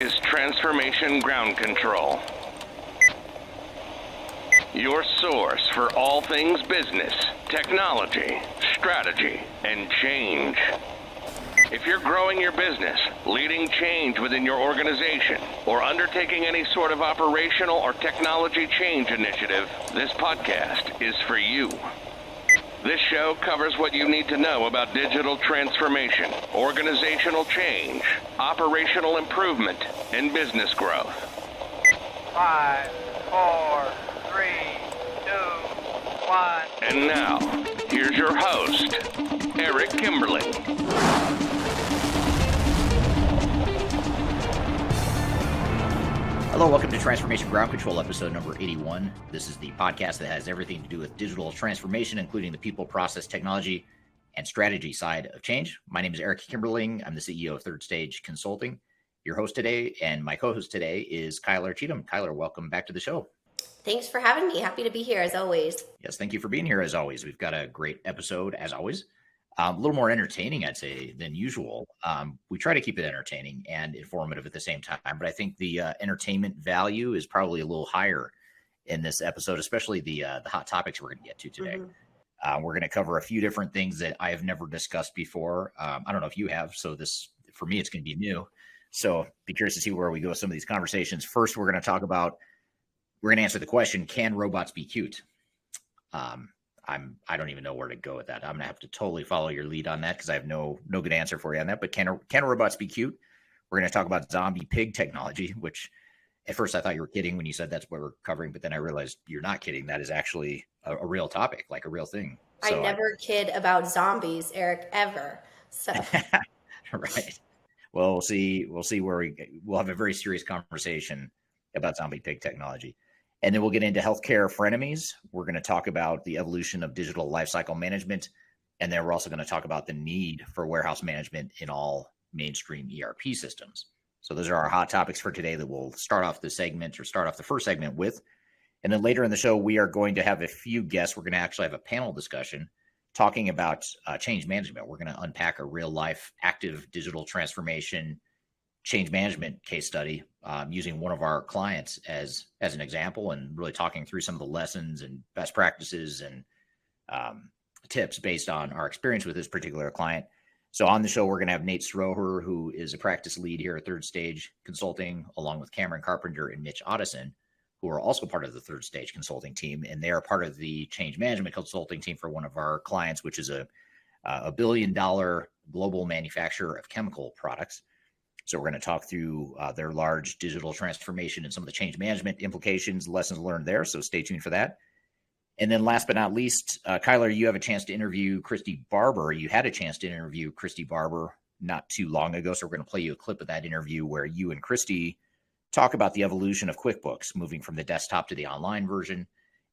Is Transformation Ground Control. Your source for all things business, technology, strategy, and change. If you're growing your business, leading change within your organization, or undertaking any sort of operational or technology change initiative, this podcast is for you. This show covers what you need to know about digital transformation, organizational change, operational improvement, and business growth. 5, 4, 3, 2, 1. And now, here's your host, Eric Kimberling. Hello, welcome to Transformation Ground Control, episode number 81. This is the podcast that has everything to do with digital transformation, including the people, process, technology, and strategy side of change. My name is Eric Kimberling. I'm the CEO of Third Stage Consulting, your host today, and my co-host today is Kyler Cheatham. Kyler, welcome back to the show. Thanks for having me. Happy to be here as always. Yes, thank you for being here as always. We've got a great episode as always. A little more entertaining, I'd say, than usual. We try to keep it entertaining and informative at the same time, but I think the entertainment value is probably a little higher in this episode, especially the hot topics we're going to get to today. We're going to cover a few different things that I have never discussed before. I don't know if you have, so this, for me, it's going to be new. So be curious to see where we go with some of these conversations. First, we're going to answer the question, can robots be cute? I don't even know where to go with that. I'm going to have to totally follow your lead on that because I have no good answer for you on that. But can robots be cute? We're going to talk about zombie pig technology, which at first I thought you were kidding when you said that's what we're covering, but then I realized you're not kidding. That is actually a real topic, like a real thing. So I never kid about zombies, Eric, ever. So right. Well, we'll see where we'll have a very serious conversation about zombie pig technology. And then we'll get into healthcare frenemies. We're going to talk about the evolution of digital lifecycle management. And then we're also going to talk about the need for warehouse management in all mainstream ERP systems. So those are our hot topics for today that we'll start off the first segment with. And then later in the show, we are going to have a few guests. We're going to actually have a panel discussion talking about change management. We're going to unpack a real life active digital transformation change management case study using one of our clients as an example and really talking through some of the lessons and best practices and tips based on our experience with this particular client. So on the show, we're going to have Nate Stroeher, who is a practice lead here at Third Stage Consulting, along with Kameron, Carpenter, and Mitch, Ottoson, who are also part of the Third Stage Consulting team. And they are part of the change management consulting team for one of our clients, which is a $1 billion global manufacturer of chemical products. So we're going to talk through their large digital transformation and some of the change management implications, lessons learned there. So stay tuned for that. And then last but not least, Kyler, you have a chance to interview Kristy Barber. You had a chance to interview Kristy Barber not too long ago. So we're going to play you a clip of that interview where you and Kristy talk about the evolution of QuickBooks, moving from the desktop to the online version.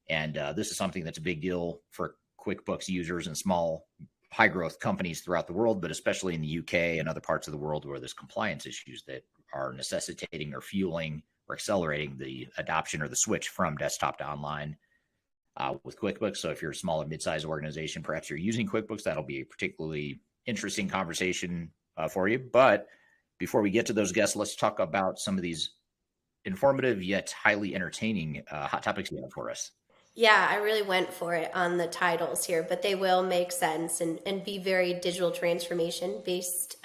And this is something that's a big deal for QuickBooks users and small high growth companies throughout the world, but especially in the UK and other parts of the world where there's compliance issues that are necessitating or fueling or accelerating the adoption or the switch from desktop to online with QuickBooks. So if you're a small or mid-sized organization, perhaps you're using QuickBooks, that'll be a particularly interesting conversation for you. But before we get to those guests, let's talk about some of these informative yet highly entertaining hot topics you have for us. yeah, I really went for it on the titles here, but they will make sense and be very digital transformation based,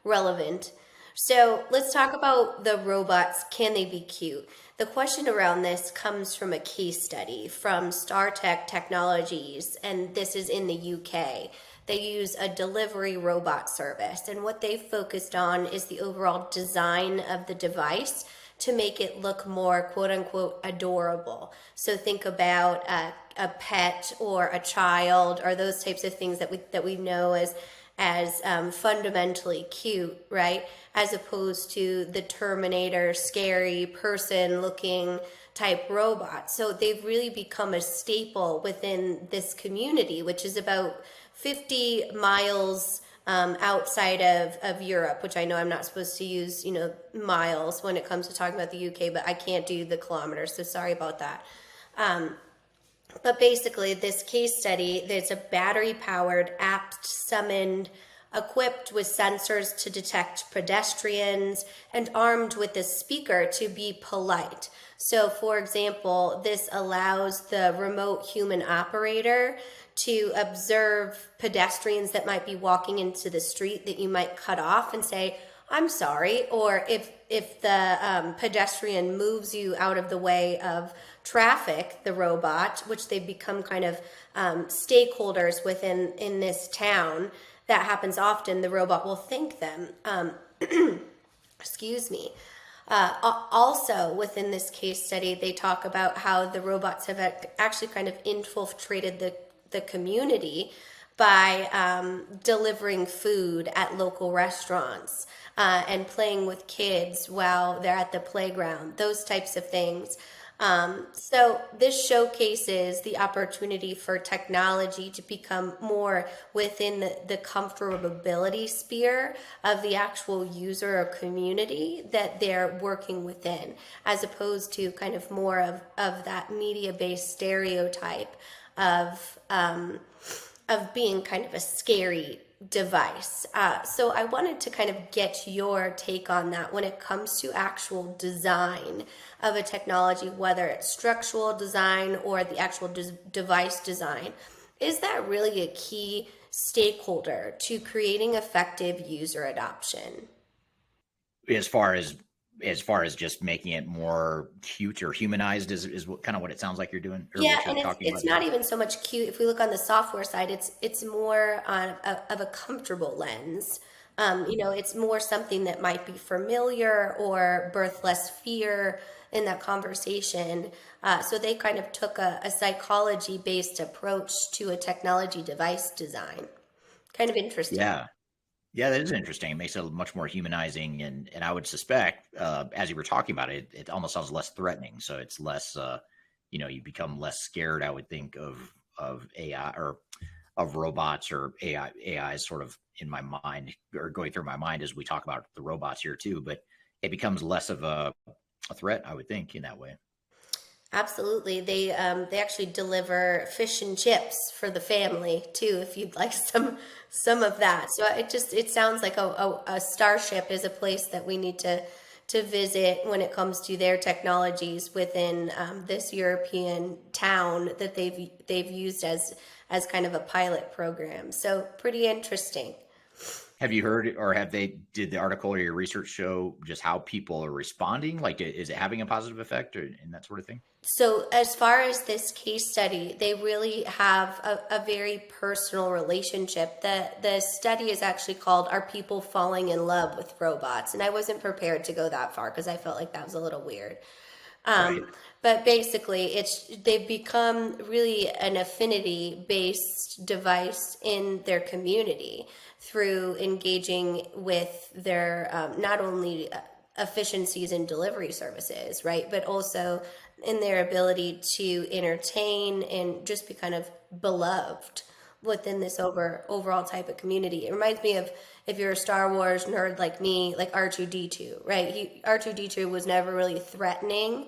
relevant. So let's talk about the robots. Can they be cute? The question around this comes from a case study from StarTech Technologies, and this is in the UK. They use a delivery robot service, and what they focused on is the overall design of the device to make it look more quote unquote adorable. So think about a pet or a child or those types of things that we know as fundamentally cute, right? As opposed to the Terminator, scary person looking type robot. So they've really become a staple within this community, which is about 50 miles outside of Europe, which I know I'm not supposed to use, miles when it comes to talking about the UK, but I can't do the kilometers, so sorry about that. But basically, this case study, there's a battery-powered, app-summoned equipped with sensors to detect pedestrians, and armed with a speaker to be polite. So, for example, this allows the remote human operator to observe pedestrians that might be walking into the street that you might cut off and say, I'm sorry. Or if the pedestrian moves you out of the way of traffic, the robot, which they've become kind of stakeholders within in this town, that happens often, the robot will thank them. Excuse me. Also, within this case study, they talk about how the robots have actually kind of infiltrated the community by delivering food at local restaurants and playing with kids while they're at the playground, those types of things. So this showcases the opportunity for technology to become more within the comfortability sphere of the actual user or community that they're working within, as opposed to kind of more of that media-based stereotype of being kind of a scary device. So I wanted to kind of get your take on that when it comes to actual design of a technology, whether it's structural design or the actual device design. Is that really a key stakeholder to creating effective user adoption? As far as just making it more cute or humanized is what kind of what it sounds like you're doing, or Yeah, what you're and talking it's about. not even so much cute. If we look on the software side, it's more on of a comfortable lens. It's more something that might be familiar or birth less fear in that conversation. So they kind of took a psychology-based approach to a technology device design. Kind of interesting. Yeah. Yeah, that is interesting. It makes it much more humanizing, and I would suspect, as you were talking about it, it almost sounds less threatening. So it's less, you become less scared. I would think of AI or of robots or AI is sort of in my mind or going through my mind as we talk about the robots here too. But it becomes less of a threat, I would think, in that way. Absolutely. They actually deliver fish and chips for the family too, if you'd like some of that. So it sounds like a starship is a place that we need to visit when it comes to their technologies within this European town that they've used as kind of a pilot program. So pretty interesting. Have you heard, or did the article or your research show just how people are responding? Like, is it having a positive effect and that sort of thing? So, as far as this case study, they really have a very personal relationship. The study is actually called "Are People Falling in Love with Robots?" And I wasn't prepared to go that far because I felt like that was a little weird. Right. But basically, they've become really an affinity-based device in their community through engaging with their not only efficiencies in delivery services, right, but also in their ability to entertain and just be kind of beloved within this overall type of community. It reminds me of, if you're a Star Wars nerd like me, like R2D2, right? R2D2 was never really threatening,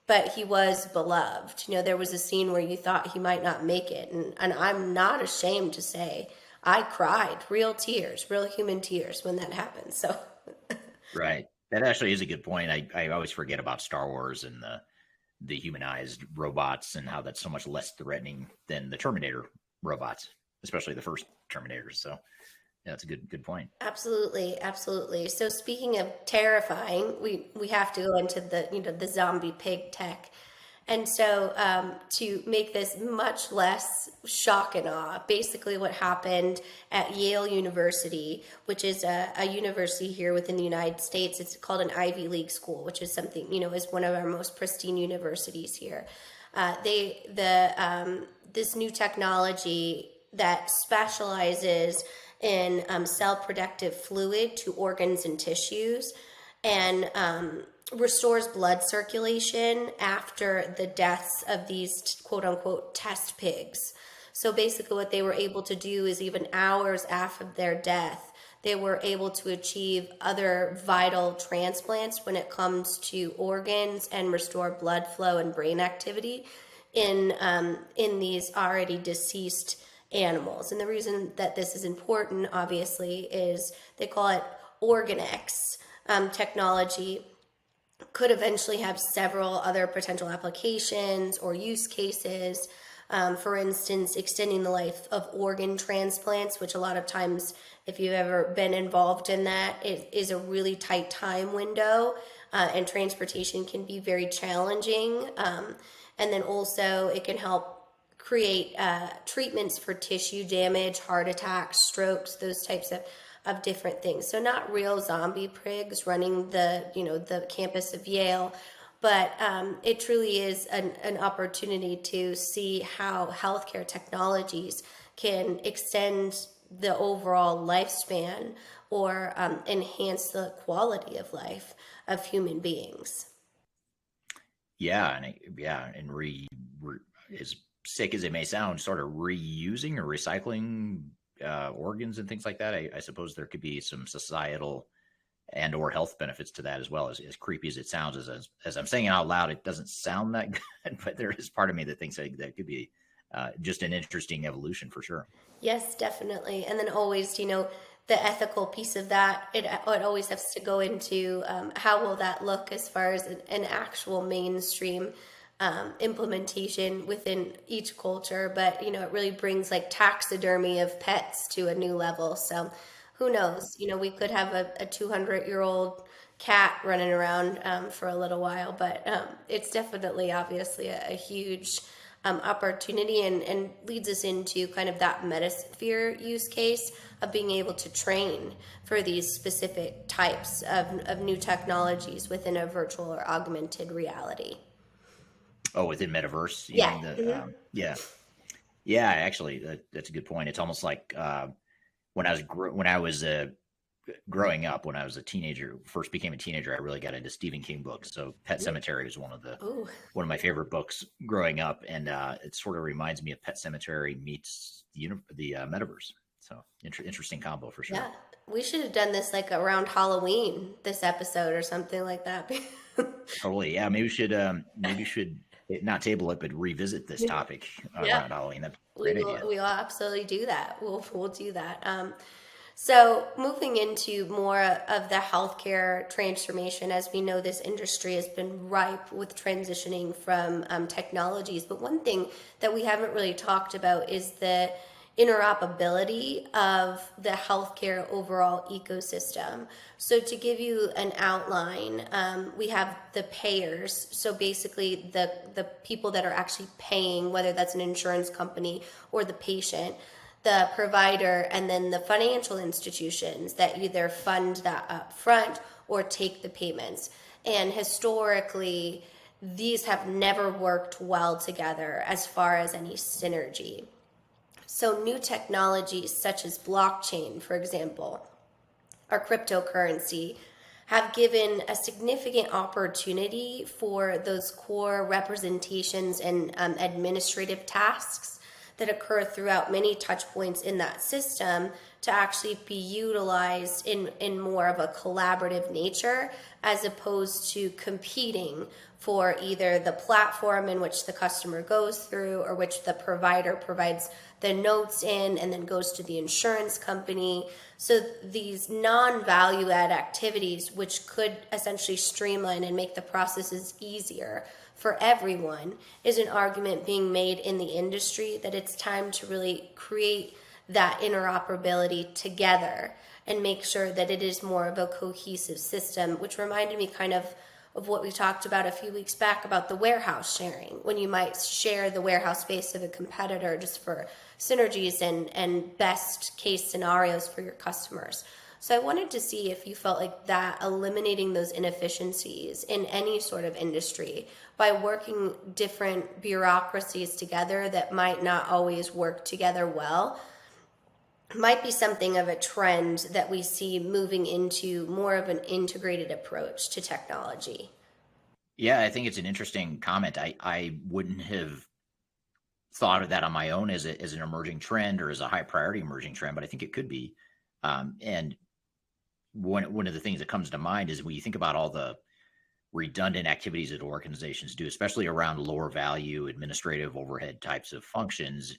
but he was beloved. There was a scene where you thought he might not make it, and I'm not ashamed to say I cried real tears, real human tears when that happened. So Right. That actually is a good point. I always forget about Star Wars and the humanized robots and how that's so much less threatening than the Terminator robots, especially the first Terminators. So yeah, that's a good point. absolutely, absolutely. So speaking of terrifying, we have to go into the zombie pig tech. And so to make this much less shock and awe, basically what happened at Yale University, which is a university here within the United States, it's called an Ivy League school, which is something, is one of our most pristine universities here. This new technology that specializes in cell-protective fluid to organs and tissues, and restores blood circulation after the deaths of these quote unquote test pigs. So basically what they were able to do is, even hours after their death, they were able to achieve other vital transplants when it comes to organs and restore blood flow and brain activity in these already deceased animals. And the reason that this is important, obviously, is they call it OrganX technology. Could eventually have several other potential applications or use cases. For instance, extending the life of organ transplants, which a lot of times, if you've ever been involved in that, it is a really tight time window, and transportation can be very challenging. And then also it can help create treatments for tissue damage, heart attacks, strokes, those types of different things. So not real zombie prigs running the campus of Yale, but it truly is an opportunity to see how healthcare technologies can extend the overall lifespan or enhance the quality of life of human beings. Yeah, and as sick as it may sound, sort of reusing or recycling organs and things like that. I suppose there could be some societal and or health benefits to that as well. As creepy as it sounds, as I'm saying it out loud, it doesn't sound that good, but there is part of me that thinks that could be just an interesting evolution for sure. Yes, definitely. And then always, the ethical piece of that, it always has to go into how will that look as far as an actual mainstream implementation within each culture. But, it really brings like taxidermy of pets to a new level. So who knows? We could have a 200-year-old cat running around for a little while, but it's definitely obviously a huge opportunity and leads us into kind of that metasphere use case of being able to train for these specific types of new technologies within a virtual or augmented reality. Oh, within metaverse? Yeah. Yeah, actually, that's a good point. It's almost like when I was growing up, when I was a teenager, first became a teenager, I really got into Stephen King books. So Pet Sematary was one of my favorite books growing up, and it sort of reminds me of Pet Sematary meets the metaverse. So interesting combo for sure. Yeah, we should have done this like around Halloween, this episode or something like that. Totally, yeah. Maybe we should not table it, but revisit this topic around Halloween. That's a great idea. We will absolutely do that. We'll do that. So moving into more of the healthcare transformation, as we know, this industry has been ripe with transitioning from technologies. But one thing that we haven't really talked about is the interoperability of the healthcare overall ecosystem. So to give you an outline, we have the payers. So basically the people that are actually paying, whether that's an insurance company or the patient, the provider, and then the financial institutions that either fund that up front or take the payments. And historically, these have never worked well together as far as any synergy. So new technologies such as blockchain, for example, or cryptocurrency, have given a significant opportunity for those core representations and administrative tasks that occur throughout many touch points in that system to actually be utilized in more of a collaborative nature, as opposed to competing for either the platform in which the customer goes through or which the provider provides the notes in and then goes to the insurance company. So these non-value add activities, which could essentially streamline and make the processes easier for everyone, is an argument being made in the industry that it's time to really create that interoperability together and make sure that it is more of a cohesive system, which reminded me kind of what we talked about a few weeks back about the warehouse sharing, when you might share the warehouse space of a competitor just for synergies and best case scenarios for your customers. So I wanted to see if you felt like that eliminating those inefficiencies in any sort of industry by working different bureaucracies together that might not always work together well might be something of a trend that we see moving into more of an integrated approach to technology. Yeah, I think it's an interesting comment. I wouldn't have thought of that on my own as an emerging trend or as a high priority emerging trend, but I think it could be. And one of the things that comes to mind is when you think about all the redundant activities that organizations do, especially around lower value administrative overhead types of functions,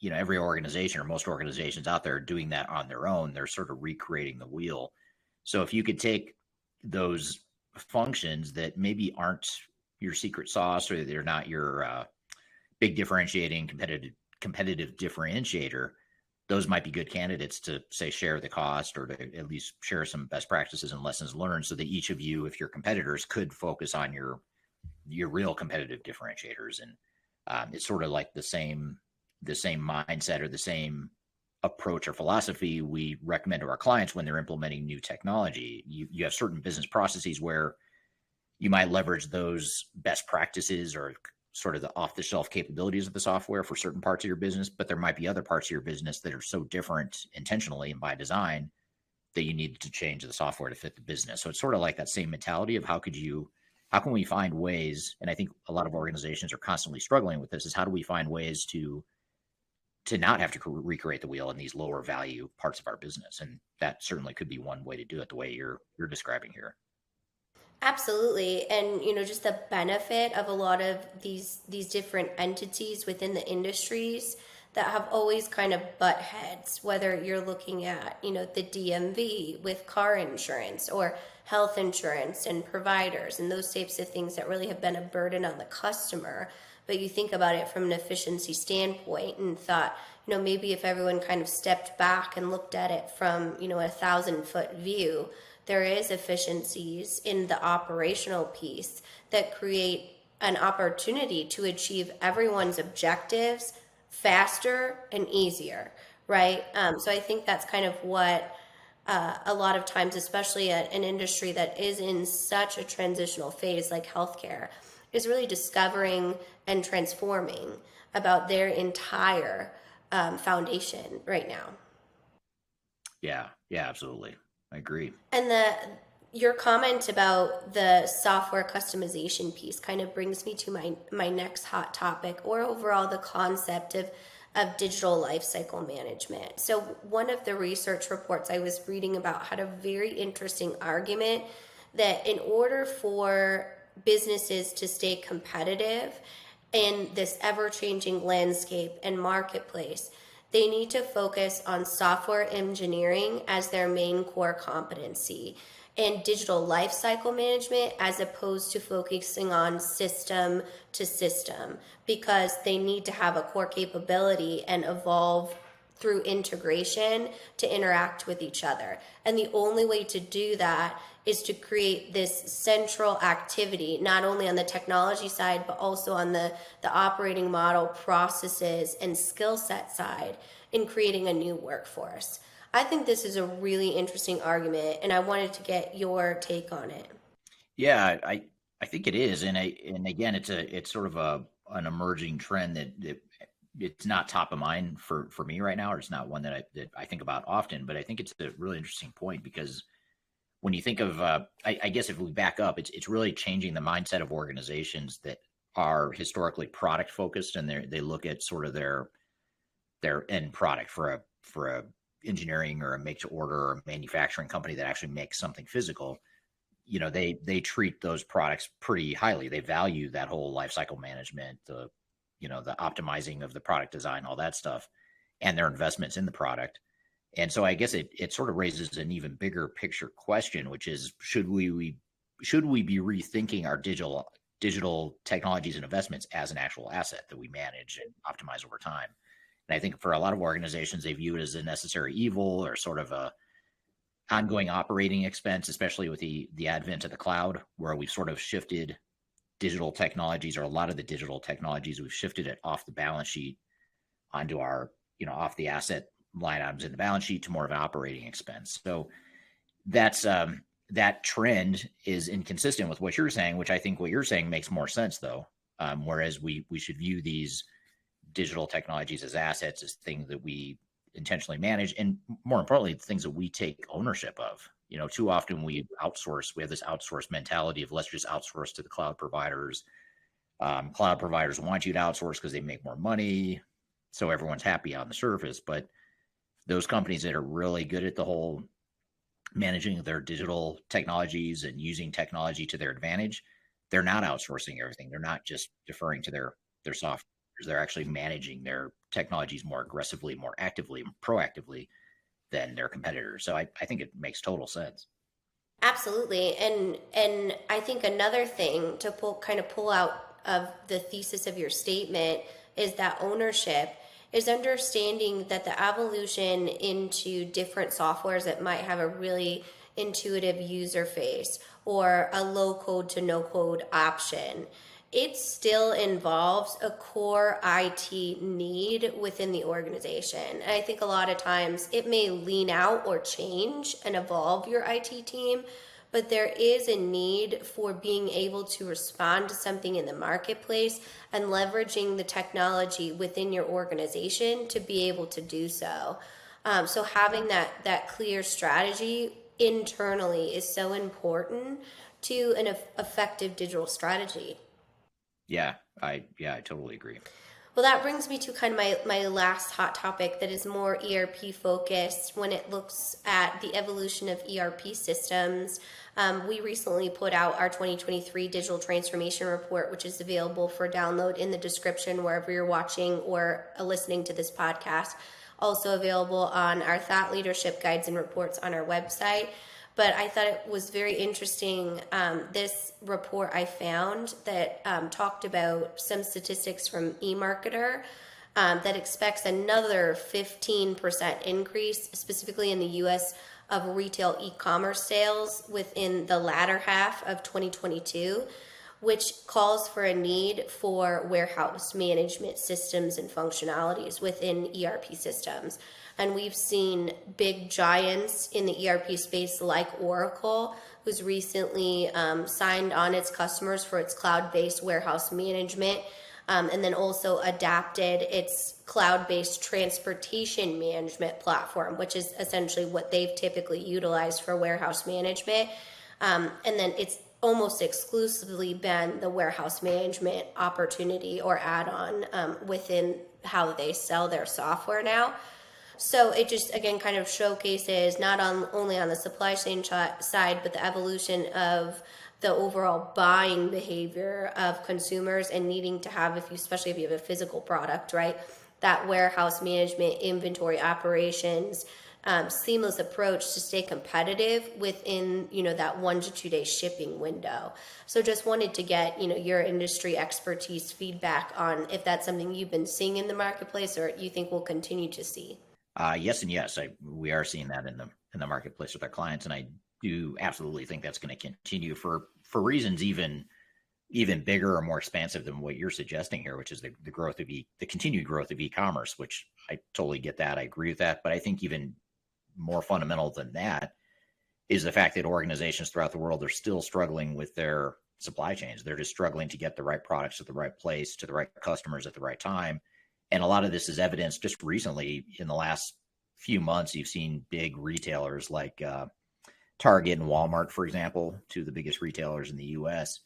every organization or most organizations out there are doing that on their own. They're sort of recreating the wheel. So if you could take those functions that maybe aren't your secret sauce, or they're not your big differentiating competitive differentiator, those might be good candidates to, say, share the cost, or to at least share some best practices and lessons learned, so that each of you, if you're competitors, could focus on your real competitive differentiators. And it's sort of like the same mindset, or the same approach or philosophy we recommend to our clients when they're implementing new technology. You have certain business processes where you might leverage those best practices or sort of the off-the-shelf capabilities of the software for certain parts of your business, but there might be other parts of your business that are so different intentionally and by design that you need to change the software to fit the business. So it's sort of like that same mentality of how can we find ways, and I think a lot of organizations are constantly struggling with this, is how do we find ways to not have to recreate the wheel in these lower value parts of our business? And that certainly could be one way to do it the way you're describing here. Absolutely. And just the benefit of a lot of these different entities within the industries that have always kind of butt heads, whether you're looking at, the DMV with car insurance, or health insurance and providers and those types of things that really have been a burden on the customer. But you think about it from an efficiency standpoint and thought, maybe if everyone kind of stepped back and looked at it from, a 1,000-foot view, there is efficiencies in the operational piece that create an opportunity to achieve everyone's objectives faster and easier, right? So I think that's kind of what a lot of times, especially at an industry that is in such a transitional phase like healthcare, is really discovering and transforming about their entire foundation right now. Yeah, absolutely. I agree. And your comment about the software customization piece kind of brings me to my next hot topic, or overall the concept of digital lifecycle management. So one of the research reports I was reading about had a very interesting argument that in order for businesses to stay competitive in this ever-changing landscape and marketplace, they need to focus on software engineering as their main core competency, and digital lifecycle management as opposed to focusing on system to system, because they need to have a core capability and evolve through integration to interact with each other. And the only way to do that is to create this central activity, not only on the technology side, but also on the operating model, processes, and skill set side, in creating a new workforce. I think this is a really interesting argument, and I wanted to get your take on it. Yeah, I think it is, and again, it's sort of an emerging trend that it's not top of mind for me right now, or it's not one that I think about often. But I think it's a really interesting point, because when you think of, I guess if we back up, it's really changing the mindset of organizations that are historically product focused, and they look at sort of their end product for a engineering or a make to order or a manufacturing company that actually makes something physical. They treat those products pretty highly. They value that whole life cycle management, the optimizing of the product design, all that stuff, and their investments in the product. And so I guess it sort of raises an even bigger picture question, which is, should we be rethinking our digital technologies and investments as an actual asset that we manage and optimize over time? And I think for a lot of organizations, they view it as a necessary evil, or sort of a ongoing operating expense, especially with the advent of the cloud, where we've sort of shifted digital technologies, or a lot of the digital technologies, we've shifted it off the balance sheet onto our, off the asset line items in the balance sheet to more of an operating expense. So that's that trend is inconsistent with what you're saying, which I think what you're saying makes more sense, though. Whereas we should view these digital technologies as assets, as things that we intentionally manage, and more importantly, things that we take ownership of. Too often we outsource. We have this outsource mentality of, let's just outsource to the cloud providers. Cloud providers want you to outsource because they make more money, so everyone's happy on the surface. But those companies that are really good at the whole managing their digital technologies and using technology to their advantage, they're not outsourcing everything. They're not just deferring to their software They're actually managing their technologies more aggressively, more actively, proactively than their competitors. So I think it makes total sense. Absolutely. And I think another thing to pull out of the thesis of your statement is that ownership is understanding that the evolution into different softwares that might have a really intuitive user face or a low code to no code option, it still involves a core IT need within the organization. And I think a lot of times it may lean out or change and evolve your IT team, but there is a need for being able to respond to something in the marketplace and leveraging the technology within your organization to be able to do so. So having that clear strategy internally is so important to an effective digital strategy. Yeah, I totally agree. Well, that brings me to kind of my last hot topic that is more ERP focused when it looks at the evolution of ERP systems. We recently put out our 2023 digital transformation report, which is available for download in the description wherever you're watching or listening to this podcast. Also available on our thought leadership guides and reports on our website. But I thought it was very interesting. This report I found that talked about some statistics from eMarketer that expects another 15% increase, specifically in the U.S., of retail e-commerce sales within the latter half of 2022, which calls for a need for warehouse management systems and functionalities within ERP systems. And we've seen big giants in the ERP space like Oracle, who's recently signed on its customers for its cloud-based warehouse management, and then also adapted its cloud-based transportation management platform, which is essentially what they've typically utilized for warehouse management. And then it's almost exclusively been the warehouse management opportunity or add-on within how they sell their software now. So it just, again, kind of showcases not only on the supply chain side, but the evolution of the overall buying behavior of consumers and needing to have, especially if you have a physical product, right, that warehouse management, inventory operations, seamless approach to stay competitive within, that 1 to 2 day shipping window. So just wanted to get, your industry expertise feedback on if that's something you've been seeing in the marketplace or you think we'll continue to see. Yes and yes. We are seeing that in the marketplace with our clients, and I do absolutely think that's going to continue for reasons even bigger or more expansive than what you're suggesting here, which is the growth of the continued growth of e-commerce, which I totally get that. I agree with that, but I think even more fundamental than that is the fact that organizations throughout the world are still struggling with their supply chains. They're just struggling to get the right products at the right place to the right customers at the right time. And a lot of this is evidenced just recently in the last few months. You've seen big retailers like Target and Walmart, for example, two of the biggest retailers in the U.S.,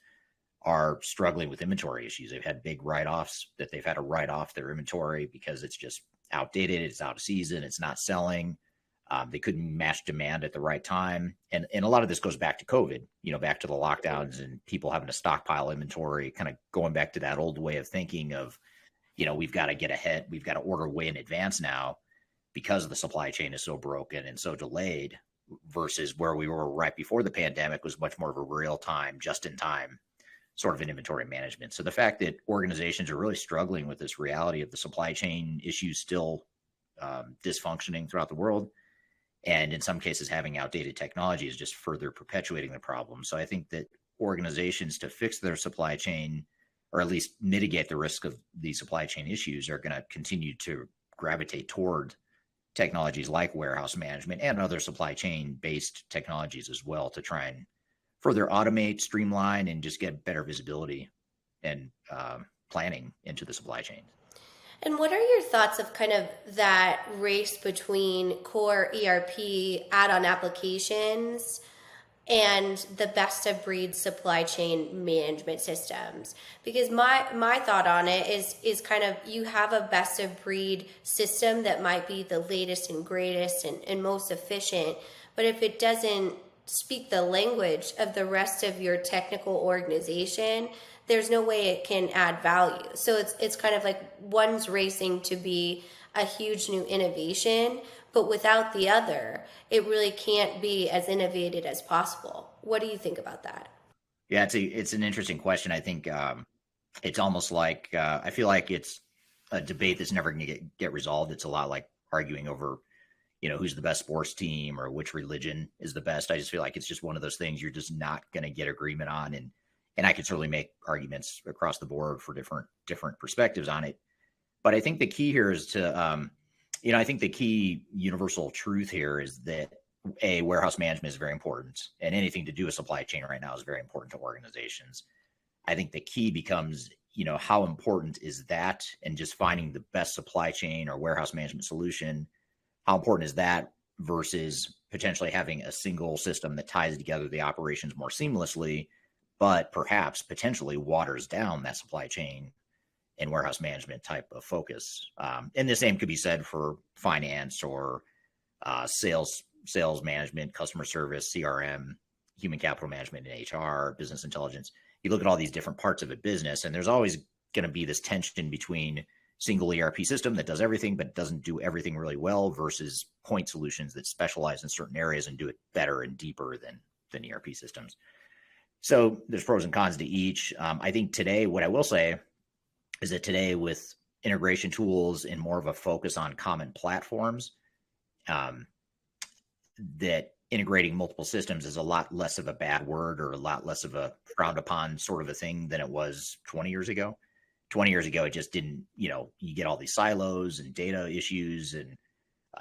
are struggling with inventory issues. They've had big write-offs that they've had to write off their inventory because it's just outdated, it's out of season, it's not selling. They couldn't match demand at the right time. And a lot of this goes back to COVID, back to the lockdowns and people having to stockpile inventory, kind of going back to that old way of thinking of, we've got to get ahead. We've got to order way in advance now because the supply chain is so broken and so delayed versus where we were right before the pandemic was much more of a real time, just in time sort of an inventory management. So the fact that organizations are really struggling with this reality of the supply chain issues still dysfunctioning throughout the world, and in some cases having outdated technology, is just further perpetuating the problem. So I think that organizations, to fix their supply chain or at least mitigate the risk of these supply chain issues, are going to continue to gravitate toward technologies like warehouse management and other supply chain based technologies as well to try and further automate, streamline, and just get better visibility and planning into the supply chain. And what are your thoughts of kind of that race between core ERP add-on applications and the best of breed supply chain management systems? Because my thought on it is kind of, you have a best of breed system that might be the latest and greatest and most efficient, but if it doesn't speak the language of the rest of your technical organization, there's no way it can add value. So it's kind of like one's racing to be a huge new innovation, but without the other, it really can't be as innovative as possible. What do you think about that? Yeah, it's an interesting question. I think it's almost like I feel like it's a debate that's never going to get resolved. It's a lot like arguing over, who's the best sports team or which religion is the best. I just feel like it's just one of those things you're just not going to get agreement on, and I could certainly make arguments across the board for different perspectives on it. But I think the key here is to, I think the key universal truth here is that warehouse management is very important, and anything to do with supply chain right now is very important to organizations. I think the key becomes, how important is that, and just finding the best supply chain or warehouse management solution. How important is that versus potentially having a single system that ties together the operations more seamlessly, but perhaps potentially waters down that supply chain and warehouse management type of focus. And the same could be said for finance or sales management, customer service, CRM, human capital management, and HR, business intelligence. You look at all these different parts of a business, and there's always going to be this tension between single ERP system that does everything but doesn't do everything really well versus point solutions that specialize in certain areas and do it better and deeper than ERP systems. So there's pros and cons to each. I think today, what I will say is that today, with integration tools and more of a focus on common platforms, that integrating multiple systems is a lot less of a bad word or a lot less of a frowned upon sort of a thing than it was 20 years ago. 20 years ago, it just didn't, you get all these silos and data issues and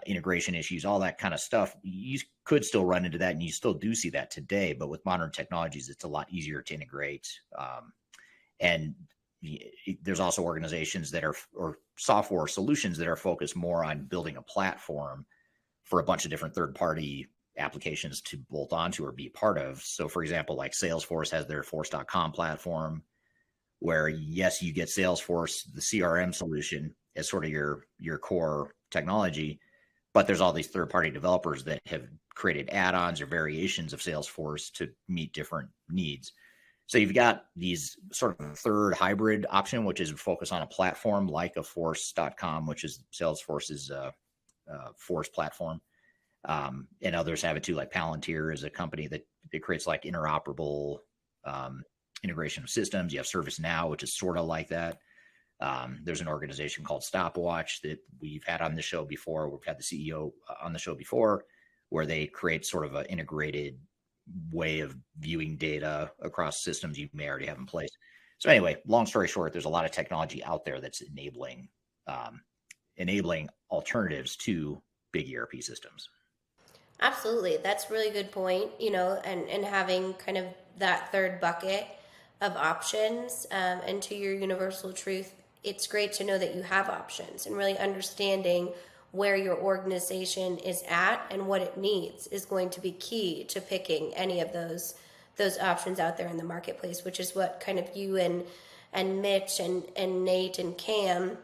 integration issues, all that kind of stuff. You could still run into that, and you still do see that today. But with modern technologies, it's a lot easier to integrate. And there's also organizations that are, or software solutions that are focused more on building a platform for a bunch of different third-party applications to bolt onto or be part of. So, for example, like Salesforce has their Force.com platform, where yes, you get Salesforce, the CRM solution, as sort of your core technology, but there's all these third-party developers that have created add-ons or variations of Salesforce to meet different needs. So you've got these sort of third hybrid option, which is focus on a platform like a Force.com, which is Salesforce's Force platform. And others have it too, like Palantir is a company that creates like interoperable integration of systems. You have ServiceNow, which is sort of like that. There's an organization called Stopwatch that we've had on the show before. We've had the CEO on the show before, where they create sort of an integrated way of viewing data across systems you may already have in place. So anyway, long story short, there's a lot of technology out there that's enabling alternatives to big ERP systems. Absolutely. That's a really good point, and having kind of that third bucket of options, and to your universal truth, it's great to know that you have options, and really understanding where your organization is at and what it needs is going to be key to picking any of those options out there in the marketplace, which is what kind of you and Mitch and Nate and Cam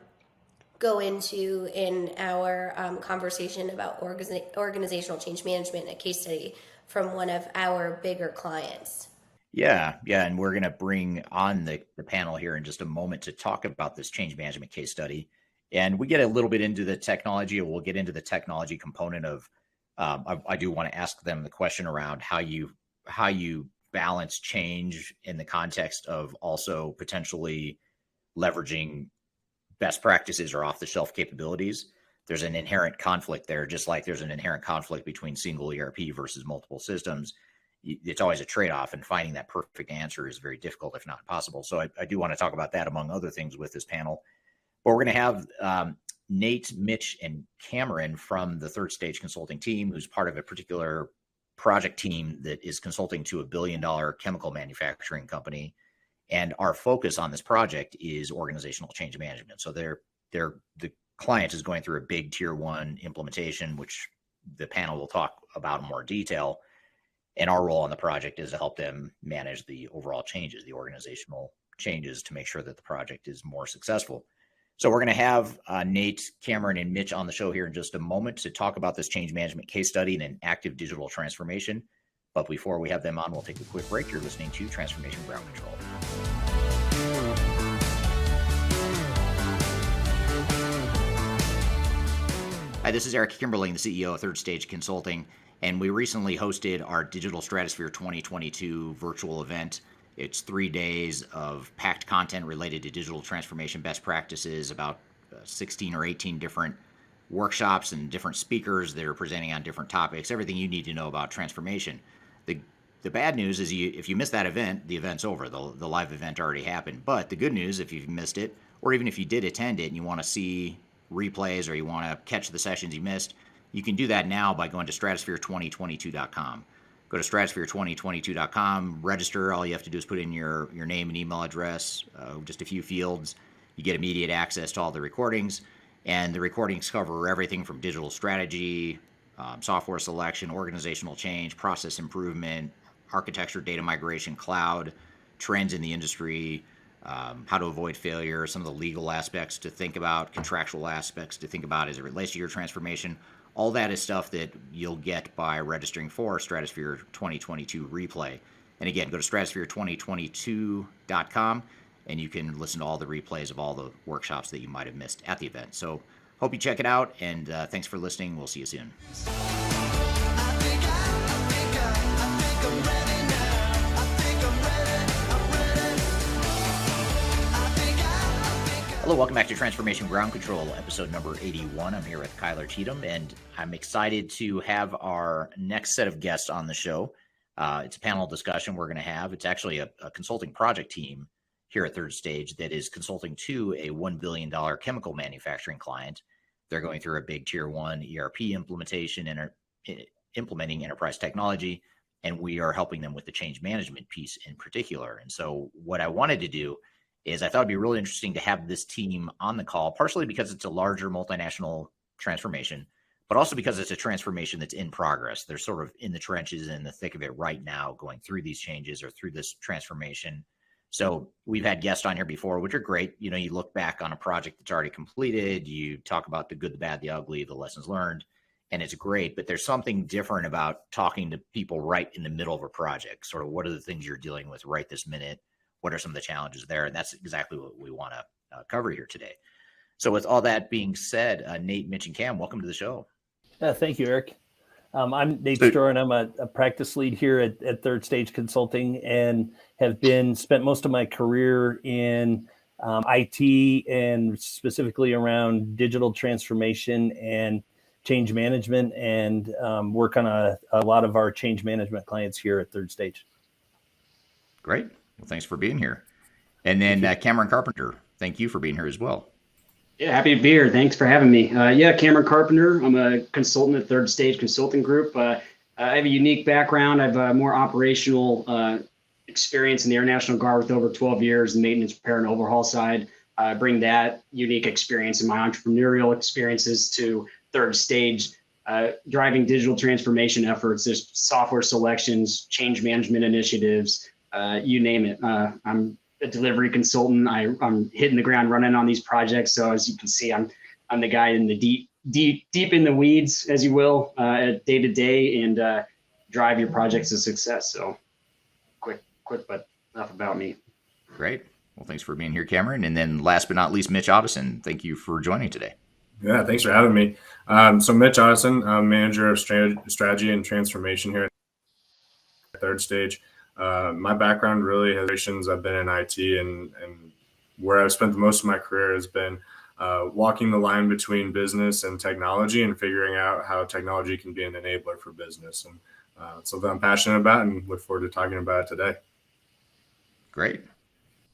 go into in our conversation about organizational change management, a case study from one of our bigger clients. Yeah. And we're going to bring on the panel here in just a moment to talk about this change management case study. And we get a little bit into the technology, or we'll get into the technology component of, I do want to ask them the question around how you balance change in the context of also potentially leveraging best practices or off-the-shelf capabilities. There's an inherent conflict there, just like there's an inherent conflict between single ERP versus multiple systems. It's always a trade-off, and finding that perfect answer is very difficult, if not impossible. So I do want to talk about that among other things with this panel. But we're going to have Nate, Mitch, and Kameron from the Third Stage Consulting team, who's part of a particular project team that is consulting to $1 billion chemical manufacturing company. And our focus on this project is organizational change management. So the client is going through a big tier 1 implementation, which the panel will talk about in more detail. And our role on the project is to help them manage the overall changes, the organizational changes, to make sure that the project is more successful. So we're going to have Nate, Kameron, and Mitch on the show here in just a moment to talk about this change management case study and an active digital transformation. But before we have them on, we'll take a quick break. You're listening to Transformation Ground Control. Hi, this is Eric Kimberling, the CEO of Third Stage Consulting, and we recently hosted our Digital Stratosphere 2022 virtual event. It's 3 days of packed content related to digital transformation best practices, about 16 or 18 different workshops and different speakers that are presenting on different topics, everything you need to know about transformation. The bad news is if you missed that event, the event's over. The live event already happened. But the good news, if you've missed it, or even if you did attend it and you want to see replays or you want to catch the sessions you missed, you can do that now by going to stratosphere2022.com. Go to stratosphere2022.com, register. All you have to do is put in your name and email address, just a few fields. You get immediate access to all the recordings, and the recordings cover everything from digital strategy, software selection, organizational change, process improvement, architecture, data migration, cloud, trends in the industry, how to avoid failure, some of the legal aspects to think about, contractual aspects to think about as it relates to your transformation. All that is stuff that you'll get by registering for Stratosphere 2022 replay. And again, go to stratosphere2022.com and you can listen to all the replays of all the workshops that you might have missed at the event. So hope you check it out, and thanks for listening. We'll see you soon. Hello, welcome back to Transformation Ground Control, episode number 81. I'm here with Kyler Cheatham, and I'm excited to have our next set of guests on the show. It's a panel discussion we're going to have. It's actually a consulting project team here at Third Stage that is consulting to a $1 billion chemical manufacturing client. They're going through a big tier 1 ERP implementation and implementing enterprise technology, and we are helping them with the change management piece in particular. And so what I wanted to do is I thought it'd be really interesting to have this team on the call, partially because it's a larger multinational transformation, but also because it's a transformation that's in progress. They're sort of in the trenches, in the thick of it right now, going through these changes or through this transformation. So we've had guests on here before, which are great. You know, you look back on a project that's already completed, you talk about the good, the bad, the ugly, the lessons learned, and it's great. But there's something different about talking to people right in the middle of a project. Sort of what are the things you're dealing with right this minute? What are some of the challenges there? And that's exactly what we want to cover here today. So with all that being said, Nate, Mitch, and Cam, welcome to the show. Thank you, Eric. I'm Nate Stroeher, and I'm a practice lead here at Third Stage Consulting, and have spent most of my career in IT and specifically around digital transformation and change management, and work on a lot of our change management clients here at Third Stage. Great. Well, thanks for being here. And then Kameron Carpenter, thank you for being here as well. Yeah, happy to be here. Thanks for having me. Kameron Carpenter. I'm a consultant at Third Stage Consulting Group. I have a unique background. I have more operational experience in the Air National Guard with over 12 years in maintenance, repair, and overhaul side. I bring that unique experience and my entrepreneurial experiences to Third Stage, driving digital transformation efforts. There's software selections, change management initiatives, you name it. I'm a delivery consultant. I'm hitting the ground running on these projects. So as you can see, I'm the guy in the deep in the weeds, as you will, day to day, and drive your projects to success. So quick, but enough about me. Great. Well, thanks for being here, Kameron. And then last but not least, Mitch Ottoson. Thank you for joining today. Yeah, thanks for having me. So Mitch Ottoson, I'm manager of strategy and transformation here at Third Stage. My background really has I've been in IT, and where I've spent most of my career has been walking the line between business and technology and figuring out how technology can be an enabler for business. And something I'm passionate about and look forward to talking about it today. Great.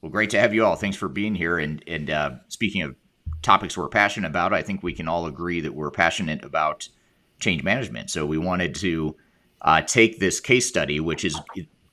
Well, great to have you all. Thanks for being here. And speaking of topics we're passionate about, I think we can all agree that we're passionate about change management. So we wanted to take this case study, which is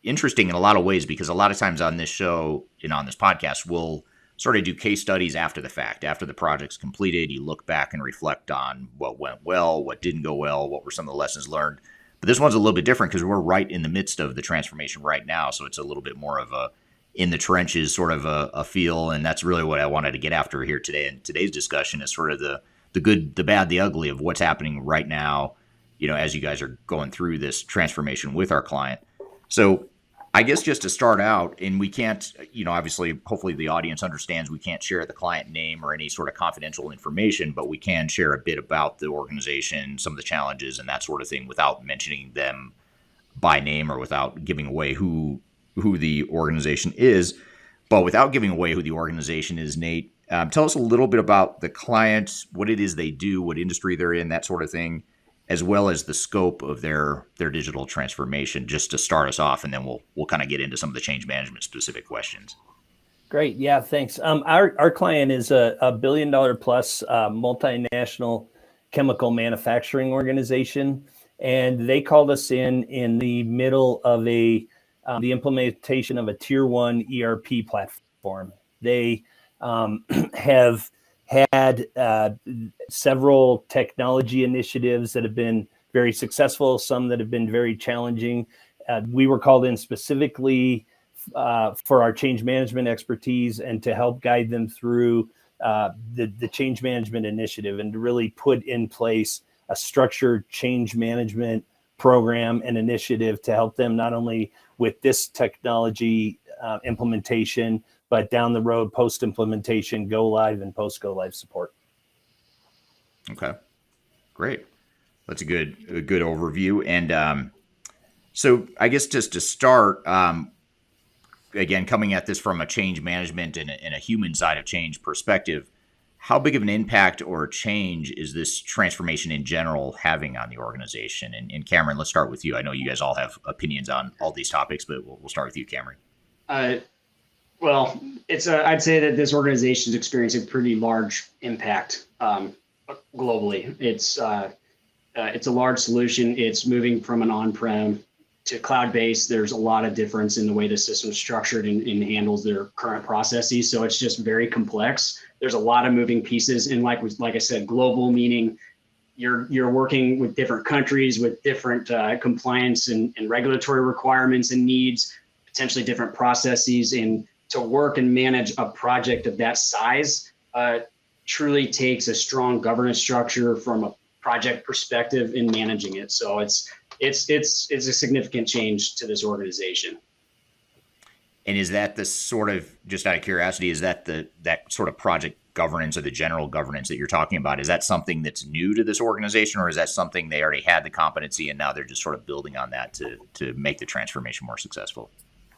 interesting in a lot of ways, because a lot of times on this show and on this podcast, we'll sort of do case studies after the fact. After the project's completed, you look back and reflect on what went well, what didn't go well, what were some of the lessons learned. But this one's a little bit different because we're right in the midst of the transformation right now. So it's a little bit more of a in the trenches sort of a feel. And that's really what I wanted to get after here today. And today's discussion is sort of the good, the bad, the ugly of what's happening right now as you guys are going through this transformation with our client. So I guess just to start out, and we can't, obviously, hopefully the audience understands we can't share the client name or any sort of confidential information, but we can share a bit about the organization, some of the challenges and that sort of thing without mentioning them by name or without giving away who the organization is. But without giving away who the organization is, Nate, tell us a little bit about the client, what it is they do, what industry they're in, that sort of thing, as well as the scope of their digital transformation, just to start us off, and then we'll kind of get into some of the change management specific questions. Great. Yeah, thanks. Our client is a $1 billion plus multinational chemical manufacturing organization, and they called us in the middle of the implementation of a tier 1 ERP platform. They have had several technology initiatives that have been very successful, some that have been very challenging. We were called in specifically for our change management expertise and to help guide them through the change management initiative and to really put in place a structured change management program and initiative to help them not only with this technology implementation, but down the road, post-implementation, go live and post-go live support. Okay, great. That's a good overview. And so I guess just to start, again, coming at this from a change management and a human side of change perspective, how big of an impact or change is this transformation in general having on the organization? And Kameron, let's start with you. I know you guys all have opinions on all these topics, but we'll start with you, Kameron. Well, I'd say that this organization is experiencing pretty large impact globally. It's a large solution. It's moving from an on-prem to cloud-based. There's a lot of difference in the way the system is structured and handles their current processes. So it's just very complex. There's a lot of moving pieces, and like I said, global meaning you're working with different countries with different compliance and regulatory requirements and needs, potentially different processes, and to work and manage a project of that size truly takes a strong governance structure from a project perspective in managing it. So it's a significant change to this organization. And is that the sort of, just out of curiosity, is that that sort of project governance or the general governance that you're talking about? Is that something that's new to this organization, or is that something they already had the competency and now they're just sort of building on that to make the transformation more successful?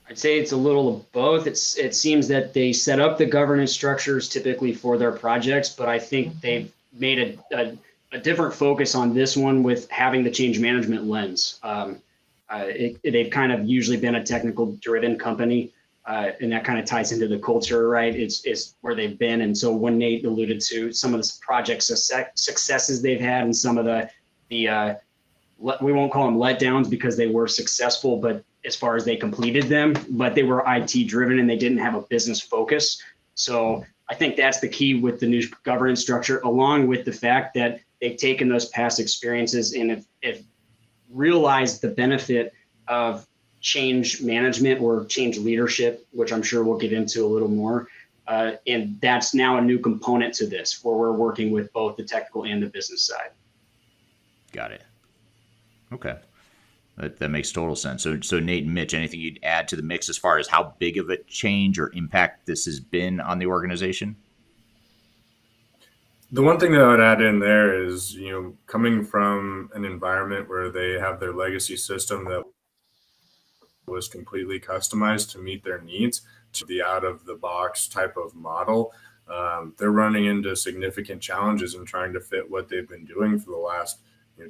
I'd say it's a little of both. It seems that they set up the governance structures typically for their projects, but I think they've made a different focus on this one with having the change management lens. They've kind of usually been a technical driven company, and that kind of ties into the culture, right? It's where they've been. And so when Nate alluded to some of the project successes they've had and some of the we won't call them letdowns because they were successful, but as far as they completed them, but they were IT driven and they didn't have a business focus. So I think that's the key with the new governance structure, along with the fact that they've taken those past experiences and have realized the benefit of change management or change leadership, which I'm sure we'll get into a little more. And that's now a new component to this, where we're working with both the technical and the business side. Got it. Okay. That makes total sense. So Nate and Mitch, anything you'd add to the mix as far as how big of a change or impact this has been on the organization? The one thing that I would add in there is, coming from an environment where they have their legacy system that was completely customized to meet their needs to the out of the box type of model, they're running into significant challenges in trying to fit what they've been doing for the last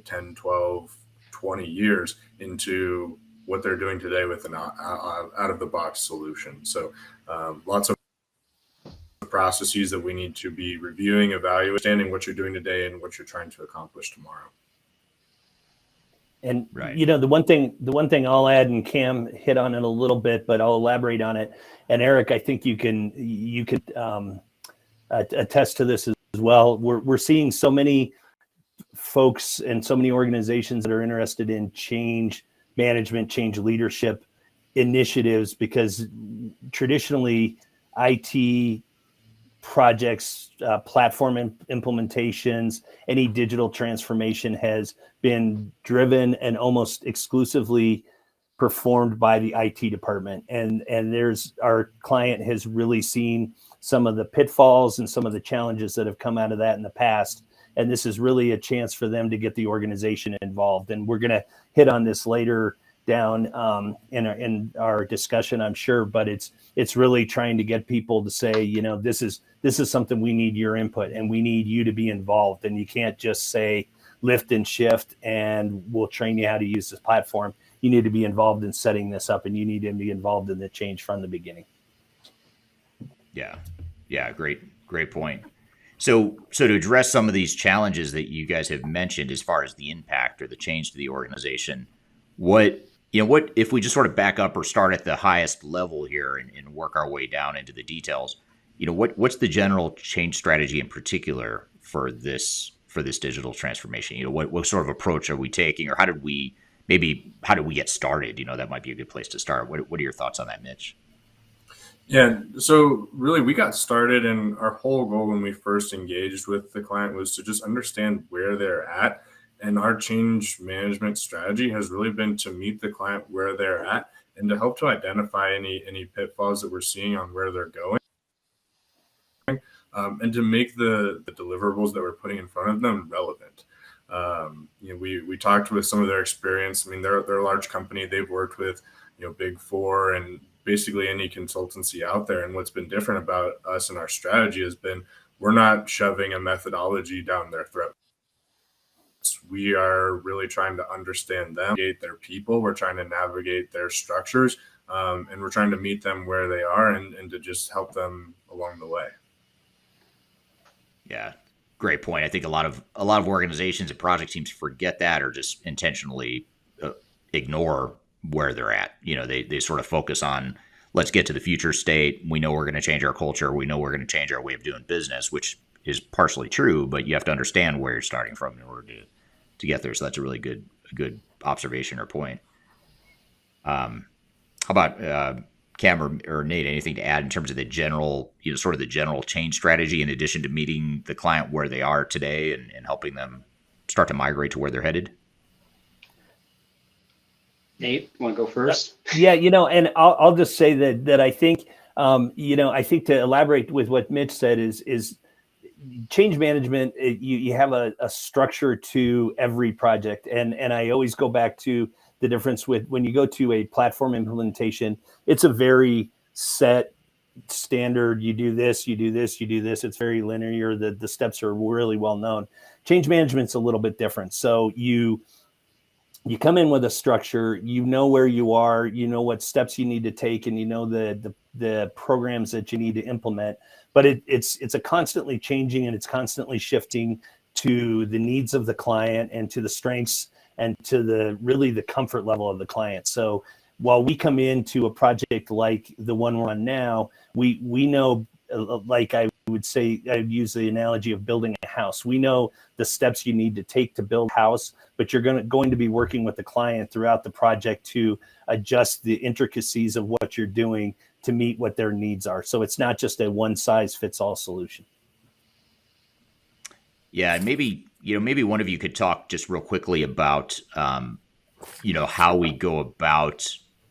10, 12, 20 years into what they're doing today with an out of the box solution. So lots of processes that we need to be reviewing, evaluating, understanding what you're doing today and what you're trying to accomplish tomorrow. And right. The one thing I'll add, and Cam hit on it a little bit, but I'll elaborate on it. And Eric, I think you could attest to this as well. We're seeing so many folks and so many organizations that are interested in change management, change projects, platform implementations, any digital transformation has been driven and almost exclusively performed by the IT department. And our client has really seen some of the pitfalls and some of the challenges that have come out of that in the past. And this is really a chance for them to get the organization involved. And we're going to hit on this later down in our discussion, I'm sure, but it's really trying to get people to say, you know, this is something we need your input and we need you to be involved. And you can't just say lift and shift and we'll train you how to use this platform. You need to be involved in setting this up, and you need to be involved in the change from the beginning. Yeah, great point. So to address some of these challenges that you guys have mentioned as far as the impact or the change to the organization, what if we just sort of back up or start at the highest level here and work our way down into the details, you know, what's the general change strategy in particular for this digital transformation? You know, what sort of approach are we taking, or how did we get started? You know, that might be a good place to start. What are your thoughts on that, Mitch? Yeah, so really we got started, and our whole goal when we first engaged with the client was to just understand where they're at. And our change management strategy has really been to meet the client where they're at and to help to identify any pitfalls that we're seeing on where they're going, and to make the deliverables that we're putting in front of them relevant. You know, we talked with some of their experience. I mean, they're a large company. They've worked with, you know, Big Four and basically any consultancy out there. And what's been different about us and our strategy has been we're not shoving a methodology down their throat. We are really trying to understand them, navigate their people. We're trying to navigate their structures, and we're trying to meet them where they are and to just help them along the way. Yeah, great point. I think a lot of organizations and project teams forget that, or just intentionally ignore where they're at. You know, they sort of focus on, let's get to the future state. We know we're going to change our culture. We know we're going to change our way of doing business, which is partially true, but you have to understand where you're starting from in order to get there. So that's a really good observation or point. How about Cam or Nate, anything to add in terms of the general, you know, sort of the general change strategy in addition to meeting the client where they are today and helping them start to migrate to where they're headed? Nate, want to go first? Yeah, you know, and I'll just say that I think, you know, I think to elaborate with what Mitch said is change management. You have a structure to every project, and I always go back to the difference with when you go to a platform implementation. It's a very set standard. You do this, you do this, you do this. It's very linear. The steps are really well known. Change management's a little bit different. So you come in with a structure, you know where you are, you know what steps you need to take, and you know the programs that you need to implement. But it's a constantly changing, and it's constantly shifting to the needs of the client and to the strengths and to the comfort level of the client. So while we come into a project like the one we're on now, we know, like I would say, I'd use the analogy of building a house. We know the steps you need to take to build a house, but you're going to be working with the client throughout the project to adjust the intricacies of what you're doing to meet what their needs are. So it's not just a one size fits all solution. Yeah, and maybe one of you could talk just real quickly about, you know, how we go about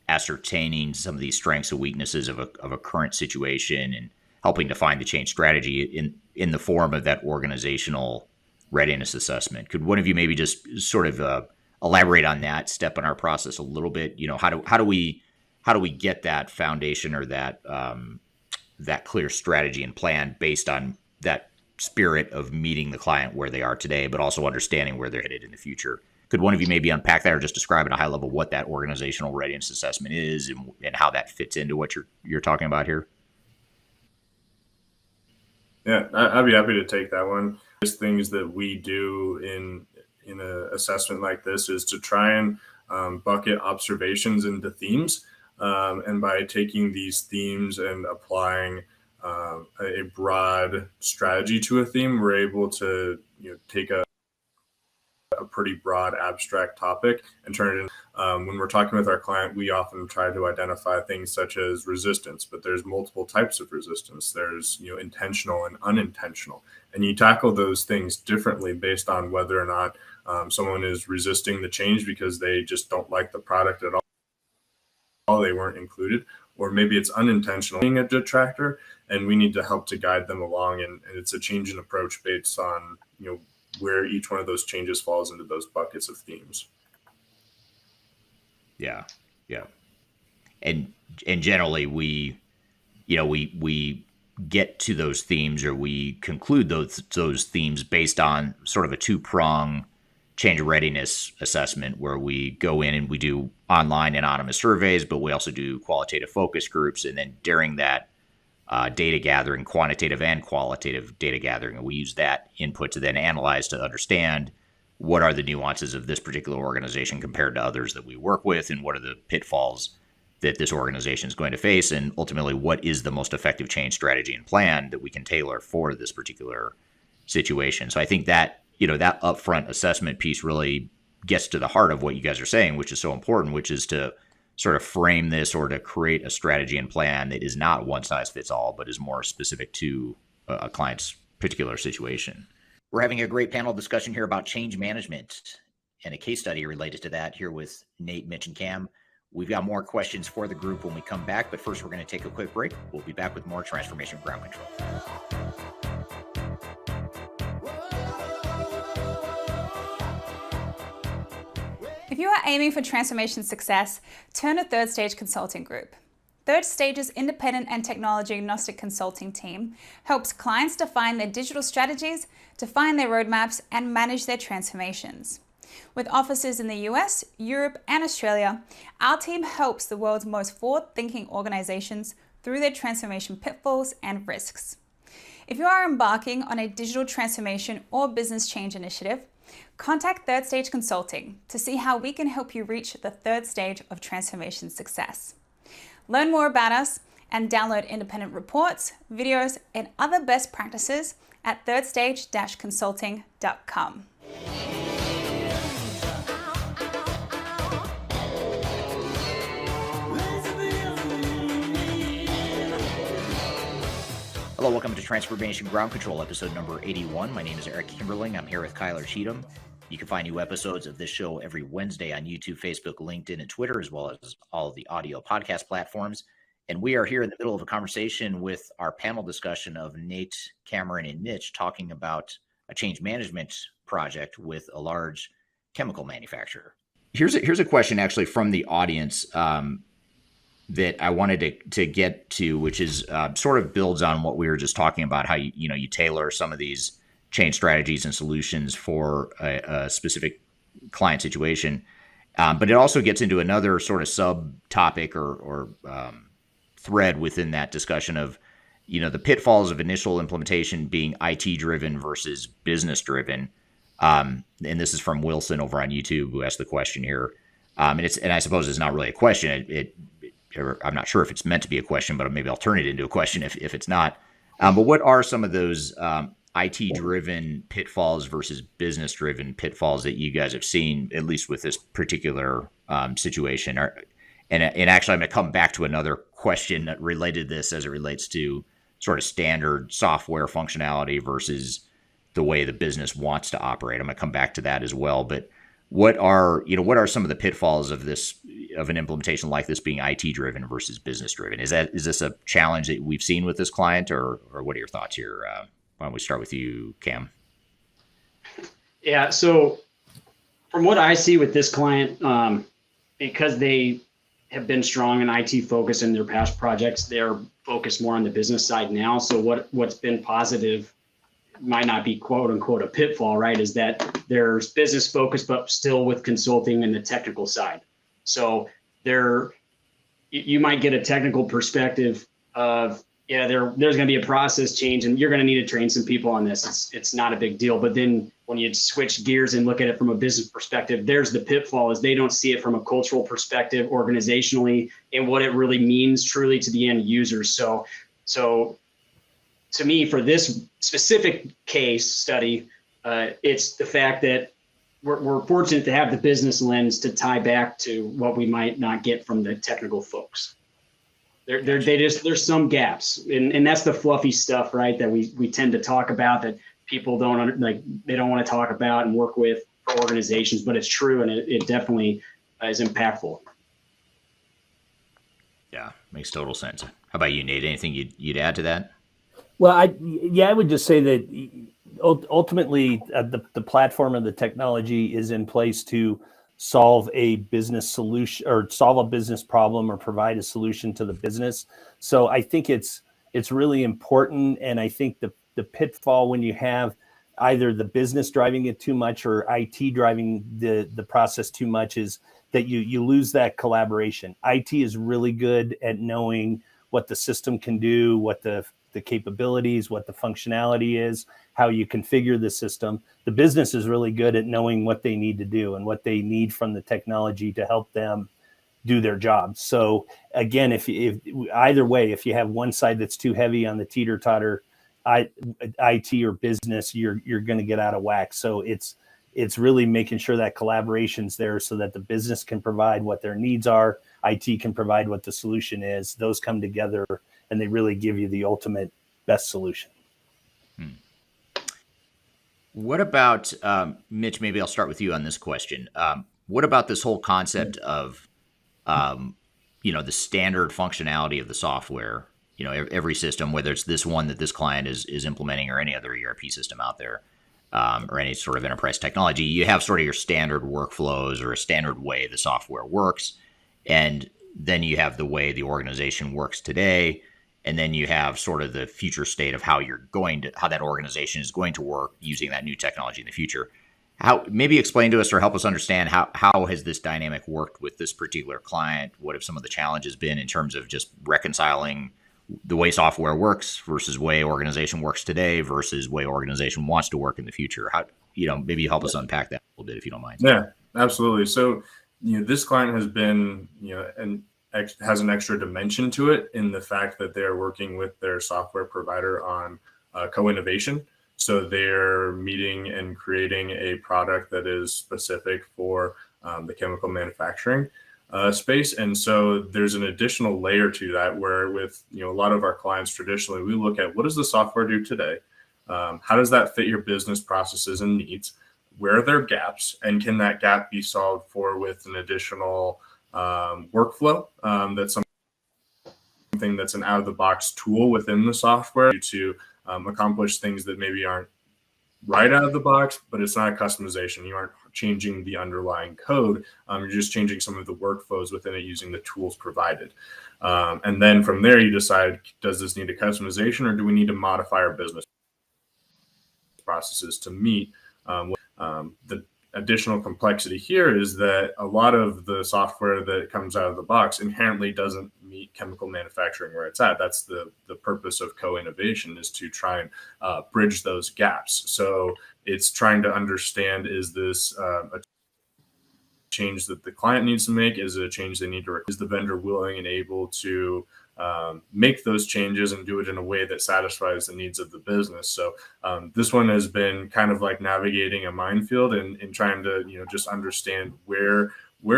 ascertaining some of these strengths and weaknesses of a current situation and helping define the change strategy in the form of that organizational readiness assessment. Could one of you maybe just sort of elaborate on that step in our process a little bit? You know, how do we get that foundation or that clear strategy and plan based on that spirit of meeting the client where they are today, but also understanding where they're headed in the future? Could one of you maybe unpack that or just describe at a high level what that organizational readiness assessment is and how that fits into what you're talking about here? Yeah, I'd be happy to take that one. There's things that we do in an assessment like this is to try and bucket observations into themes. And by taking these themes and applying a broad strategy to a theme, we're able to take a a pretty broad abstract topic and turn it in. When we're talking with our client, we often try to identify things such as resistance, but there's multiple types of resistance. There's, intentional and unintentional, and you tackle those things differently based on whether or not someone is resisting the change because they just don't like the product at all, they weren't included, or maybe it's unintentional being a detractor, and we need to help to guide them along. And it's a change in approach based on, where each one of those changes falls into those buckets of themes. Yeah. And generally we get to those themes, or we conclude those themes based on sort of a two-prong change readiness assessment, where we go in and we do online anonymous surveys, but we also do qualitative focus groups. And then during that data gathering, quantitative and qualitative data gathering, and we use that input to then analyze to understand what are the nuances of this particular organization compared to others that we work with, and what are the pitfalls that this organization is going to face, and ultimately what is the most effective change strategy and plan that we can tailor for this particular situation. So I think that, that upfront assessment piece really gets to the heart of what you guys are saying, which is so important, which is to sort of frame this, or to create a strategy and plan that is not one size fits all, but is more specific to a client's particular situation. We're having a great panel discussion here about change management and a case study related to that here with Nate, Mitch, and Cam. We've got more questions for the group when we come back, but first we're going to take a quick break. We'll be back with more Transformation Ground Control. If you are aiming for transformation success, turn to Third Stage Consulting Group. Third Stage's independent and technology agnostic consulting team helps clients define their digital strategies, define their roadmaps, and manage their transformations. With offices in the US, Europe, and Australia, our team helps the world's most forward-thinking organizations through their transformation pitfalls and risks. If you are embarking on a digital transformation or business change initiative, contact Third Stage Consulting to see how we can help you reach the third stage of transformation success. Learn more about us and download independent reports, videos, and other best practices at thirdstage-consulting.com. Hello, welcome to Transformation Ground Control, episode number 81. My name is Eric Kimberling. I'm here with Kyler Cheatham. You can find new episodes of this show every Wednesday on YouTube, Facebook, LinkedIn, and Twitter, as well as all of the audio podcast platforms. And we are here in the middle of a conversation with our panel discussion of Nate, Kameron, and Mitch talking about a change management project with a large chemical manufacturer. Here's a question actually from the audience that I wanted to get to, which is sort of builds on what we were just talking about, how you tailor some of these change strategies and solutions for a specific client situation. But it also gets into another sort of subtopic or thread within that discussion of, the pitfalls of initial implementation being IT driven versus business driven. And this is from Wilson over on YouTube, who asked the question here. And I suppose it's not really a question. I'm not sure if it's meant to be a question, but maybe I'll turn it into a question if it's not. But what are some of those IT-driven pitfalls versus business-driven pitfalls that you guys have seen, at least with this particular situation? And actually, I'm going to come back to another question that related to this as it relates to sort of standard software functionality versus the way the business wants to operate. I'm going to come back to that as well. But what are some of the pitfalls of an implementation like this being IT-driven versus business-driven? Is this a challenge that we've seen with this client, or what are your thoughts here? Why don't we start with you, Cam? Yeah, so from what I see with this client, because they have been strong in IT focus in their past projects, they're focused more on the business side now. So what's been positive might not be quote unquote a pitfall, right? Is that there's business focus, but still with consulting and the technical side. So you might get a technical perspective of, there's going to be a process change and you're going to need to train some people on this. It's not a big deal. But then when you switch gears and look at it from a business perspective, there's the pitfall is they don't see it from a cultural perspective, organizationally, and what it really means truly to the end user. So to me, for this specific case study, it's the fact that we're fortunate to have the business lens to tie back to what we might not get from the technical folks. There's some gaps, and that's the fluffy stuff, right? That we tend to talk about that people they don't want to talk about and work with for organizations, but it's true, and it definitely is impactful. Yeah, makes total sense. How about you, Nate? Anything you'd add to that? Well, I would just say that ultimately the platform and the technology is in place to solve a business solution or solve a business problem or provide a solution to the business. So I think it's really important. And I think the pitfall when you have either the business driving it too much or IT driving the process too much is that you lose that collaboration. IT is really good at knowing what the system can do, what the capabilities, what the functionality is, how you configure the system. The business is really good at knowing what they need to do and what they need from the technology to help them do their job. So again, if either way, if you have one side that's too heavy on the teeter-totter, IT or business, you're going to get out of whack. So it's really making sure that collaboration's there so that the business can provide what their needs are, IT can provide what the solution is. Those come together and they really give you the ultimate best solution. What about, Mitch, maybe I'll start with you on this question. What about this whole concept of, the standard functionality of the software? Every system, whether it's this one that this client is implementing or any other ERP system out there, or any sort of enterprise technology, you have sort of your standard workflows or a standard way the software works. And then you have the way the organization works today. And then you have sort of the future state of how that organization is going to work using that new technology in the future. Maybe explain to us or help us understand how has this dynamic worked with this particular client? What have some of the challenges been in terms of just reconciling the way software works versus way organization works today versus way organization wants to work in the future? Maybe help us unpack that a little bit if you don't mind. Yeah, absolutely. So, this client has been, and has an extra dimension to it in the fact that they're working with their software provider on co-innovation. So they're meeting and creating a product that is specific for the chemical manufacturing space. And so there's an additional layer to that where with, a lot of our clients traditionally, we look at what does the software do today? How does that fit your business processes and needs? Where are there gaps? And can that gap be solved for with an additional workflow that's something that's an out-of-the-box tool within the software to accomplish things that maybe aren't right out of the box, but it's not a customization. You aren't changing the underlying code. You're just changing some of the workflows within it using the tools provided. And then from there, you decide, does this need a customization or do we need to modify our business processes to meet the additional complexity here is that a lot of the software that comes out of the box inherently doesn't meet chemical manufacturing where it's at. That's the purpose of co-innovation, is to try and bridge those gaps. So it's trying to understand, is this a change that the client needs to make? Is it a change they need to? Is the vendor willing and able to make those changes and do it in a way that satisfies the needs of the business? So this one has been kind of like navigating a minefield and trying to, just understand where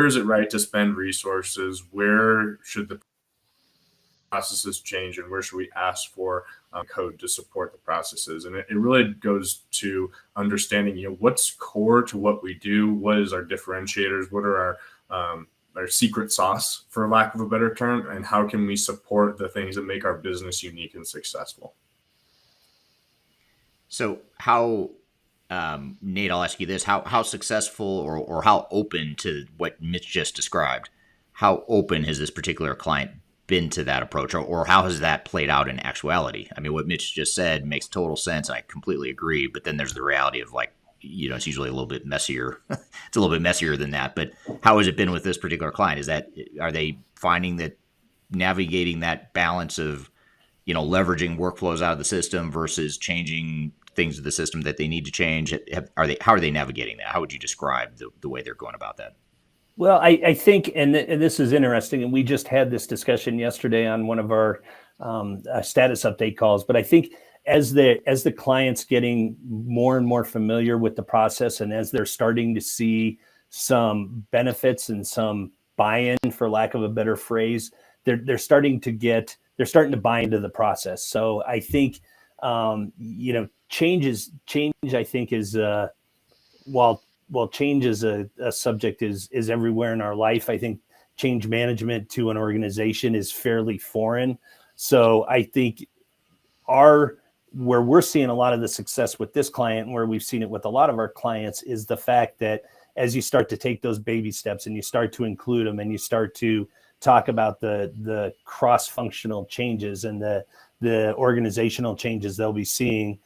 is it right to spend resources? Where should the processes change, and where should we ask for code to support the processes? And it really goes to understanding, what's core to what we do, what is our differentiators, what are our secret sauce, for lack of a better term, and how can we support the things that make our business unique and successful. So how, Nate, I'll ask you this, how successful or how open to what Mitch just described, how open has this particular client been to that approach, or how has that played out in actuality? I mean, what Mitch just said makes total sense. I completely agree. But then there's the reality of it's usually a little bit messier. It's a little bit messier than that. But how has it been with this particular client? Are they finding that navigating that balance of, leveraging workflows out of the system versus changing things to the system that they need to change? How are they navigating that? How would you describe the way they're going about that? Well, I think, and this is interesting, and we just had this discussion yesterday on one of our status update calls, but I think as the client's getting more and more familiar with the process, and as they're starting to see some benefits and some buy-in, for lack of a better phrase, they're starting to buy into the process. So I think change I think is while change is a subject is everywhere in our life. I think change management to an organization is fairly foreign. So I think where we're seeing a lot of the success with this client, and where we've seen it with a lot of our clients, is the fact that as you start to take those baby steps and you start to include them and you start to talk about the cross-functional changes and the organizational changes they'll be seeing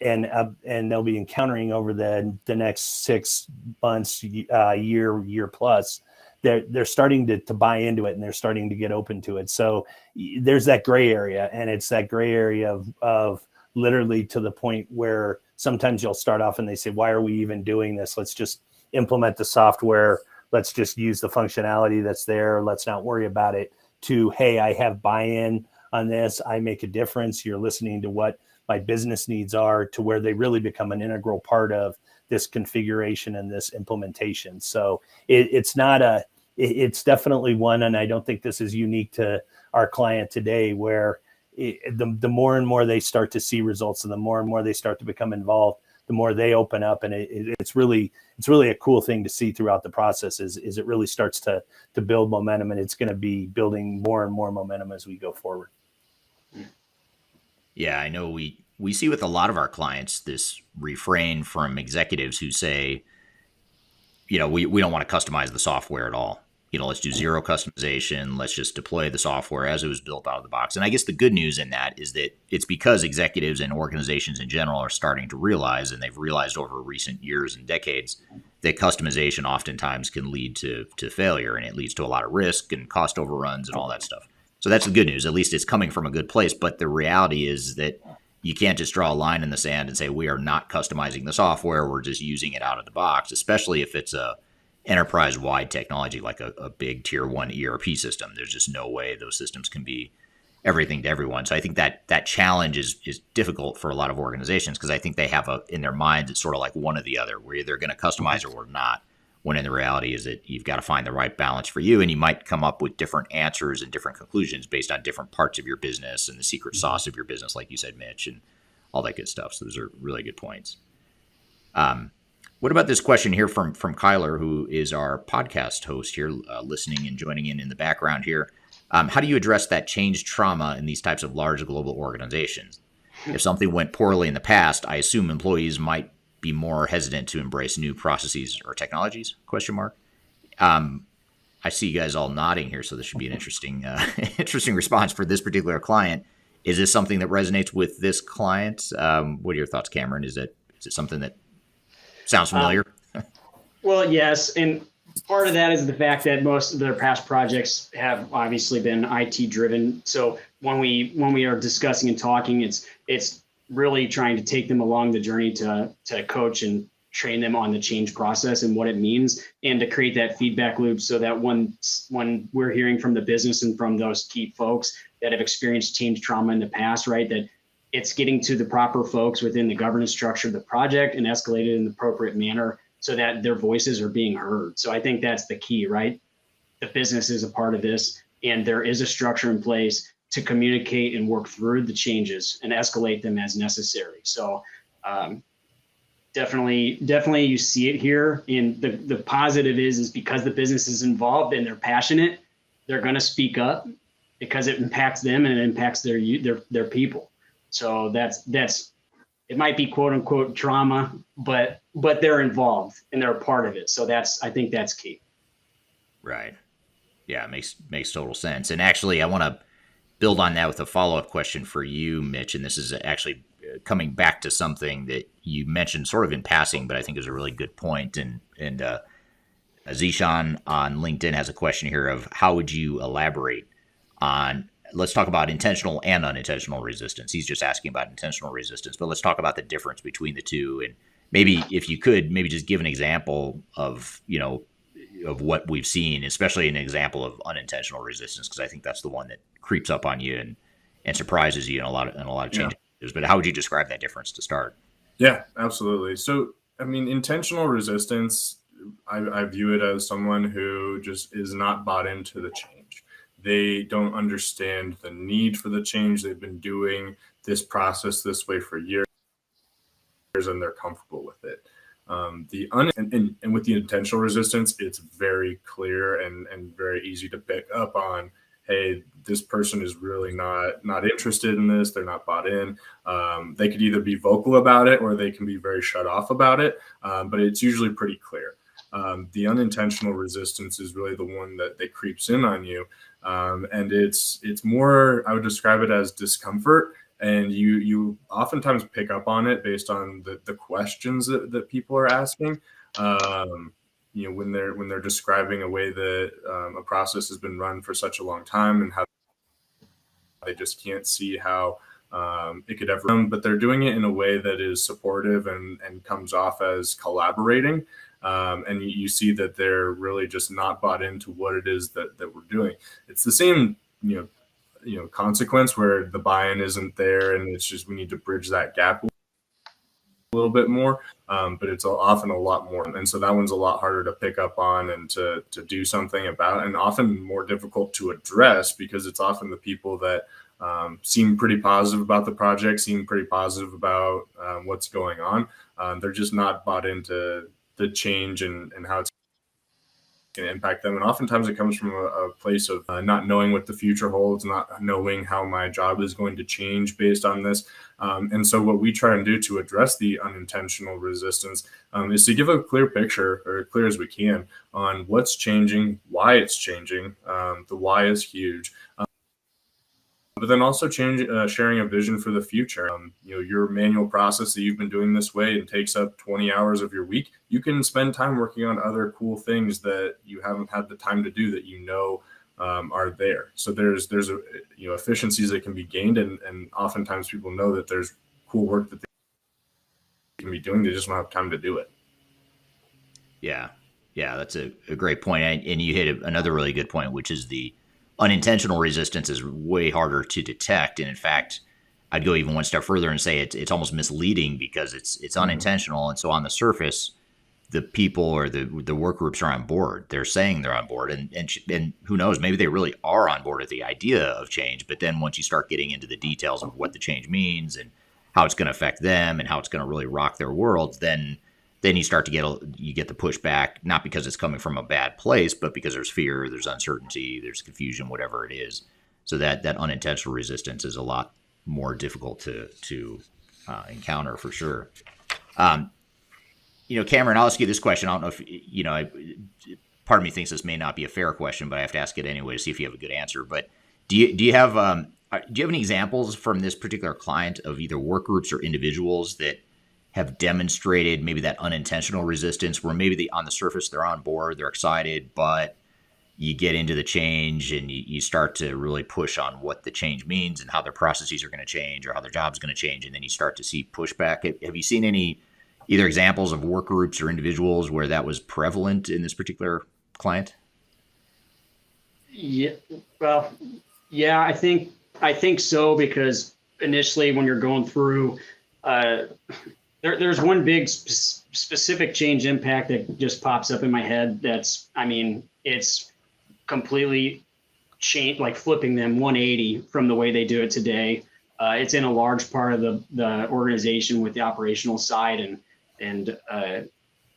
and they'll be encountering over the next 6 months, year plus, they're starting to buy into it, and they're starting to get open to it. So there's that gray area, and it's that gray area of literally to the point where sometimes you'll start off and they say, why are we even doing this? Let's just implement the software. Let's just use the functionality that's there. Let's not worry about it. To, hey, I have buy-in on this. I make a difference. You're listening to what my business needs are, to where they really become an integral part of this configuration and this implementation. So it's definitely one, and I don't think this is unique to our client today, where the more and more they start to see results, and the more and more they start to become involved, the more they open up. And it's really a cool thing to see throughout the process is it really starts to build momentum, and it's going to be building more and more momentum as we go forward. Yeah, I know we see with a lot of our clients this refrain from executives who say, we don't want to customize the software at all. Let's do zero customization. Let's just deploy the software as it was built out of the box. And I guess the good news in that is that it's because executives and organizations in general are starting to realize, and they've realized over recent years and decades, that customization oftentimes can lead to failure, and it leads to a lot of risk and cost overruns and all that stuff. So that's the good news. At least it's coming from a good place. But the reality is that you can't just draw a line in the sand and say, we are not customizing the software. We're just using it out of the box, especially if it's a enterprise-wide technology like a big tier 1 ERP system. There's just no way those systems can be everything to everyone. So I think that challenge is difficult for a lot of organizations, because I think they have in their minds, it's sort of like one or the other. We're either going to customize or we're not, when in the reality is that you've got to find the right balance for you, and you might come up with different answers and different conclusions based on different parts of your business and the secret sauce of your business, like you said, Mitch, and all that good stuff. So those are really good points. What about this question here from Kyler, who is our podcast host here, listening and joining in the background here? How do you address that change trauma in these types of large global organizations? If something went poorly in the past, I assume employees might be more hesitant to embrace new processes or technologies? ? I see you guys all nodding here, so this should be an interesting response for this particular client. Is this something that resonates with this client? What are your thoughts, Kameron? Is it something that sounds familiar? Well, yes. And part of that is the fact that most of their past projects have obviously been IT driven. So when we are discussing and talking, it's really trying to take them along the journey to coach and train them on the change process and what it means, and to create that feedback loop, so that when we're hearing from the business and from those key folks that have experienced change trauma in the past, right, that it's getting to the proper folks within the governance structure of the project and escalated in the appropriate manner, so that their voices are being heard. So I think that's the key, right? The business is a part of this, and there is a structure in place to communicate and work through the changes and escalate them as necessary. So definitely you see it here. And the positive is because the business is involved and they're passionate, they're going to speak up, because it impacts them and it impacts their people. So that's it might be quote unquote trauma, but they're involved and they're a part of it. So I think that's key. Right. Yeah, it makes total sense. And actually, I want to build on that with a follow-up question for you, Mitch. And this is actually coming back to something that you mentioned sort of in passing, but I think is a really good point. And Zishan on LinkedIn has a question here of how would you elaborate on, let's talk about intentional and unintentional resistance. He's just asking about intentional resistance, but let's talk about the difference between the two. And maybe if you could, maybe just give an example of, of what we've seen, especially an example of unintentional resistance, because I think that's the one that creeps up on you and surprises you in a lot of changes. But how would you describe that difference to start? Yeah, absolutely. So, I mean, intentional resistance, I view it as someone who just is not bought into the change. They don't understand the need for the change. They've been doing this process this way for years, and they're comfortable with it. And with the intentional resistance, it's very clear and very easy to pick up on. Hey, this person is really not interested in this. They're not bought in. They could either be vocal about it or they can be very shut off about it. But it's usually pretty clear. The unintentional resistance is really the one that creeps in on you. And it's more, I would describe it as discomfort. And you oftentimes pick up on it based on the questions that people are asking. When they're describing a way that a process has been run for such a long time and how they just can't see how it could ever, but they're doing it in a way that is supportive and comes off as collaborating. And you see that they're really just not bought into what it is that we're doing. It's the same, consequence where the buy-in isn't there, and it's just we need to bridge that gap a little bit more. But it's often a lot more, and so that one's a lot harder to pick up on and to do something about, and often more difficult to address because it's often the people that seem pretty positive about the project, seem pretty positive about what's going on. They're just not bought into the change and how it's going to impact them. And oftentimes it comes from a place of not knowing what the future holds, not knowing how my job is going to change based on this. And so what we try and do to address the unintentional resistance is to give a clear picture, or clear as we can, on what's changing, why it's changing. The why is huge. But then also sharing a vision for the future. Your manual process that you've been doing this way and takes up 20 hours of your week, you can spend time working on other cool things that you haven't had the time to do that are there. So there's efficiencies that can be gained, and oftentimes people know that there's cool work that they can be doing. They just don't have time to do it. Yeah, that's a great point. And you hit another really good point, which is the unintentional resistance is way harder to detect. And in fact, I'd go even one step further and say it's almost misleading because it's unintentional. And so on the surface, the people or the work groups are on board. They're saying they're on board, and who knows, maybe they really are on board with the idea of change. But then once you start getting into the details of what the change means and how it's going to affect them and how it's going to really rock their world, then you start to get the pushback, not because it's coming from a bad place, but because there's fear, there's uncertainty, there's confusion, whatever it is. So that unintentional resistance is a lot more difficult to encounter for sure. Kameron, I'll ask you this question. I don't know if, part of me thinks this may not be a fair question, but I have to ask it anyway to see if you have a good answer. But do you have any examples from this particular client of either work groups or individuals that have demonstrated maybe that unintentional resistance where maybe on the surface they're on board, they're excited, but you get into the change and you start to really push on what the change means and how their processes are going to change or how their job's going to change, and then you start to see pushback. Have you seen any either examples of work groups or individuals where that was prevalent in this particular client? Yeah, well, yeah, I think so, because initially when you're going through, there's one big specific change impact that just pops up in my head. It's completely changed, like flipping them 180 from the way they do it today. It's in a large part of the organization with the operational side and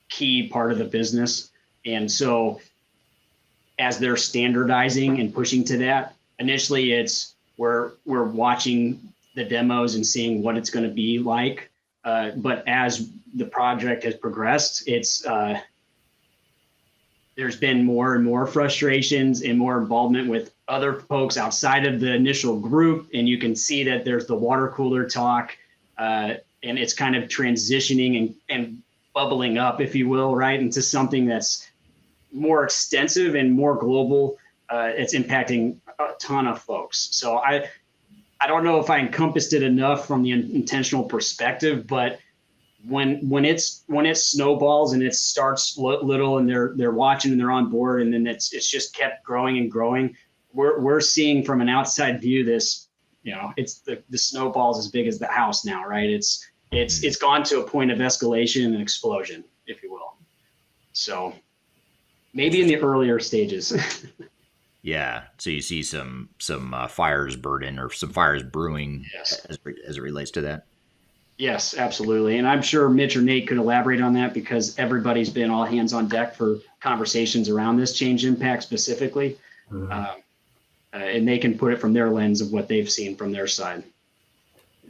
key part of the business. And so as they're standardizing and pushing to that, initially we're watching the demos and seeing what it's going to be like. But as the project has progressed, there's been more and more frustrations and more involvement with other folks outside of the initial group. And you can see that there's the water cooler talk, and it's kind of transitioning and bubbling up, if you will, right, into something that's more extensive and more global. It's impacting a ton of folks. So I don't know if I encompassed it enough from the intentional perspective, but when it snowballs and it starts little and they're watching and they're on board, and then it's just kept growing and growing, we're seeing from an outside view this it's the snowball's as big as the house now, right? It's gone to a point of escalation and explosion, if you will. So maybe in the earlier stages. Yeah. So you see some fires burning or some fires brewing Yes. as it relates to that. Yes, absolutely. And I'm sure Mitch or Nate could elaborate on that because everybody's been all hands on deck for conversations around this change impact specifically. Mhm. And they can put it from their lens of what they've seen from their side.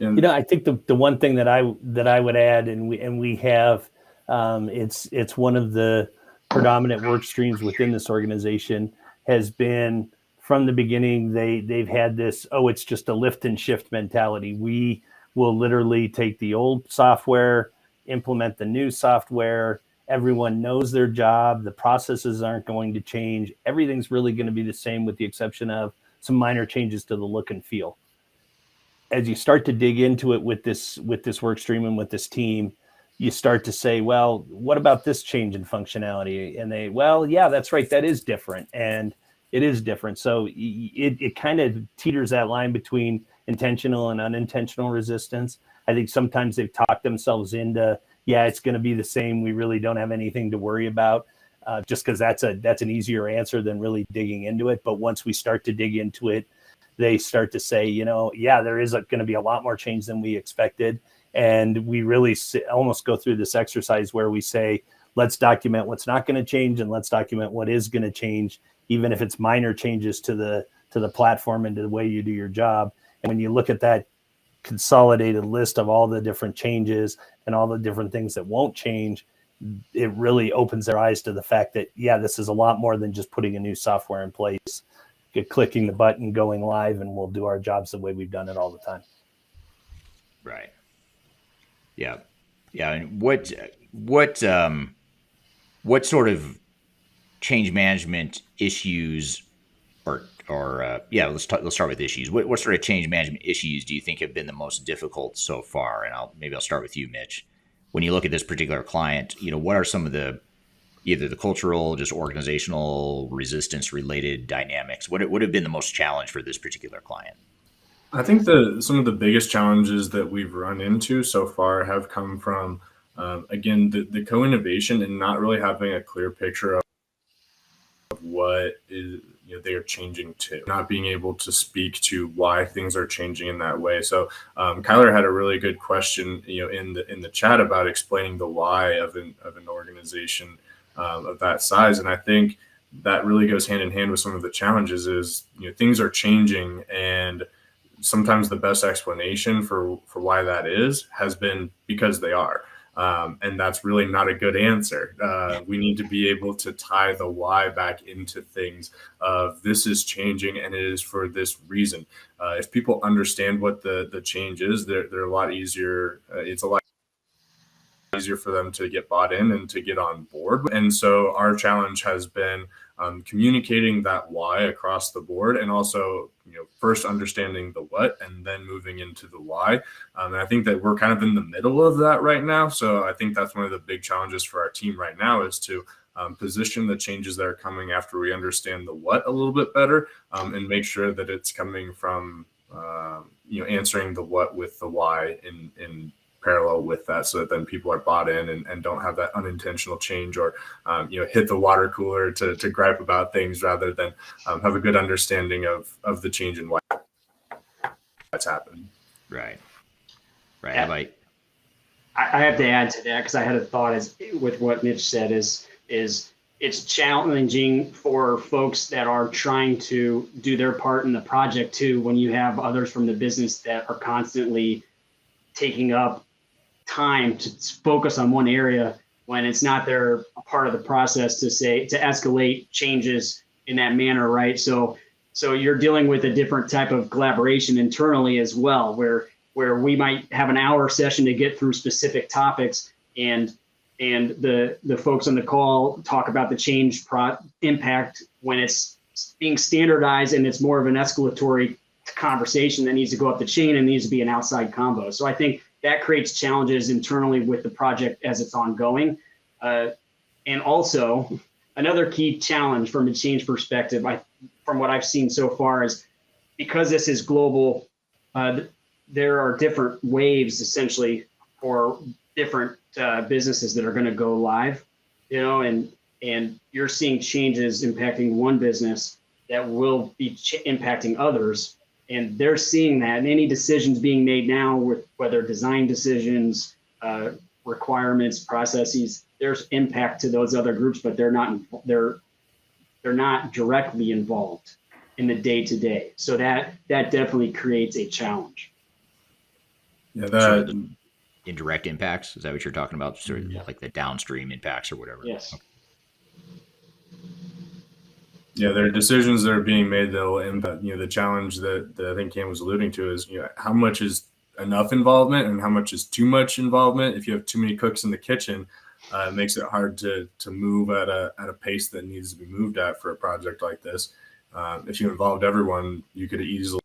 And I think the one thing that I would add, and we have, it's one of the predominant work streams within this organization has been from the beginning. They've had this, it's just a lift and shift mentality. We will literally take the old software, implement the new software. Everyone knows their job. The processes aren't going to change. Everything's really going to be the same with the exception of some minor changes to the look and feel. As you start to dig into it with this work stream and with this team, you start to say, well, what about this change in functionality? And they, well, yeah, that's right. That is different. And it is different. So it kind of teeters that line between intentional and unintentional resistance. I think sometimes they've talked themselves into, yeah, it's going to be the same. We really don't have anything to worry about, just because that's an easier answer than really digging into it. But once we start to dig into it, they start to say, yeah, there is going to be a lot more change than we expected. And we really almost go through this exercise where we say, let's document what's not going to change and let's document what is going to change, even if it's minor changes to the platform and to the way you do your job. And when you look at that consolidated list of all the different changes and all the different things that won't change, it really opens their eyes to the fact that, yeah, this is a lot more than just putting a new software in place, clicking the button, going live, and we'll do our jobs the way we've done it all the time. Right. Yeah. Yeah. And what sort of change management issues let's start with issues. What sort of change management issues do you think have been the most difficult so far? And I'll start with you, Mitch. When you look at this particular client, what are some of either the cultural, just organizational resistance related dynamics? What would have been the most challenge for this particular client? I think some of the biggest challenges that we've run into so far have come from, again, the co-innovation and not really having a clear picture of what is they are changing to, not being able to speak to why things are changing in that way. So Kyler had a really good question, in the chat about explaining the why of an organization of that size, and I think that really goes hand in hand with some of the challenges. Is things are changing, and sometimes the best explanation for why that has been because they are. And that's really not a good answer. We need to be able to tie the why back into things of this is changing and it is for this reason. If people understand what the change is, they're a lot easier. It's a lot easier for them to get bought in and to get on board. And so our challenge has been communicating that why across the board, and also first understanding the what and then moving into the why. And I think that we're kind of in the middle of that right now. So I think that's one of the big challenges for our team right now is to position the changes that are coming after we understand the what a little bit better, and make sure that it's coming from answering the what with the why in parallel with that, so that then people are bought in and don't have that unintentional change or hit the water cooler to gripe about things, rather than have a good understanding of the change and why that's happened. Right. Yeah. I have to add to that because I had a thought with what Mitch said is it's challenging for folks that are trying to do their part in the project too, when you have others from the business that are constantly taking up time to focus on one area when it's not their part of the process to escalate changes in that manner, right? So you're dealing with a different type of collaboration internally as well, where we might have an hour session to get through specific topics, and the folks on the call talk about the change impact when it's being standardized and it's more of an escalatory conversation that needs to go up the chain and needs to be an outside combo. So I think that creates challenges internally with the project as it's ongoing. And also another key challenge from a change perspective, from what I've seen so far, is because this is global there are different waves essentially for different businesses that are going to go live, and you're seeing changes impacting one business that will be impacting others. And they're seeing that, and any decisions being made now, with whether design decisions, requirements, processes, there's impact to those other groups, but they're not directly involved in the day-to-day. So that definitely creates a challenge. Yeah, Sort of the indirect impacts. Is that what you're talking about? Sort of like the downstream impacts or whatever. Yes. Okay. Yeah, there are decisions that are being made that will impact, the challenge that I think Cam was alluding to is, how much is enough involvement and how much is too much involvement. If you have too many cooks in the kitchen, it makes it hard to move at a pace that needs to be moved at for a project like this. If you involved everyone, you could easily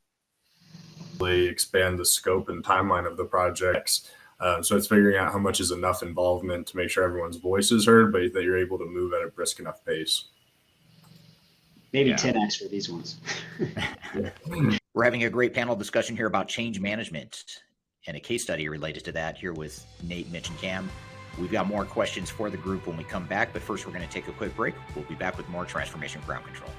expand the scope and timeline of the projects. So it's figuring out how much is enough involvement to make sure everyone's voice is heard, but that you're able to move at a brisk enough pace. Maybe 10x for these ones. We're having a great panel discussion here about change management and a case study related to that here with Nate, Mitch, and Cam. We've got more questions for the group when we come back, but first we're going to take a quick break. We'll be back with more Transformation Ground Control.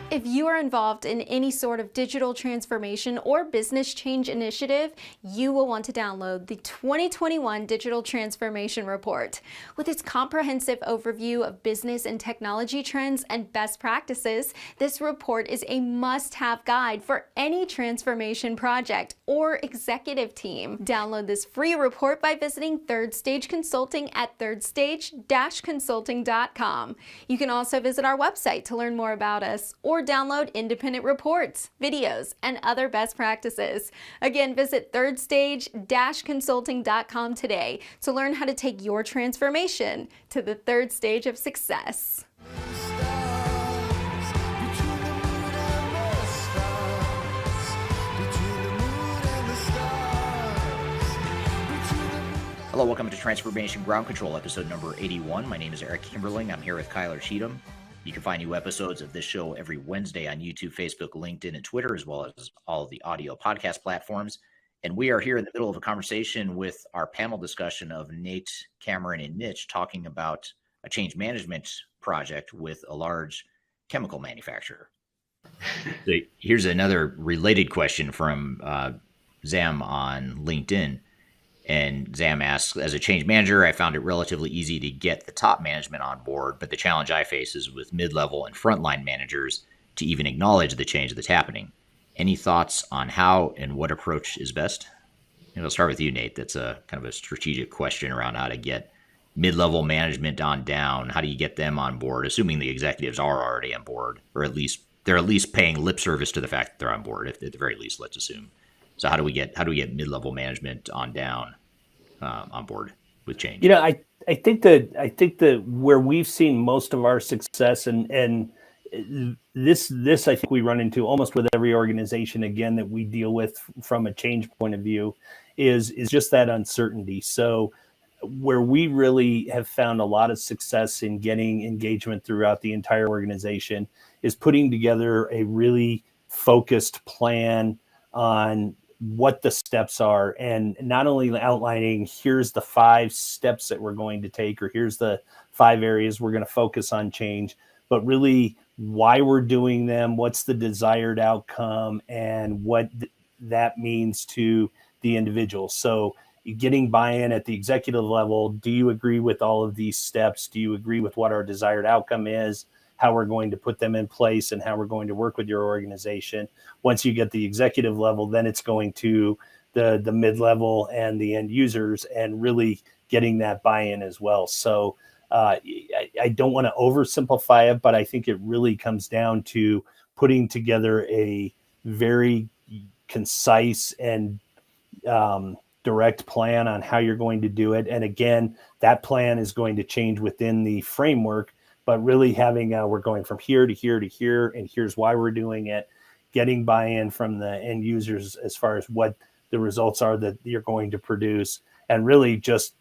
If you are involved in any sort of digital transformation or business change initiative, you will want to download the 2021 Digital Transformation Report. With its comprehensive overview of business and technology trends and best practices, this report is a must-have guide for any transformation project or executive team. Download this free report by visiting Third Stage Consulting at thirdstage-consulting.com. You can also visit our website to learn more about us or download independent reports, videos, and other best practices. Again, visit thirdstage-consulting.com today to learn how to take your transformation to the third stage of success. Hello, welcome to Transformation Ground Control, episode number 81. My name is Eric Kimberling. I'm here with Kyler Cheatham. You can find new episodes of this show every Wednesday on YouTube, Facebook, LinkedIn, and Twitter, as well as all of the audio podcast platforms. And we are here in the middle of a conversation with our panel discussion of Nate, Kameron, and Mitch talking about a change management project with a large chemical manufacturer. So here's another related question from Zam on LinkedIn. And Zam asks, as a change manager, I found it relatively easy to get the top management on board, but the challenge I face is with mid-level and frontline managers to even acknowledge the change that's happening. Any thoughts on how and what approach is best? And I'll start with you, Nate. That's a kind of a strategic question around how to get mid-level management on down. How do you get them on board, assuming the executives are already on board, or at least they're at least paying lip service to the fact that they're on board, if at the very least, let's assume. So how do we get mid-level management on down on board with change? I think that where we've seen most of our success, and this I think we run into almost with every organization again that we deal with from a change point of view, is just that uncertainty. So where we really have found a lot of success in getting engagement throughout the entire organization is putting together a really focused plan on what the steps are, and not only outlining here's the 5 steps that we're going to take, or here's the 5 areas we're going to focus on change, but really why we're doing them, what's the desired outcome, and what that means to the individual. So getting buy-in at the executive level. Do you agree with all of these steps? Do you agree with what our desired outcome is, how we're going to put them in place, and how we're going to work with your organization? Once you get the executive level, then it's going to the mid-level and the end users, and really getting that buy-in as well. So I don't want to oversimplify it, but I think it really comes down to putting together a very concise and direct plan on how you're going to do it. And again, that plan is going to change within the framework, but really having we're going from here to here to here, and here's why we're doing it, getting buy-in from the end users as far as what the results are that you're going to produce, and really just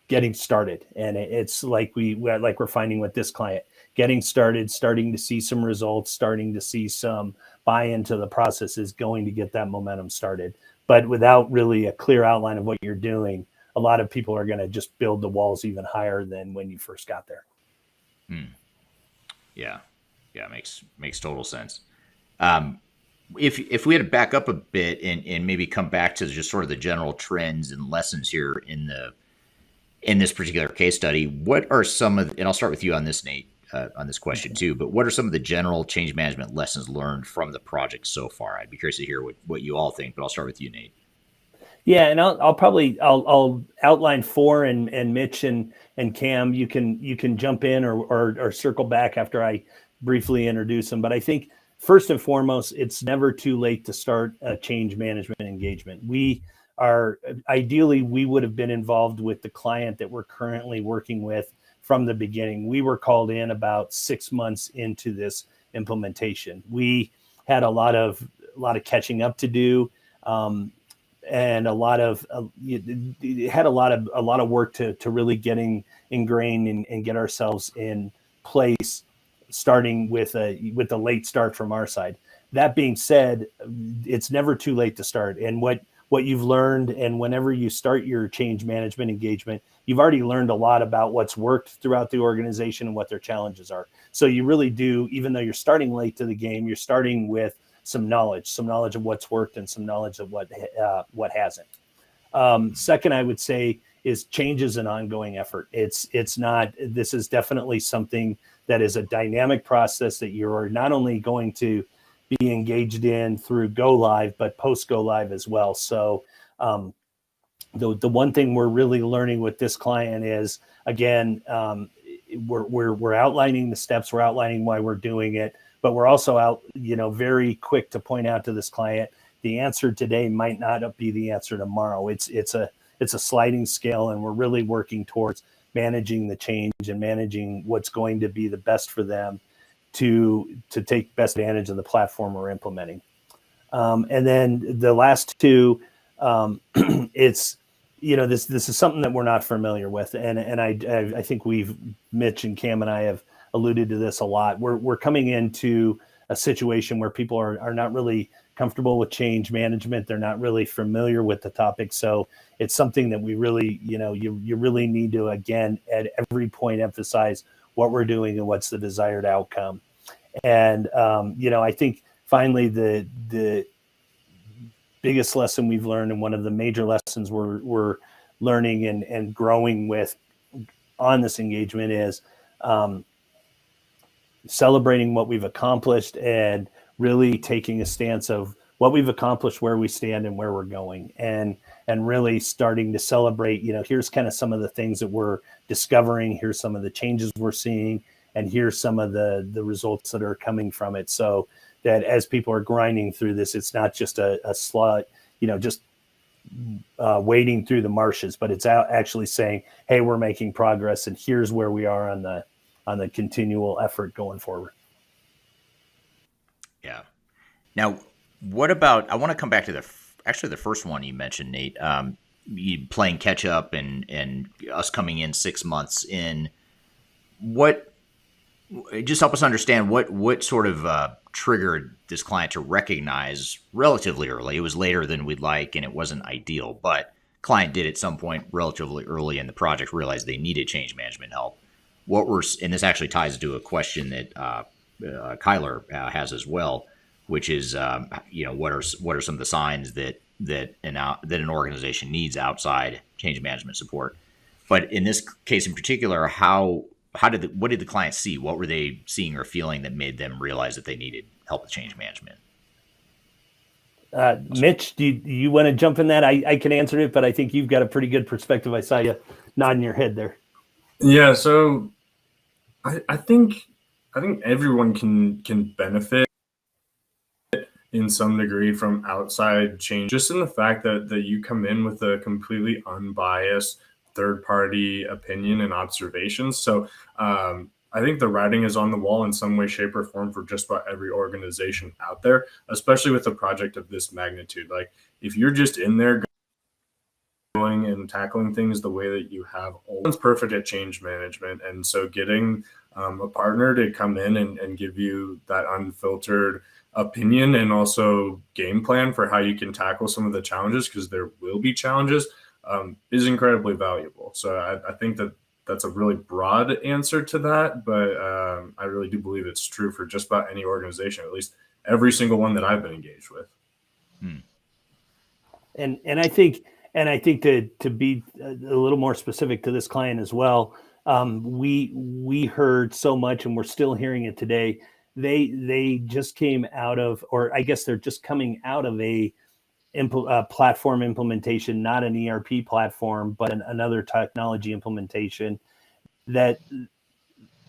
getting started. And it's like we're finding with this client, getting started, starting to see some results, starting to see some buy-in to the process is going to get that momentum started. But without really a clear outline of what you're doing, a lot of people are going to just build the walls even higher than when you first got there. Yeah, makes total sense. If we had to back up a bit and maybe come back to just sort of the general trends and lessons here in this particular case study, what are some of, and I'll start with you on this, Nate, on this question too, but what are some of the general change management lessons learned from the project so far? I'd be curious to hear what you all think, but I'll start with you, Nate. Yeah, and I'll outline 4, and Mitch and Cam, you can jump in or circle back after I briefly introduce them. But I think first and foremost, it's never too late to start a change management engagement. We would have been involved with the client that we're currently working with from the beginning. We were called in about 6 months into this implementation. We had a lot of catching up to do. And a lot of work to really getting ingrained and get ourselves in place, starting with a late start from our side. That being said, it's never too late to start. And what you've learned, and whenever you start your change management engagement, you've already learned a lot about what's worked throughout the organization and what their challenges are. So you really do, even though you're starting late to the game, you're starting with some knowledge of what's worked and some knowledge of what hasn't. Second, I would say is change is an ongoing effort. It's not, this is definitely something that is a dynamic process that you're not only going to be engaged in through go live, but post go live as well. So the one thing we're really learning with this client is, again, we're outlining the steps, we're outlining why we're doing it, but we're also very quick to point out to this client, the answer today might not be the answer tomorrow. It's a sliding scale, and we're really working towards managing the change and managing what's going to be the best for them to take best advantage of the platform we're implementing. And then the last two, it's, this is something that we're not familiar with. And I think Mitch and Cam and I have alluded to this a lot. We're coming into a situation where people are not really comfortable with change management. They're not really familiar with the topic. So it's something that we really, you really need to, again, at every point emphasize what we're doing and what's the desired outcome. And, I think finally the biggest lesson we've learned, and one of the major lessons we're learning and growing with on this engagement, is celebrating what we've accomplished and really taking a stance of what we've accomplished, where we stand, and where we're going, and really starting to celebrate, here's kind of some of the things that we're discovering, here's some of the changes we're seeing, and here's some of the results that are coming from it. So that as people are grinding through this, it's not just a slot, just wading through the marshes, but it's actually saying, hey, we're making progress, and here's where we are on the continual effort going forward. Yeah. Now, what about, I want to come back to the first one you mentioned, Nate, you playing catch up and us coming in 6 months in. Just help us understand what sort of triggered this client to recognize relatively early. It was later than we'd like, and it wasn't ideal, but client did at some point relatively early in the project realize they needed change management help. And this actually ties to a question that Kyler has as well, which is, what are some of the signs that an organization needs outside change management support? But in this case in particular, what did the client see? What were they seeing or feeling that made them realize that they needed help with change management? Mitch, do you want to jump in that? I can answer it, but I think you've got a pretty good perspective. I saw you nodding your head there. Yeah, so I think everyone can benefit in some degree from outside change, just in the fact that you come in with a completely unbiased third-party opinion and observations. So I think the writing is on the wall in some way, shape, or form for just about every organization out there, especially with a project of this magnitude. Like, if you're just in there going and tackling things the way that you have, no one's perfect at change management. And so getting a partner to come in and give you that unfiltered opinion and also game plan for how you can tackle some of the challenges, because there will be challenges, is incredibly valuable. So I think that that's a really broad answer to that, but I really do believe it's true for just about any organization, at least every single one that I've been engaged with. And I think to be a little more specific to this client as well, we heard so much, and we're still hearing it today. They just came out of, or I guess they're just coming out of a platform implementation, not an ERP platform, but another technology implementation that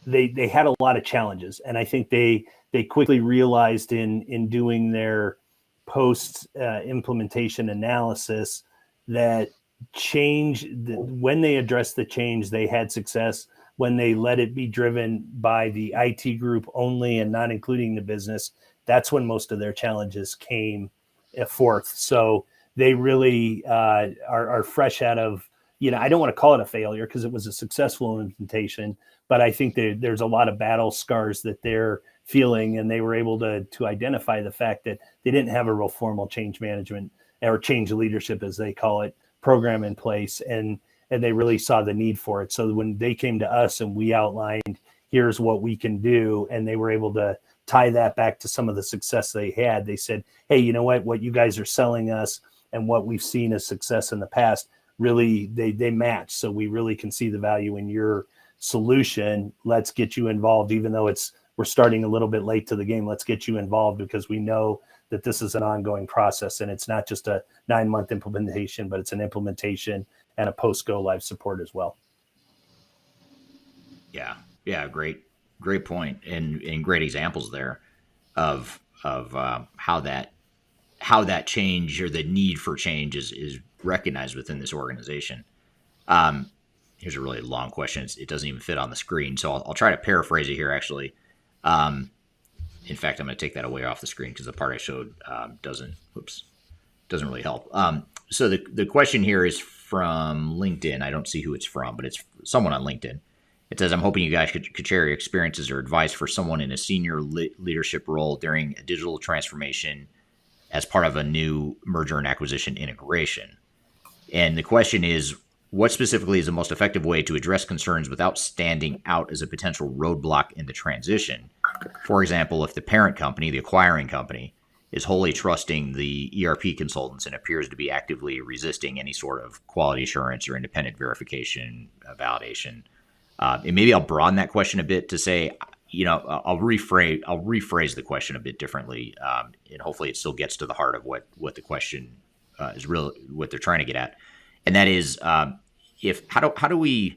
they had a lot of challenges. And I think they quickly realized in doing their post implementation analysis that when they addressed the change, they had success. When they let it be driven by the IT group only and not including the business, that's when most of their challenges came forth. So they really are fresh out of, I don't want to call it a failure because it was a successful implementation, but I think there's a lot of battle scars that they're feeling, and they were able to identify the fact that they didn't have a real formal change management or change leadership, as they call it, program in place, and they really saw the need for it. So when they came to us and we outlined, here's what we can do, and they were able to tie that back to some of the success they had, they said, hey, you know what you guys are selling us and what we've seen as success in the past, really they match. So we really can see the value in your solution. Let's get you involved, even though we're starting a little bit late to the game. Let's get you involved because we know that this is an ongoing process, and it's not just a 9-month implementation, but it's an implementation and a post go live support as well. Yeah, great point, and great examples there of how that change or the need for change is recognized within this organization. Here's a really long question. It doesn't even fit on the screen, so I'll try to paraphrase it here. Actually, in fact, I'm going to take that away off the screen because the part I showed doesn't really help. So the question here is from LinkedIn. I don't see who it's from, but it's someone on LinkedIn. It says, I'm hoping you guys could share your experiences or advice for someone in a senior leadership role during a digital transformation as part of a new merger and acquisition integration. And the question is, what specifically is the most effective way to address concerns without standing out as a potential roadblock in the transition? For example, if the parent company, the acquiring company, is wholly trusting the ERP consultants and appears to be actively resisting any sort of quality assurance or independent verification, validation. And maybe I'll broaden that question a bit to say, I'll rephrase the question a bit differently, and hopefully it still gets to the heart of what the question is really what they're trying to get at, and that is, how do we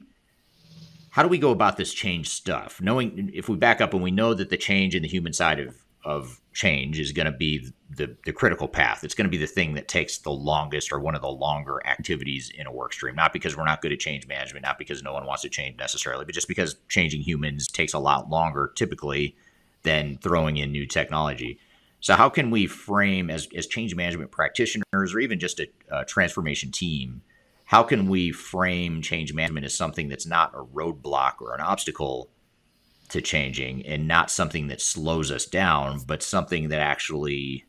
go about this change stuff? Knowing, if we back up and we know that the change in the human side of change is going to be the critical path. It's going to be the thing that takes the longest or one of the longer activities in a work stream, not because we're not good at change management, not because no one wants to change necessarily, but just because changing humans takes a lot longer typically than throwing in new technology. So how can we frame as change management practitioners or even just a transformation team, how can we frame change management as something that's not a roadblock or an obstacle to changing, and not something that slows us down, but something that actually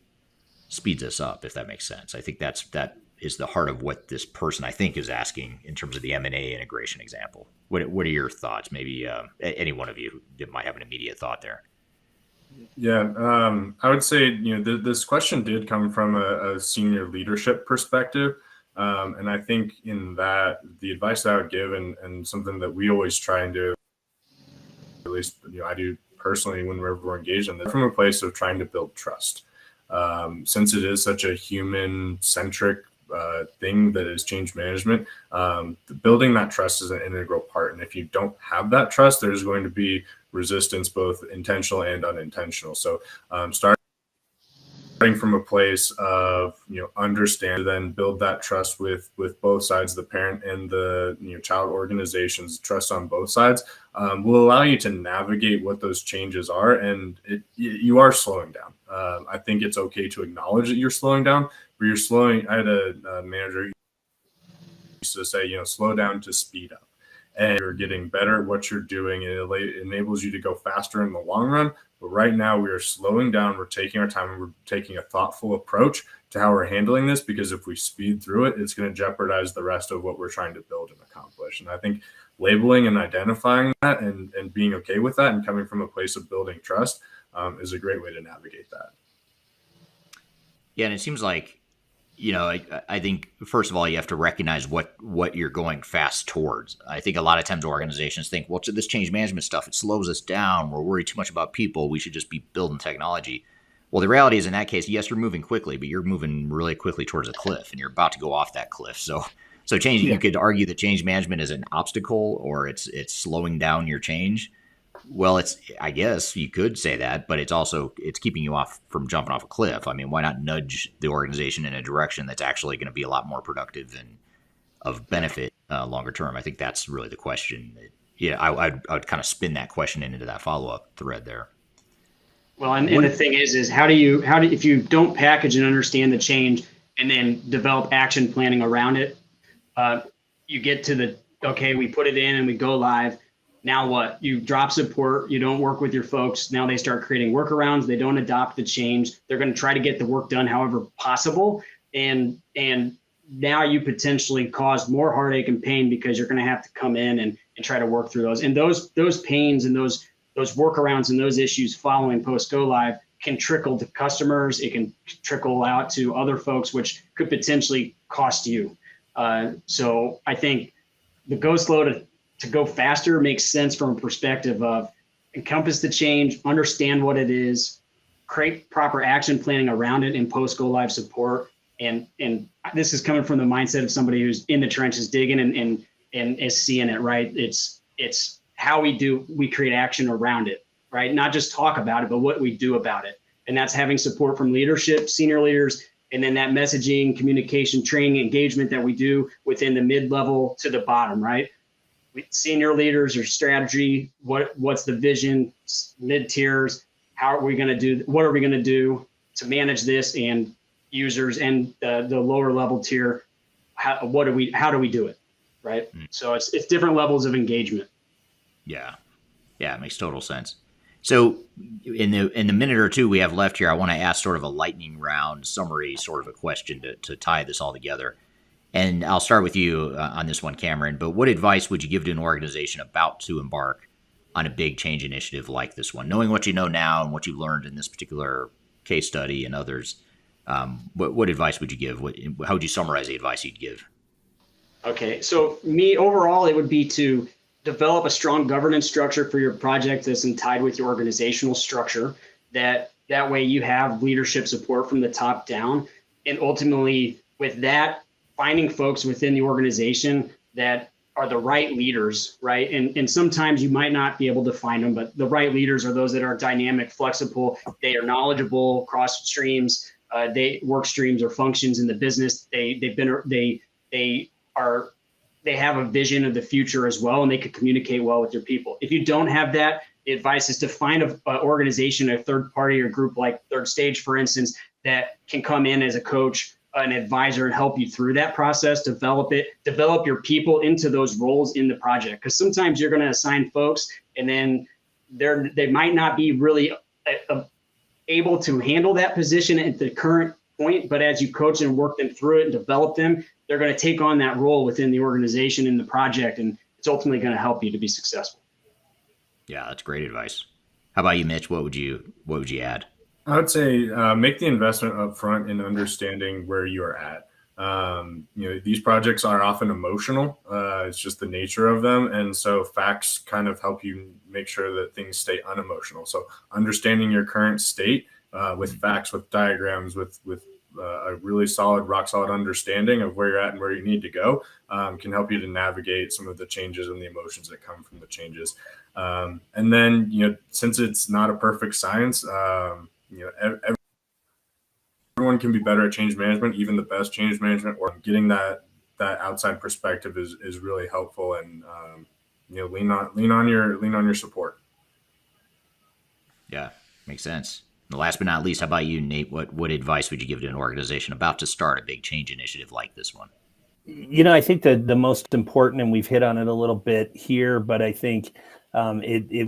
speeds us up, if that makes sense? I think that is the heart of what this person, I think, is asking in terms of the M&A integration example. What are your thoughts? Maybe any one of you that might have an immediate thought there. Yeah, I would say, this question did come from a senior leadership perspective. And I think in that, the advice that I would give and something that we always try and do, at least I do personally whenever we're engaged in this, from a place of trying to build trust. Since it is such a human-centric thing that is change management, building that trust is an integral part. And if you don't have that trust, there's going to be resistance, both intentional and unintentional. So starting from a place of understand, then build that trust with both sides, the parent and the child organizations. Trust on both sides will allow you to navigate what those changes are, and you are slowing down. I think it's okay to acknowledge that you're slowing down, but you're slowing. I had a manager who used to say, slow down to speed up. and you're getting better at what you're doing. It enables you to go faster in the long run. But right now we are slowing down. We're taking our time and we're taking a thoughtful approach to how we're handling this, because if we speed through it, it's going to jeopardize the rest of what we're trying to build and accomplish. And I think labeling and identifying that and being okay with that and coming from a place of building trust is a great way to navigate that. Yeah, and it seems like, I think, first of all, you have to recognize what you're going fast towards. I think a lot of times organizations think, well, this change management stuff, it slows us down. We're worried too much about people. We should just be building technology. Well, the reality is, in that case, yes, you're moving quickly, but you're moving really quickly towards a cliff, and you're about to go off that cliff. So change. Yeah. You could argue that change management is an obstacle, or it's slowing down your change. Well, I guess you could say that, but it's keeping you off from jumping off a cliff. I mean, why not nudge the organization in a direction that's actually going to be a lot more productive and of benefit longer term? I think that's really the question. I'd kind of spin that question into that follow-up thread there. Well, and the thing is how do you if you don't package and understand the change and then develop action planning around it, you get to okay, we put it in and we go live. Now what? You drop support. You don't work with your folks. Now they start creating workarounds. They don't adopt the change. They're going to try to get the work done however possible. And now you potentially cause more heartache and pain because you're going to have to come in and try to work through those. And those pains and those workarounds and those issues following post go live can trickle to customers. It can trickle out to other folks, which could potentially cost you. So I think the go slow to go faster makes sense from a perspective of encompass the change, understand what it is, create proper action planning around it in post go live support. And this is coming from the mindset of somebody who's in the trenches digging and is seeing it, right? It's how we create action around it, right? Not just talk about it, but what we do about it. And that's having support from leadership, senior leaders, and then that messaging, communication, training, engagement that we do within the mid-level to the bottom, right? Senior leaders or strategy, what's the vision, mid-tiers, what are we going to do to manage this, and users and the lower level tier, how do we do it, right? So it's different levels of engagement. Yeah, it makes total sense. So in the minute or two we have left here, I want to ask sort of a lightning round summary sort of a question to tie this all together. And I'll start with you on this one, Kameron. But what advice would you give to an organization about to embark on a big change initiative like this one? Knowing what you know now and what you learned in this particular case study and others, what advice would you give? How would you summarize the advice you'd give? Okay, so overall, it would be to develop a strong governance structure for your project that's tied with your organizational structure. That way you have leadership support from the top down. And ultimately, with that, finding folks within the organization that are the right leaders, right? And sometimes you might not be able to find them, but the right leaders are those that are dynamic, flexible. They are knowledgeable across streams, work streams or functions in the business. They have a vision of the future as well, and they can communicate well with your people. If you don't have that, the advice is to find an organization, a third party or group like Third Stage, for instance, that can come in as a coach, an advisor, and help you through that process, develop your people into those roles in the project. Because sometimes you're going to assign folks and then they might not be really able to handle that position at the current point, but as you coach and work them through it and develop them, they're going to take on that role within the organization in the project, and it's ultimately going to help you to be successful. Yeah, that's great advice. How about you, Mitch? What would you add? I would say make the investment up front in understanding where you are at. These projects are often emotional. It's just the nature of them. And so facts kind of help you make sure that things stay unemotional. So understanding your current state with facts, with diagrams, with a really rock solid understanding of where you're at and where you need to go can help you to navigate some of the changes and the emotions that come from the changes. And then, since it's not a perfect science, everyone can be better at change management, even the best change management, or getting that outside perspective is really helpful. And lean on your support. Yeah, makes sense. And last but not least, how about you, Nate? What advice would you give to an organization about to start a big change initiative like this one? I think that the most important, and we've hit on it a little bit here, but I think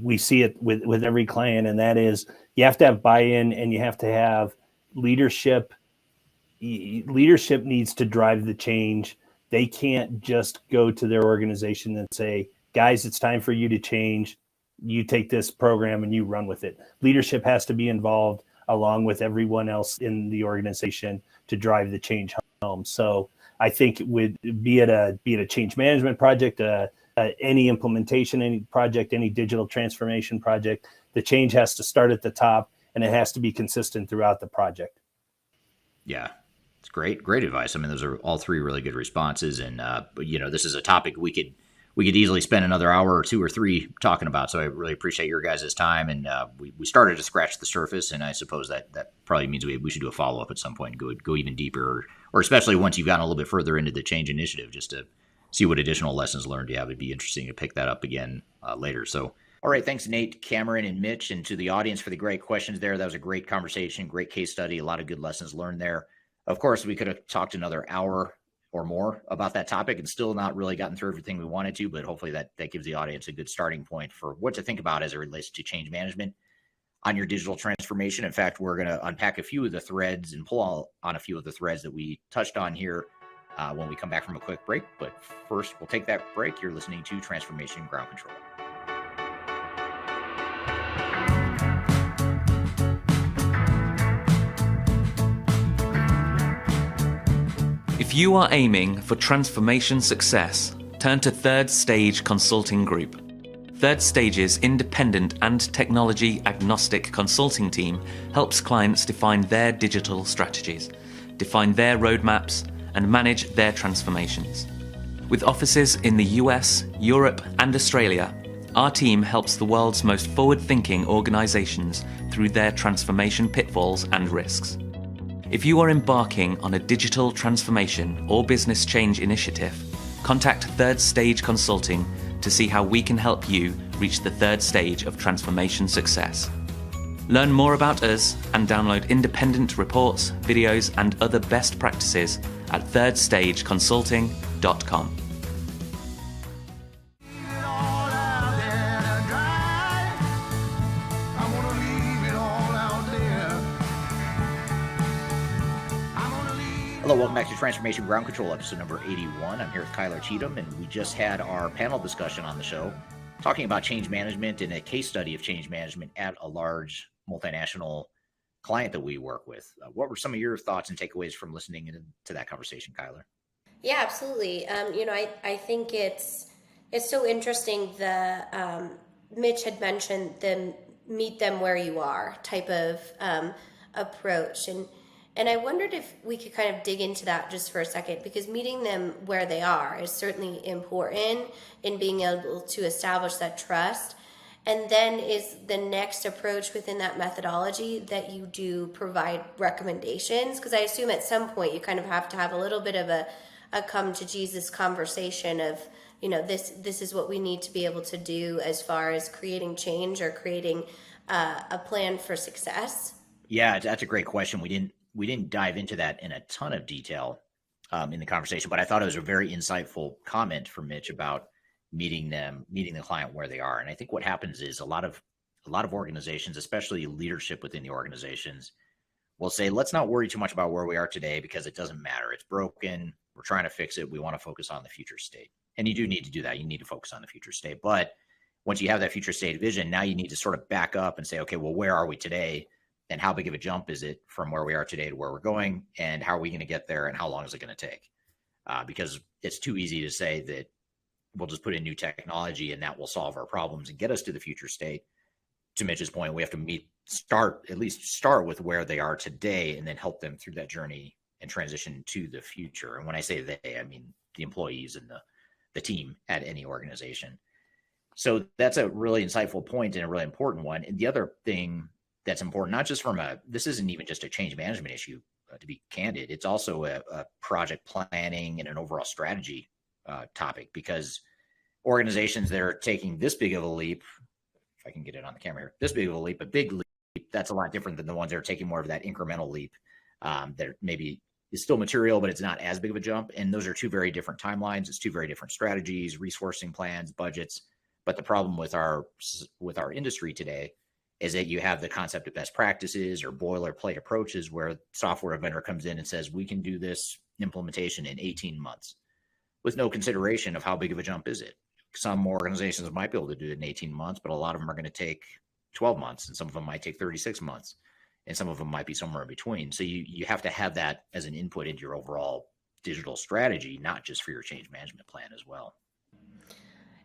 we see it with every client, and that is you have to have buy-in and you have to have leadership. Leadership needs to drive the change. They can't just go to their organization and say, guys, it's time for you to change. You take this program and you run with it. Leadership has to be involved along with everyone else in the organization to drive the change home. So I think be it a change management project, any implementation, any project, any digital transformation project, the change has to start at the top and it has to be consistent throughout the project. Yeah, it's great advice. I mean, those are all three really good responses, and this is a topic we could easily spend another hour or two or three talking about. So I really appreciate your guys' time, and we started to scratch the surface, and I suppose that probably means we should do a follow up at some point and go even deeper, or especially once you've gotten a little bit further into the change initiative, just to see what additional lessons learned you have. It'd be interesting to pick that up again later. So. All right. Thanks, Nate, Kameron, and Mitch, and to the audience for the great questions there. That was a great conversation, great case study, a lot of good lessons learned there. Of course, we could have talked another hour or more about that topic and still not really gotten through everything we wanted to, but hopefully that gives the audience a good starting point for what to think about as it relates to change management on your digital transformation. In fact, we're going to unpack a few of the threads and pull on a few of the threads that we touched on here when we come back from a quick break. But first, we'll take that break. You're listening to Transformation Ground Control. If you are aiming for transformation success, turn to Third Stage Consulting Group. Third Stage's independent and technology agnostic consulting team helps clients define their digital strategies, define their roadmaps, and manage their transformations. With offices in the US, Europe, and Australia, our team helps the world's most forward-thinking organizations through their transformation pitfalls and risks. If you are embarking on a digital transformation or business change initiative, contact Third Stage Consulting to see how we can help you reach the third stage of transformation success. Learn more about us and download independent reports, videos, and other best practices at thirdstageconsulting.com. Hello, welcome back to Transformation Ground Control, episode number 81. I'm here with Kyler Cheatham, and we just had our panel discussion on the show talking about change management and a case study of change management at a large multinational client that we work with. What were some of your thoughts and takeaways from listening to that conversation, Kyler? Yeah, absolutely. I think it's so interesting. Mitch had mentioned the meet them where you are type of approach, and I wondered if we could kind of dig into that just for a second, because meeting them where they are is certainly important in being able to establish that trust. And then is the next approach within that methodology that you do provide recommendations? Because I assume at some point you kind of have to have a little bit of a come to Jesus conversation of, this is what we need to be able to do as far as creating change or creating a plan for success. Yeah, that's a great question. We didn't dive into that in a ton of detail in the conversation, but I thought it was a very insightful comment from Mitch about meeting the client where they are. And I think what happens is a lot of organizations, especially leadership within the organizations, will say, let's not worry too much about where we are today because it doesn't matter. It's broken. We're trying to fix it. We want to focus on the future state. And you do need to do that. You need to focus on the future state. But once you have that future state vision, now you need to sort of back up and say, okay, well, where are we today? And how big of a jump is it from where we are today to where we're going? And how are we going to get there? And how long is it going to take? Because it's too easy to say that we'll just put in new technology and that will solve our problems and get us to the future state. To Mitch's point, we have to start with where they are today and then help them through that journey and transition to the future. And when I say they, I mean the employees and the team at any organization. So that's a really insightful point and a really important one. And the other thing that's important, not just this isn't even just a change management issue, to be candid, it's also a project planning and an overall strategy topic, because organizations that are taking this big of a leap, if I can get it on the camera here, this big of a leap, that's a lot different than the ones that are taking more of that incremental leap. That maybe is still material, but it's not as big of a jump. And those are two very different timelines. It's two very different strategies, resourcing plans, budgets. But the problem with our industry today is that you have the concept of best practices or boilerplate approaches where software vendor comes in and says, we can do this implementation in 18 months with no consideration of how big of a jump is it. Some organizations might be able to do it in 18 months, but a lot of them are going to take 12 months, and some of them might take 36 months, and some of them might be somewhere in between. So you have to have that as an input into your overall digital strategy, not just for your change management plan as well.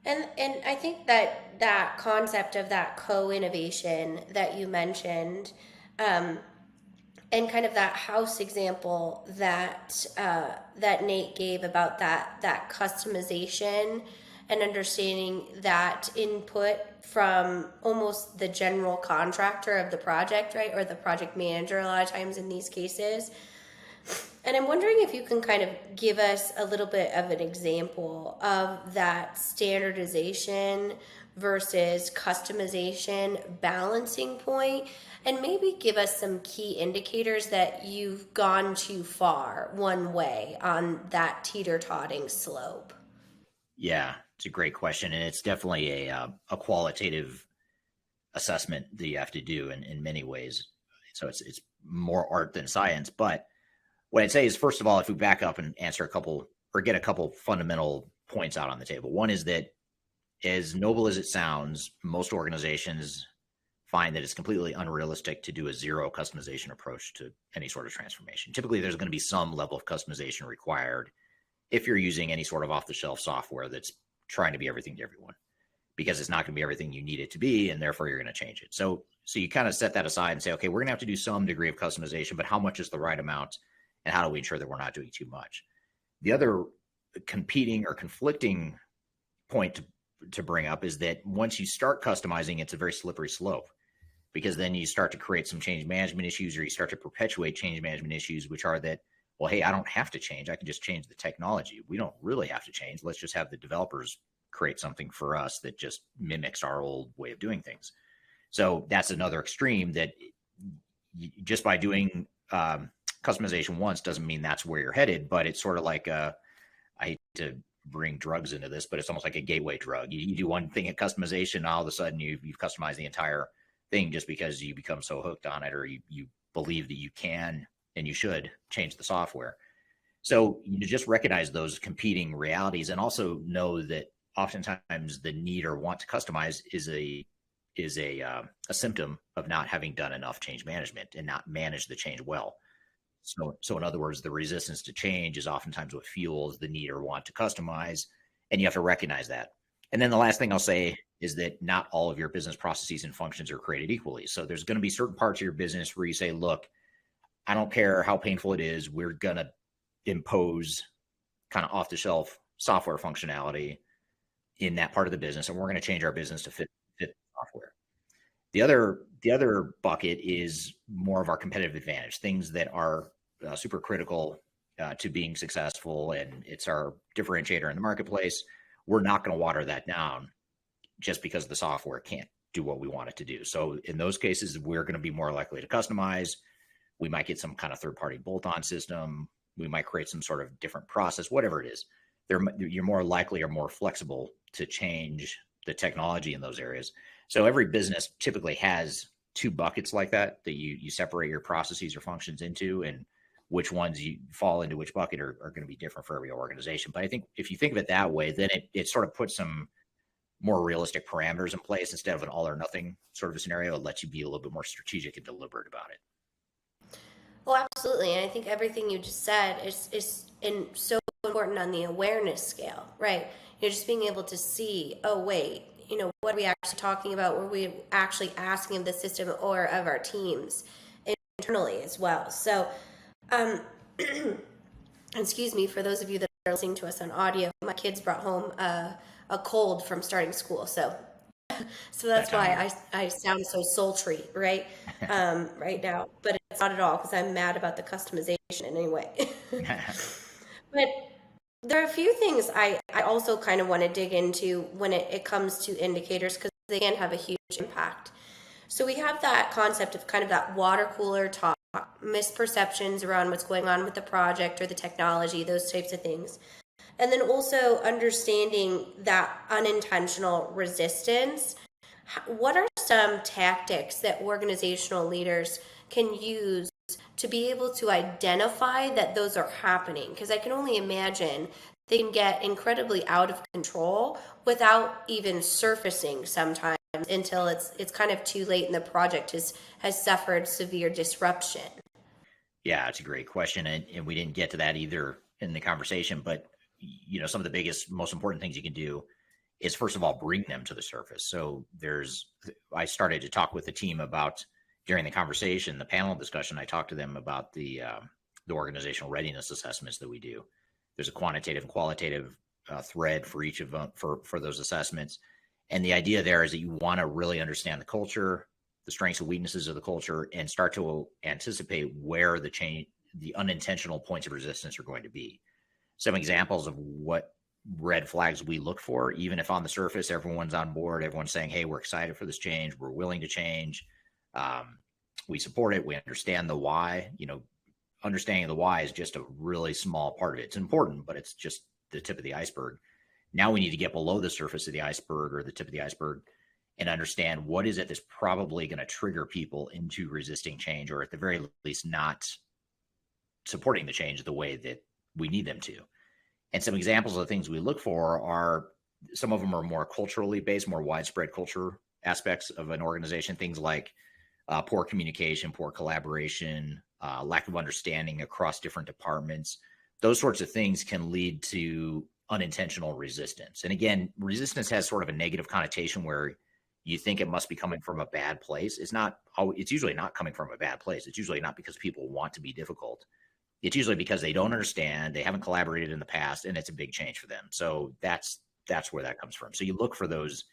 And I think that concept of that co-innovation that you mentioned, and kind of that house example that Nate gave about that customization and understanding that input from almost the general contractor of the project, right? Or the project manager a lot of times in these cases. And I'm wondering if you can kind of give us a little bit of an example of that standardization versus customization balancing point, and maybe give us some key indicators that you've gone too far one way on that teeter-totting slope. Yeah, it's a great question. And it's definitely a qualitative assessment that you have to do in many ways. So it's more art than science. But what I'd say is, first of all, if we back up and answer get a couple fundamental points out on the table. One is that, as noble as it sounds, most organizations find that it's completely unrealistic to do a zero customization approach to any sort of transformation. Typically, there's going to be some level of customization required if you're using any sort of off-the-shelf software that's trying to be everything to everyone, because it's not going to be everything you need it to be, and therefore you're going to change it. So you kind of set that aside and say, okay, we're going to have to do some degree of customization, but how much is the right amount? And how do we ensure that we're not doing too much? The other competing or conflicting point to bring up is that once you start customizing, it's a very slippery slope, because then you start to create some change management issues, or you start to perpetuate change management issues, which are that, well, hey, I don't have to change. I can just change the technology. We don't really have to change. Let's just have the developers create something for us that just mimics our old way of doing things. So that's another extreme, that just by doing customization once doesn't mean that's where you're headed. But it's sort of like I hate to bring drugs into this, but it's almost like a gateway drug. You do one thing at customization, all of a sudden you've customized the entire thing just because you become so hooked on it, or you believe that you can and you should change the software. So you just recognize those competing realities, and also know that oftentimes the need or want to customize is a symptom of not having done enough change management and not managed the change well. So in other words, the resistance to change is oftentimes what fuels the need or want to customize, and you have to recognize that. And then the last thing I'll say is that not all of your business processes and functions are created equally. So there's going to be certain parts of your business where you say, look, I don't care how painful it is, we're going to impose kind of off-the-shelf software functionality in that part of the business, and we're going to change our business to fit software. The other bucket is more of our competitive advantage, things that are super critical to being successful, and it's our differentiator in the marketplace. We're not going to water that down just because the software can't do what we want it to do. So in those cases, we're going to be more likely to customize. We might get some kind of third-party bolt-on system. We might create some sort of different process, whatever it is. You're more likely or more flexible to change the technology in those areas. So every business typically has two buckets like that you separate your processes or functions into, and which ones you fall into which bucket are going to be different for every organization. But I think if you think of it that way, then it sort of puts some more realistic parameters in place instead of an all or nothing sort of a scenario. It lets you be a little bit more strategic and deliberate about it. Well, absolutely. And I think everything you just said is so important on the awareness scale, right? Just being able to see, oh, wait, what are we actually talking about? Were we actually asking of the system or of our teams internally as well? So, excuse me, for those of you that are listening to us on audio, my kids brought home a cold from starting school. So that's why I sound so sultry, right? Right now, but it's not at all, because I'm mad about the customization anyway. But there are a few things I also kind of want to dig into when it comes to indicators, because they can have a huge impact. So we have that concept of kind of that water cooler top misperceptions around what's going on with the project or the technology, those types of things. And then also understanding that unintentional resistance. What are some tactics that organizational leaders can use to be able to identify that those are happening? Because I can only imagine they can get incredibly out of control without even surfacing sometimes until it's kind of too late and the project has suffered severe disruption. Yeah, it's a great question. And we didn't get to that either in the conversation, but some of the biggest, most important things you can do is, first of all, bring them to the surface. So I started to talk with the team about, during the conversation, the panel discussion, I talked to them about the organizational readiness assessments that we do. There's a quantitative and qualitative thread for each of them for those assessments. And the idea there is that you want to really understand the culture, the strengths and weaknesses of the culture, and start to anticipate where the unintentional points of resistance are going to be. Some examples of what red flags we look for, even if on the surface everyone's on board, everyone's saying, hey, we're excited for this change, we're willing to change, we support it, we understand the why. Understanding the why is just a really small part of it. It's important, but it's just the tip of the iceberg. Now we need to get below the surface of the iceberg, or the tip of the iceberg, and understand what is it that's probably going to trigger people into resisting change, or at the very least not supporting the change the way that we need them to. And some examples of the things we look for are, some of them are more culturally based, more widespread culture aspects of an organization, things like poor communication, poor collaboration, lack of understanding across different departments. Those sorts of things can lead to unintentional resistance. And again, resistance has sort of a negative connotation where you think it must be coming from a bad place. It's usually not coming from a bad place. It's usually not because people want to be difficult. It's usually because they don't understand, they haven't collaborated in the past, and it's a big change for them. So that's where that comes from. So you look for those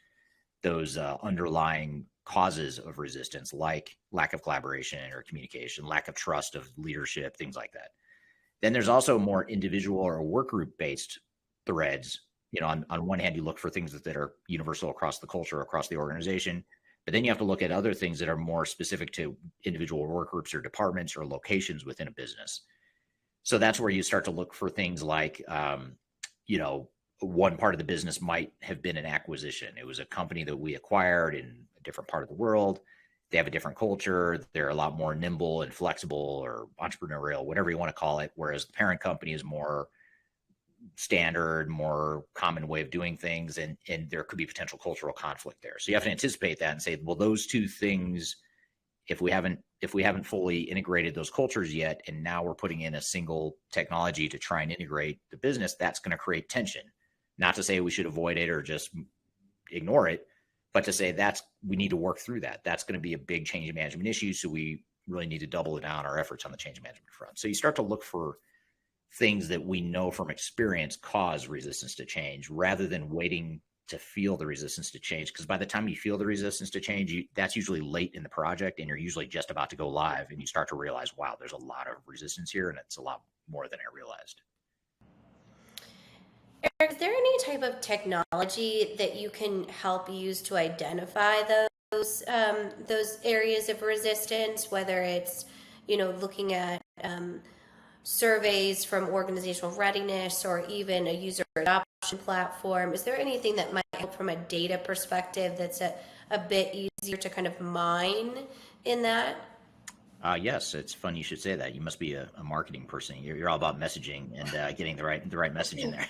underlying causes of resistance, like lack of collaboration or communication, lack of trust of leadership, things like that. Then there's also more individual or work group based threads. On one hand, you look for things that are universal across the culture, across the organization, but then you have to look at other things that are more specific to individual work groups or departments or locations within a business. So that's where you start to look for things like, one part of the business might have been an acquisition. It was a company that we acquired in a different part of the world. They have a different culture. They're a lot more nimble and flexible or entrepreneurial, whatever you want to call it. Whereas the parent company is more standard, more common way of doing things. And there could be potential cultural conflict there. So you have to anticipate that and say, well, those two things, if we haven't fully integrated those cultures yet, and now we're putting in a single technology to try and integrate the business, that's going to create tension. Not to say we should avoid it or just ignore it, but to say we need to work through that. That's going to be a big change management issue. So we really need to double down our efforts on the change management front. So you start to look for things that we know from experience cause resistance to change, rather than waiting to feel the resistance to change. Because by the time you feel the resistance to change, that's usually late in the project, and you're usually just about to go live, and you start to realize, wow, there's a lot of resistance here, and it's a lot more than I realized. Eric, is there any type of technology that you can help use to identify those areas of resistance, whether it's, looking at surveys from organizational readiness or even a user adoption platform? Is there anything that might help from a data perspective that's a bit easier to kind of mine in that? Yes, it's fun you should say that. You must be a marketing person. You're all about messaging and getting the right message in there.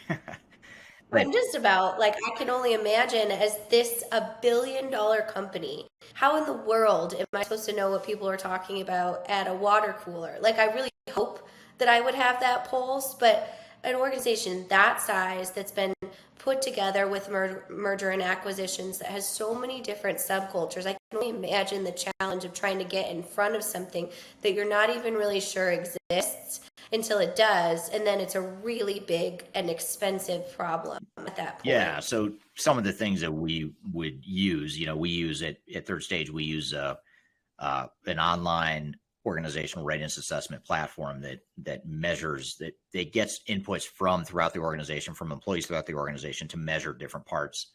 I'm just about, I can only imagine, as this $1 billion company, how in the world am I supposed to know what people are talking about at a water cooler? I really hope that I would have that pulse, but an organization that size that's been put together with merger and acquisitions that has so many different subcultures, I can only imagine the challenge of trying to get in front of something that you're not even really sure exists until it does, and then it's a really big and expensive problem at that point. Yeah, so some of the things that we would use, we use at Third Stage, we use an online organizational readiness assessment platform that measures, that gets inputs from throughout the organization, from employees throughout the organization, to measure different parts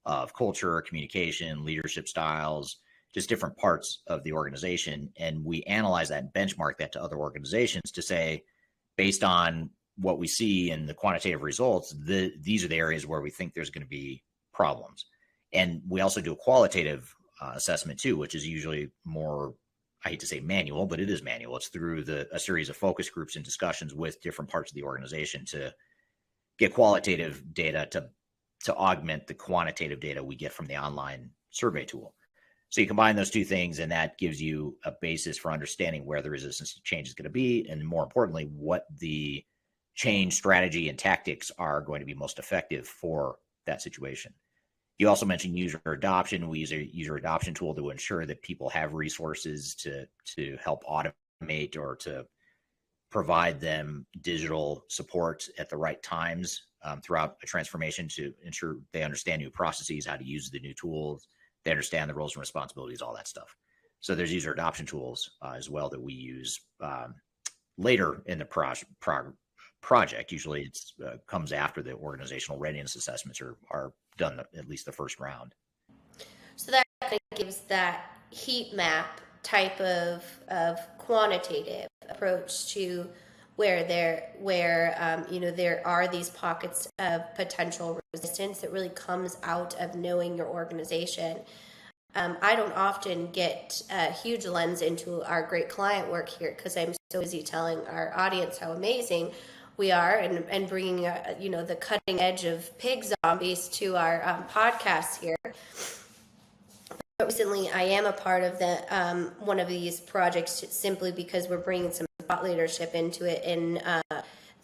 of culture, communication, leadership styles, just different parts of the organization. And we analyze that and benchmark that to other organizations to say, based on what we see in the quantitative results, these are the areas where we think there's going to be problems. And we also do a qualitative assessment too, which is usually more, I hate to say manual, but it is manual. It's through a series of focus groups and discussions with different parts of the organization to get qualitative data to augment the quantitative data we get from the online survey tool. So you combine those two things, and that gives you a basis for understanding where the resistance to change is going to be, and more importantly, what the change strategy and tactics are going to be most effective for that situation. You also mentioned user adoption. We use a user adoption tool to ensure that people have resources to help automate or to provide them digital support at the right times throughout a transformation, to ensure they understand new processes, how to use the new tools, they understand the roles and responsibilities, all that stuff. So there's user adoption tools as well that we use later in the project. Usually it comes after the organizational readiness assessments are done, at least the first round. So that kind of gives that heat map type of quantitative approach to where there are these pockets of potential resistance that really comes out of knowing your organization. I don't often get a huge lens into our great client work here because I'm so busy telling our audience how amazing we are and bringing the cutting edge of pig zombies to our podcast here. But recently, I am a part of one of these projects simply because we're bringing some thought leadership into it. And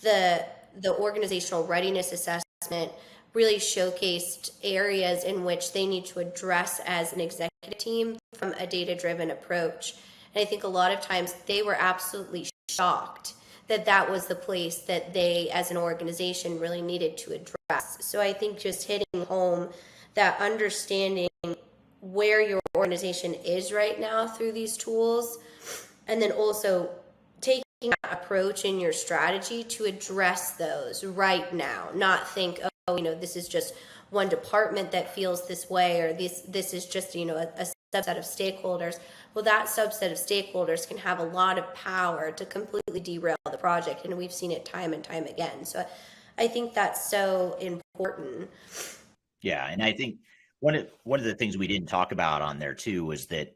the organizational readiness assessment really showcased areas in which they need to address as an executive team from a data-driven approach. And I think a lot of times they were absolutely shocked that was the place that they as an organization really needed to address. So I think just hitting home that understanding where your organization is right now through these tools, and then also taking that approach in your strategy to address those right now, not think, this is just one department that feels this way, or this is just, a subset of stakeholders. Well, that subset of stakeholders can have a lot of power to completely derail the project, and we've seen it time and time again. So I think that's so important. Yeah, and I think one of the things we didn't talk about on there too was that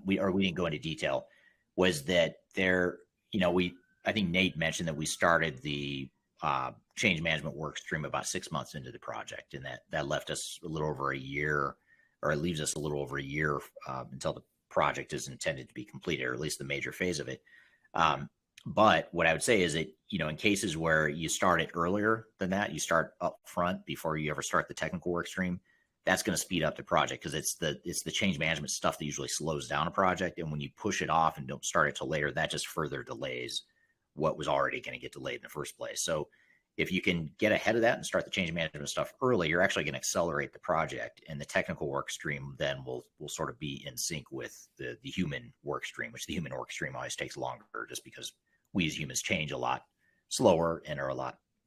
we didn't go into detail, was that I think Nate mentioned that we started the change management work stream about 6 months into the project, and that left us a little over a year, or it leaves us a little over a year until the project is intended to be completed, or at least the major phase of it. But what I would say is that, in cases where you start it earlier than that, you start up front before you ever start the technical work stream, that's going to speed up the project, because it's the change management stuff that usually slows down a project. And when you push it off and don't start it till later, that just further delays what was already going to get delayed in the first place. So if you can get ahead of that and start the change management stuff early, you're actually going to accelerate the project, and the technical work stream then will sort of be in sync with the human work stream, which the human work stream always takes longer, just because we as humans change a lot slower and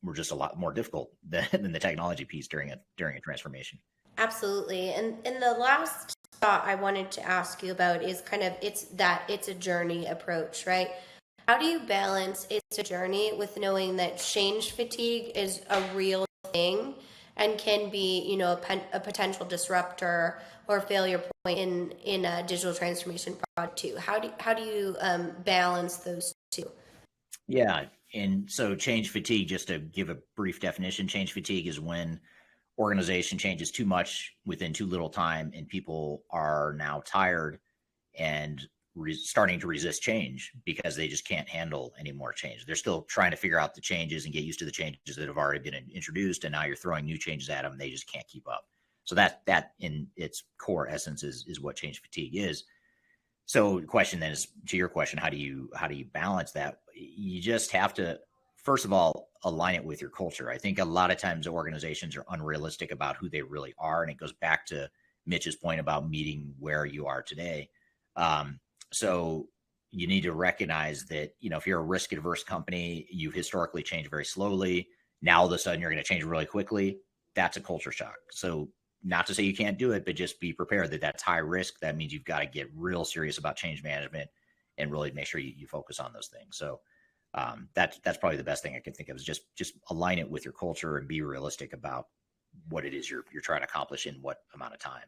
we're just a lot more difficult than the technology piece during a transformation. Absolutely. And the last thought I wanted to ask you about is it's a journey approach, right? How do you balance it's a journey with knowing that change fatigue is a real thing and can be, a potential disruptor or failure point in a digital transformation project too? How do you balance those two? Yeah. And so change fatigue, just to give a brief definition, change fatigue is when organization changes too much within too little time, and people are now tired and starting to resist change because they just can't handle any more change. They're still trying to figure out the changes and get used to the changes that have already been introduced, and now you're throwing new changes at them. They just can't keep up. So that in its core essence is what change fatigue is. So the question then is, to your question, how do you balance that? You just have to, first of all, align it with your culture. I think a lot of times organizations are unrealistic about who they really are, and it goes back to Mitch's point about meeting where you are today. So you need to recognize that, if you're a risk adverse company, you've historically changed very slowly. Now all of a sudden you're going to change really quickly. That's a culture shock. So not to say you can't do it, but just be prepared that that's high risk. That means you've got to get real serious about change management and really make sure you focus on those things. So that's probably the best thing I can think of, is just align it with your culture and be realistic about what it is you're trying to accomplish in what amount of time.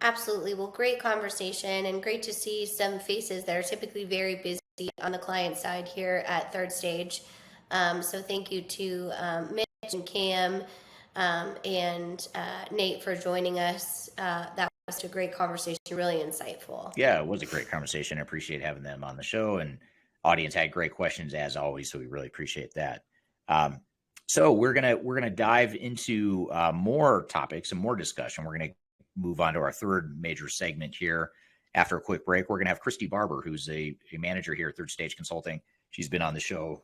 Absolutely. Well, great conversation, and great to see some faces that are typically very busy on the client side here at Third Stage. So thank you to Mitch and Cam and Nate for joining us. That was a great conversation, really insightful. Yeah, it was a great conversation. I appreciate having them on the show, and audience had great questions as always. So we really appreciate that. So we're gonna dive into more topics and more discussion. We're gonna move on to our third major segment here. After a quick break, we're gonna have Kristy Barber, who's a manager here at Third Stage Consulting. She's been on the show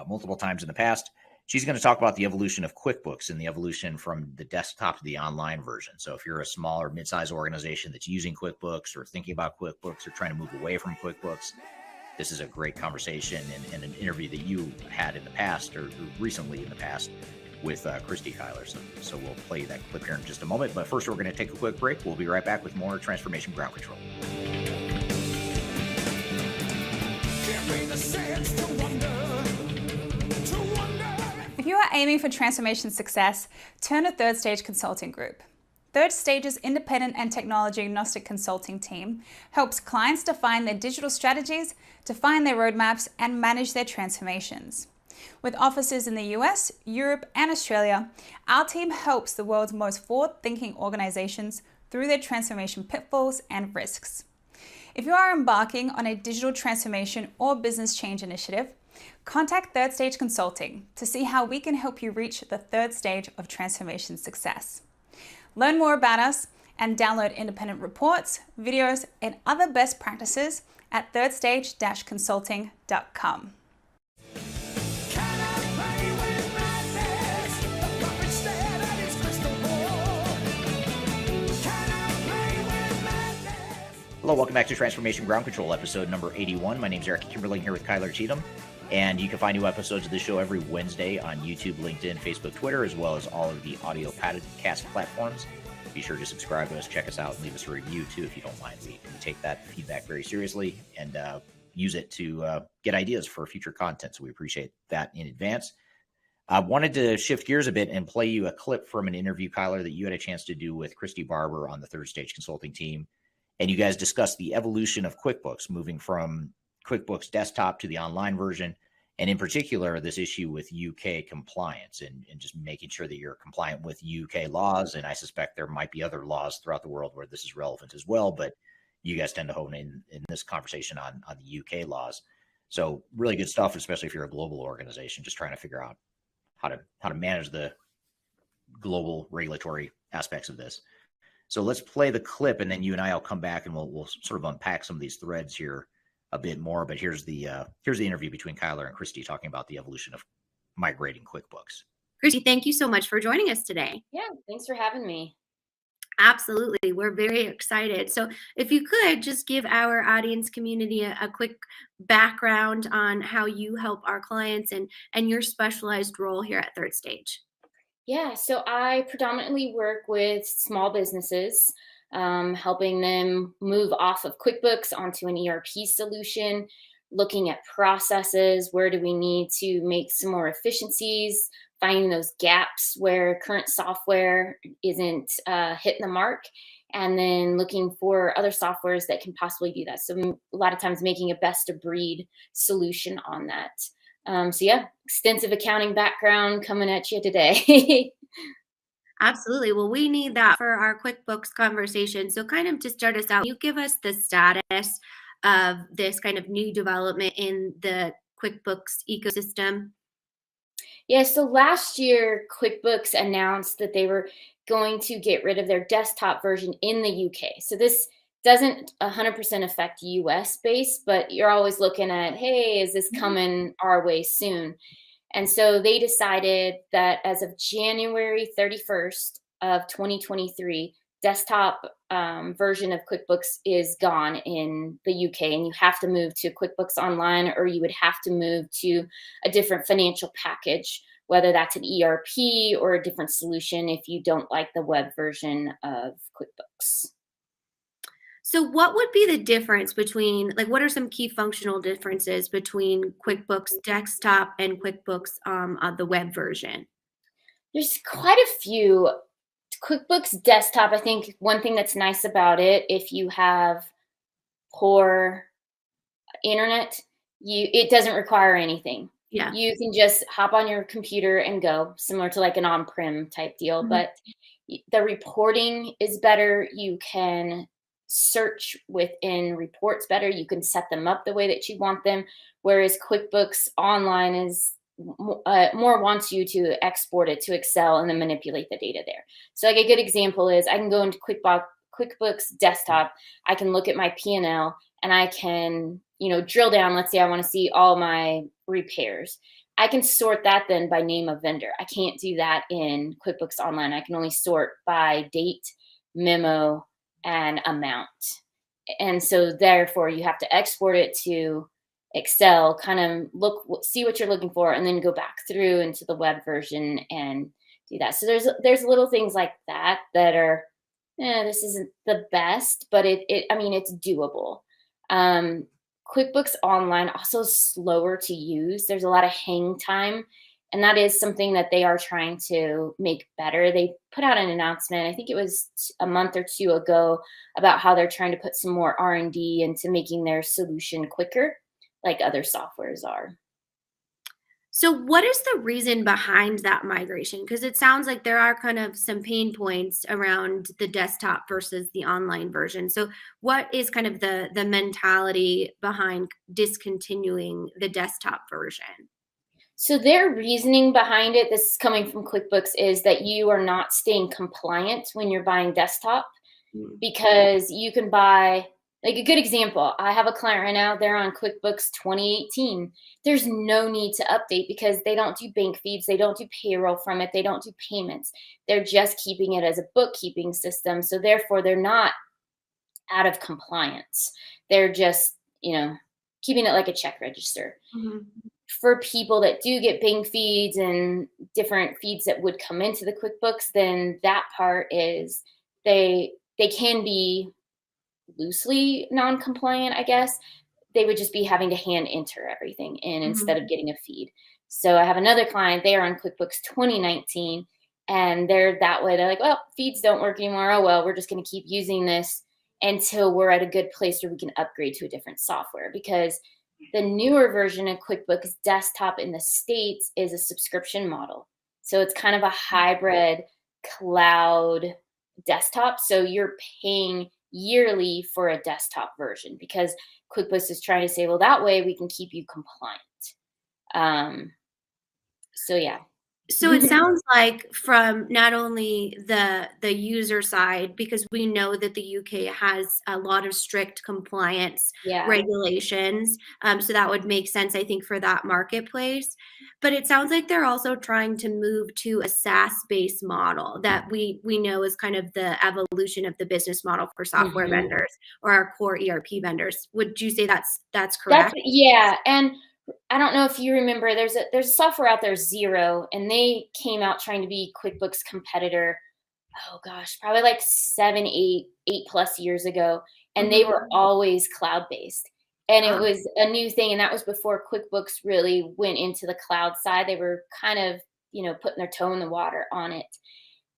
multiple times in the past. She's going to talk about the evolution of QuickBooks and the evolution from the desktop to the online version. So if you're a small or mid-sized organization that's using QuickBooks or thinking about QuickBooks or trying to move away from QuickBooks, this is a great conversation and an interview that you had in the past or recently in the past with Kristy Kyler. So we'll play that clip here in just a moment. But first, we're going to take a quick break. We'll be right back with more Transformation Ground Control. Give me the sense to wonder. If you are aiming for transformation success, turn to Third Stage Consulting Group. Third Stage's independent and technology agnostic consulting team helps clients define their digital strategies, define their roadmaps, and manage their transformations. With offices in the US, Europe, and Australia, our team helps the world's most forward-thinking organizations through their transformation pitfalls and risks. If you are embarking on a digital transformation or business change initiative, contact Third Stage Consulting to see how we can help you reach the third stage of transformation success. Learn more about us and download independent reports, videos, and other best practices at thirdstage-consulting.com. Hello, welcome back to Transformation Ground Control, episode number 81. My name is Eric Kimberling here with Kyler Cheatham, and you can find new episodes of this show every Wednesday on YouTube, LinkedIn, Facebook, Twitter, as well as all of the audio podcast platforms. Be sure to subscribe to us, check us out, and leave us a review too if you don't mind. We take that feedback very seriously and use it to get ideas for future content, so we appreciate that in advance. I wanted to shift gears a bit and play you a clip from an interview, Kyler, that you had a chance to do with Kristy Barber on the Third Stage Consulting team. And you guys discussed the evolution of QuickBooks, moving from QuickBooks Desktop to the online version, and in particular, this issue with UK compliance and just making sure that you're compliant with UK laws. And I suspect there might be other laws throughout the world where this is relevant as well, but you guys tend to hone in this conversation on the UK laws. So really good stuff, especially if you're a global organization, just trying to figure out how to manage the global regulatory aspects of this. So let's play the clip, and then you and I will come back and we'll sort of unpack some of these threads here a bit more. But here's the interview between Kyler and Kristy talking about the evolution of migrating QuickBooks. Kristy, thank you so much for joining us today. Yeah, thanks for having me. Absolutely. We're very excited. So if you could just give our audience community a quick background on how you help our clients and your specialized role here at Third Stage. Yeah, so I predominantly work with small businesses, helping them move off of QuickBooks onto an ERP solution, looking at processes, where do we need to make some more efficiencies, finding those gaps where current software isn't hitting the mark, and then looking for other softwares that can possibly do that. So a lot of times making a best of breed solution on that. So yeah, extensive accounting background coming at you today. Absolutely. Well, we need that for our QuickBooks conversation. So kind of to start us out, you give us the status of this kind of new development in the QuickBooks ecosystem. Yeah, so last year, QuickBooks announced that they were going to get rid of their desktop version in the UK. So this doesn't 100% affect US based, but you're always looking at, hey, is this coming our way soon? And so they decided that as of January 31st of 2023, desktop version of QuickBooks is gone in the UK, and you have to move to QuickBooks Online, or you would have to move to a different financial package whether that's an ERP or a different solution if you don't like the web version of QuickBooks. So what would be the difference between, like, what are some key functional differences between QuickBooks Desktop and QuickBooks on the web version? There's quite a few. QuickBooks Desktop, I think one thing that's nice about it, if you have poor internet, it doesn't require anything. Yeah. You can just hop on your computer and go, similar to like an on-prem type deal, but the reporting is better. You can search within reports better. You can set them up the way that you want them. Whereas QuickBooks Online is more wants you to export it to Excel and then manipulate the data there. So like a good example is I can go into QuickBooks Desktop. I can look at my P&L and I can, drill down. Let's say I want to see all my repairs. I can sort that then by name of vendor. I can't do that in QuickBooks Online. I can only sort by date, memo, and amount. And so therefore you have to export it to Excel, kind of see what you're looking for, and then go back through into the web version and do that. So there's little things like that are, this isn't the best, but it's doable. QuickBooks Online also slower to use. There's a lot of hang time, and that is something that they are trying to make better. They put out an announcement, I think it was a month or two ago, about how they're trying to put some more R&D into making their solution quicker, like other softwares are. So what is the reason behind that migration? Because it sounds like there are kind of some pain points around the desktop versus the online version. So what is kind of the mentality behind discontinuing the desktop version? So their reasoning behind it, this is coming from QuickBooks, is that you are not staying compliant when you're buying desktop, because you can buy, like a good example, I have a client right now, they're on QuickBooks 2018. There's no need to update because they don't do bank feeds, they don't do payroll from it, they don't do payments. They're just keeping it as a bookkeeping system. So therefore they're not out of compliance. They're just, keeping it like a check register. For people that do get bank feeds and different feeds that would come into the QuickBooks, then that part is they can be loosely non-compliant, I guess. They would just be having to hand enter everything in instead of getting a feed. So I have another client, they are on QuickBooks 2019, and they're that way. They're like, well, feeds don't work anymore. Oh, well, we're just going to keep using this until we're at a good place where we can upgrade to a different software, because the newer version of QuickBooks Desktop in the States is a subscription model. So it's kind of a hybrid cloud desktop. So you're paying yearly for a desktop version because QuickBooks is trying to say, well, that way we can keep you compliant. Yeah. So it sounds like from not only the user side, because we know that the UK has a lot of strict compliance regulations. So that would make sense, I think, for that marketplace. But it sounds like they're also trying to move to a SaaS-based model that we know is kind of the evolution of the business model for software vendors or our core ERP vendors. Would you say that's correct? And I don't know if you remember, there's a software out there, Xero, and they came out trying to be QuickBooks competitor. Oh gosh, probably like 8+ years ago. And they were always cloud-based. And it was a new thing. And that was before QuickBooks really went into the cloud side. They were kind of, putting their toe in the water on it.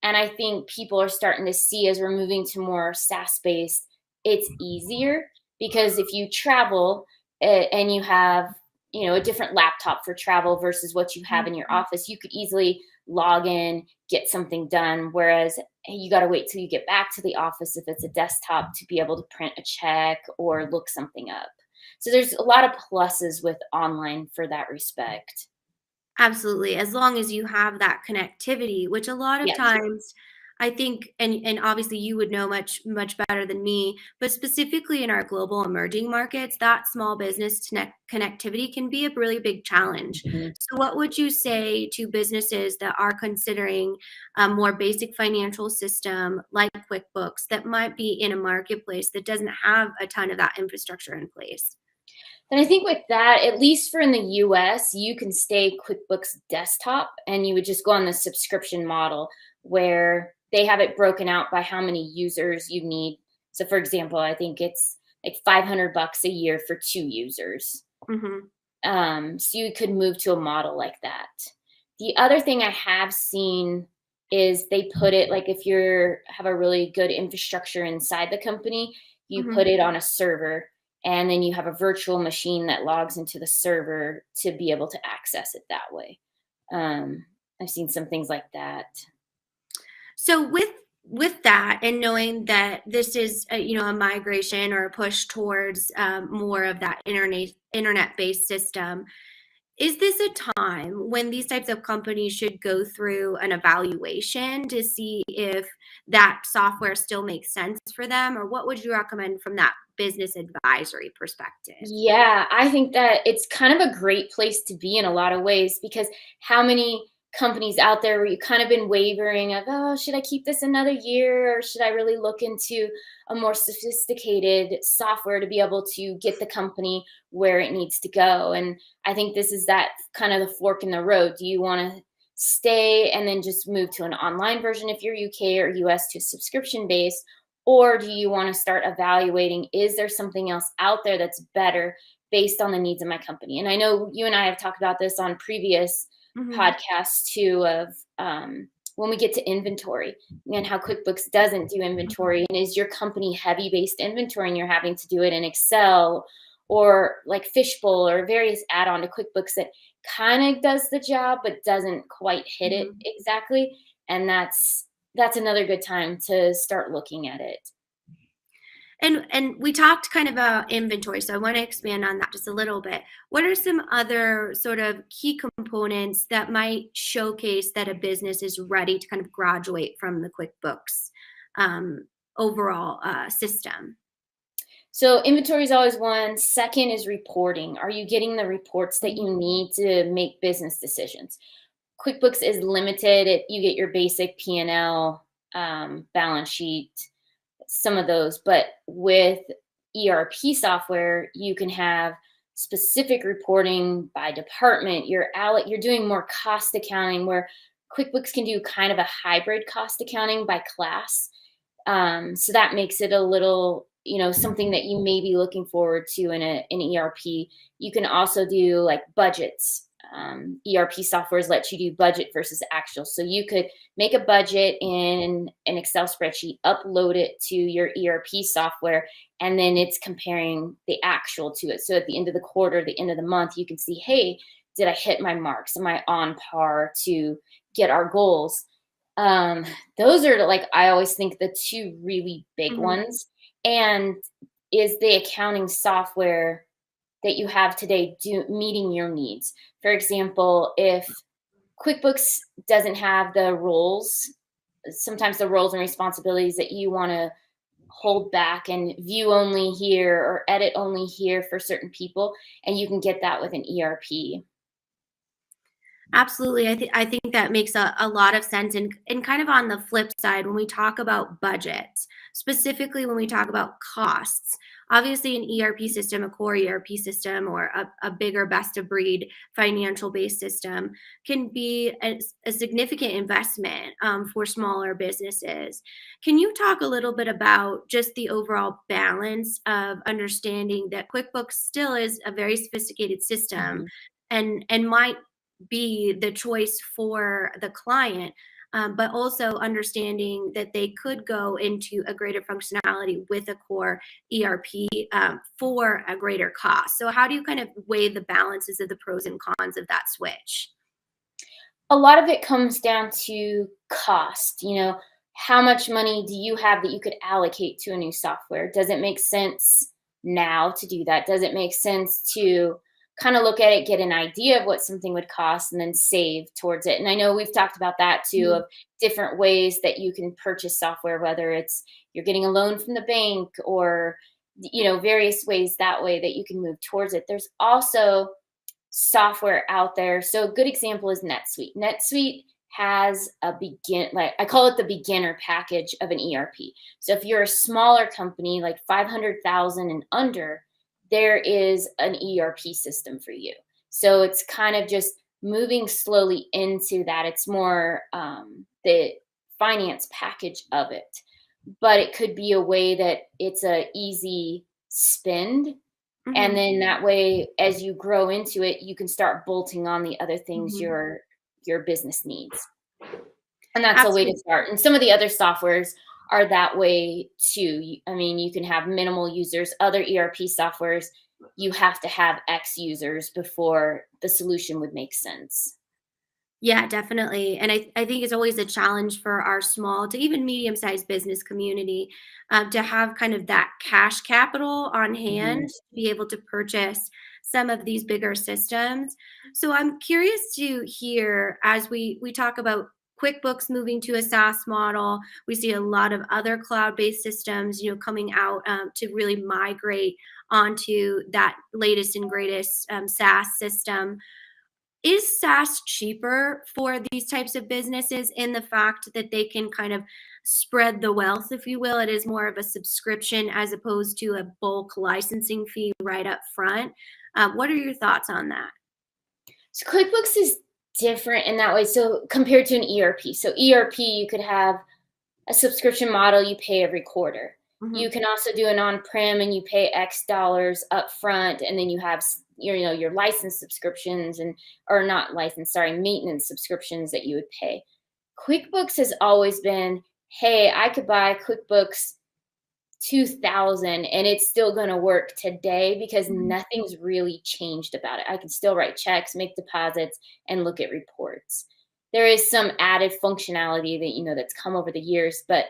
And I think people are starting to see, as we're moving to more SaaS-based, it's easier, because if you travel and you have a different laptop for travel versus what you have in your office, you could easily log in, get something done. Whereas you got to wait till you get back to the office if it's a desktop to be able to print a check or look something up. So there's a lot of pluses with online for that respect. Absolutely. As long as you have that connectivity, which a lot of times I think, and obviously you would know much better than me, but specifically in our global emerging markets, that small business connectivity can be a really big challenge. So what would you say to businesses that are considering a more basic financial system like QuickBooks that might be in a marketplace that doesn't have a ton of that infrastructure in place? And I think with that, at least for in the US, you can stay QuickBooks Desktop and you would just go on the subscription model where they have it broken out by how many users you need. So for example, I think it's like $500 a year for 2 users. So you could move to a model like that. The other thing I have seen is they put it like if you have a really good infrastructure inside the company, you put it on a server and then you have a virtual machine that logs into the server to be able to access it that way. I've seen some things like that. So with that, and knowing that this is a migration or a push towards more of that internet-based system, is this a time when these types of companies should go through an evaluation to see if that software still makes sense for them, or what would you recommend from that business advisory perspective? Yeah, I think that it's kind of a great place to be in a lot of ways, because how many companies out there where you kind of been wavering of, oh, should I keep this another year, or should I really look into a more sophisticated software to be able to get the company where it needs to go? And I think this is that kind of the fork in the road. Do you want to stay and then just move to an online version if you're UK or US to subscription based? Or do you want to start evaluating, is there something else out there that's better based on the needs of my company? And I know you and I have talked about this on previous podcasts too, of when we get to inventory and how QuickBooks doesn't do inventory, and is your company heavy based inventory and you're having to do it in Excel or like Fishbowl or various add-on to QuickBooks that kind of does the job but doesn't quite hit it exactly. And that's another good time to start looking at it. And we talked kind of about inventory, so I want to expand on that just a little bit. What are some other sort of key components that might showcase that a business is ready to kind of graduate from the QuickBooks overall system? So inventory is always one. Second is reporting. Are you getting the reports that you need to make business decisions? QuickBooks is limited. You get your basic P&L, balance sheet, some of those, but with ERP software, you can have specific reporting by department. You're doing more cost accounting, where QuickBooks can do kind of a hybrid cost accounting by class. So that makes it a little, something that you may be looking forward to in an ERP. You can also do like budgets. ERP softwares let you do budget versus actual. So you could make a budget in an Excel spreadsheet, upload it to your ERP software, and then it's comparing the actual to it. So at the end of the quarter, the end of the month, you can see, hey, did I hit my marks? Am I on par to get our goals? Those are like, I always think the two really big ones. And is the accounting software that you have today meeting your needs? For example, if QuickBooks doesn't have the roles, sometimes the roles and responsibilities that you want to hold back and view only here or edit only here for certain people, and you can get that with an ERP. Absolutely. I think that makes a lot of sense. And kind of on the flip side, when we talk about budgets, specifically when we talk about costs, obviously an ERP system, a core ERP system, or a bigger best of breed financial based system can be a significant investment for smaller businesses. Can you talk a little bit about just the overall balance of understanding that QuickBooks still is a very sophisticated system and might be the choice for the client, but also understanding that they could go into a greater functionality with a core ERP for a greater cost? So how do you kind of weigh the balances of the pros and cons of that switch? A lot of it comes down to cost. How much money do you have that you could allocate to a new software? Does it make sense now to do that? Does it make sense to kind of look at it, get an idea of what something would cost, and then save towards it? And I know we've talked about that too, of different ways that you can purchase software, whether it's you're getting a loan from the bank or, various ways that way that you can move towards it. There's also software out there. So a good example is NetSuite. NetSuite has I call it the beginner package of an ERP. So if you're a smaller company, like 500,000 and under, there is an ERP system for you. So it's kind of just moving slowly into that. It's more the finance package of it, but it could be a way that it's a easy spend. And then that way, as you grow into it, you can start bolting on the other things your business needs. And that's a way to start. And some of the other softwares are that way too. I mean, you can have minimal users. Other ERP softwares, you have to have X users before the solution would make sense. Yeah, definitely. And I think it's always a challenge for our small to even medium-sized business community to have kind of that cash capital on hand to be able to purchase some of these bigger systems. So I'm curious to hear, as we talk about QuickBooks moving to a SaaS model, we see a lot of other cloud-based systems, coming out to really migrate onto that latest and greatest SaaS system. Is SaaS cheaper for these types of businesses in the fact that they can kind of spread the wealth, if you will? It is more of a subscription as opposed to a bulk licensing fee right up front. What are your thoughts on that? So QuickBooks is different in that way. So compared to an ERP. So ERP, you could have a subscription model you pay every quarter. You can also do an on-prem and you pay X dollars up front, and then you have your license subscriptions maintenance subscriptions that you would pay. QuickBooks has always been, hey, I could buy QuickBooks 2000 and it's still going to work today because nothing's really changed about it. I can still write checks, make deposits, and look at reports. There is some added functionality that, that's come over the years, but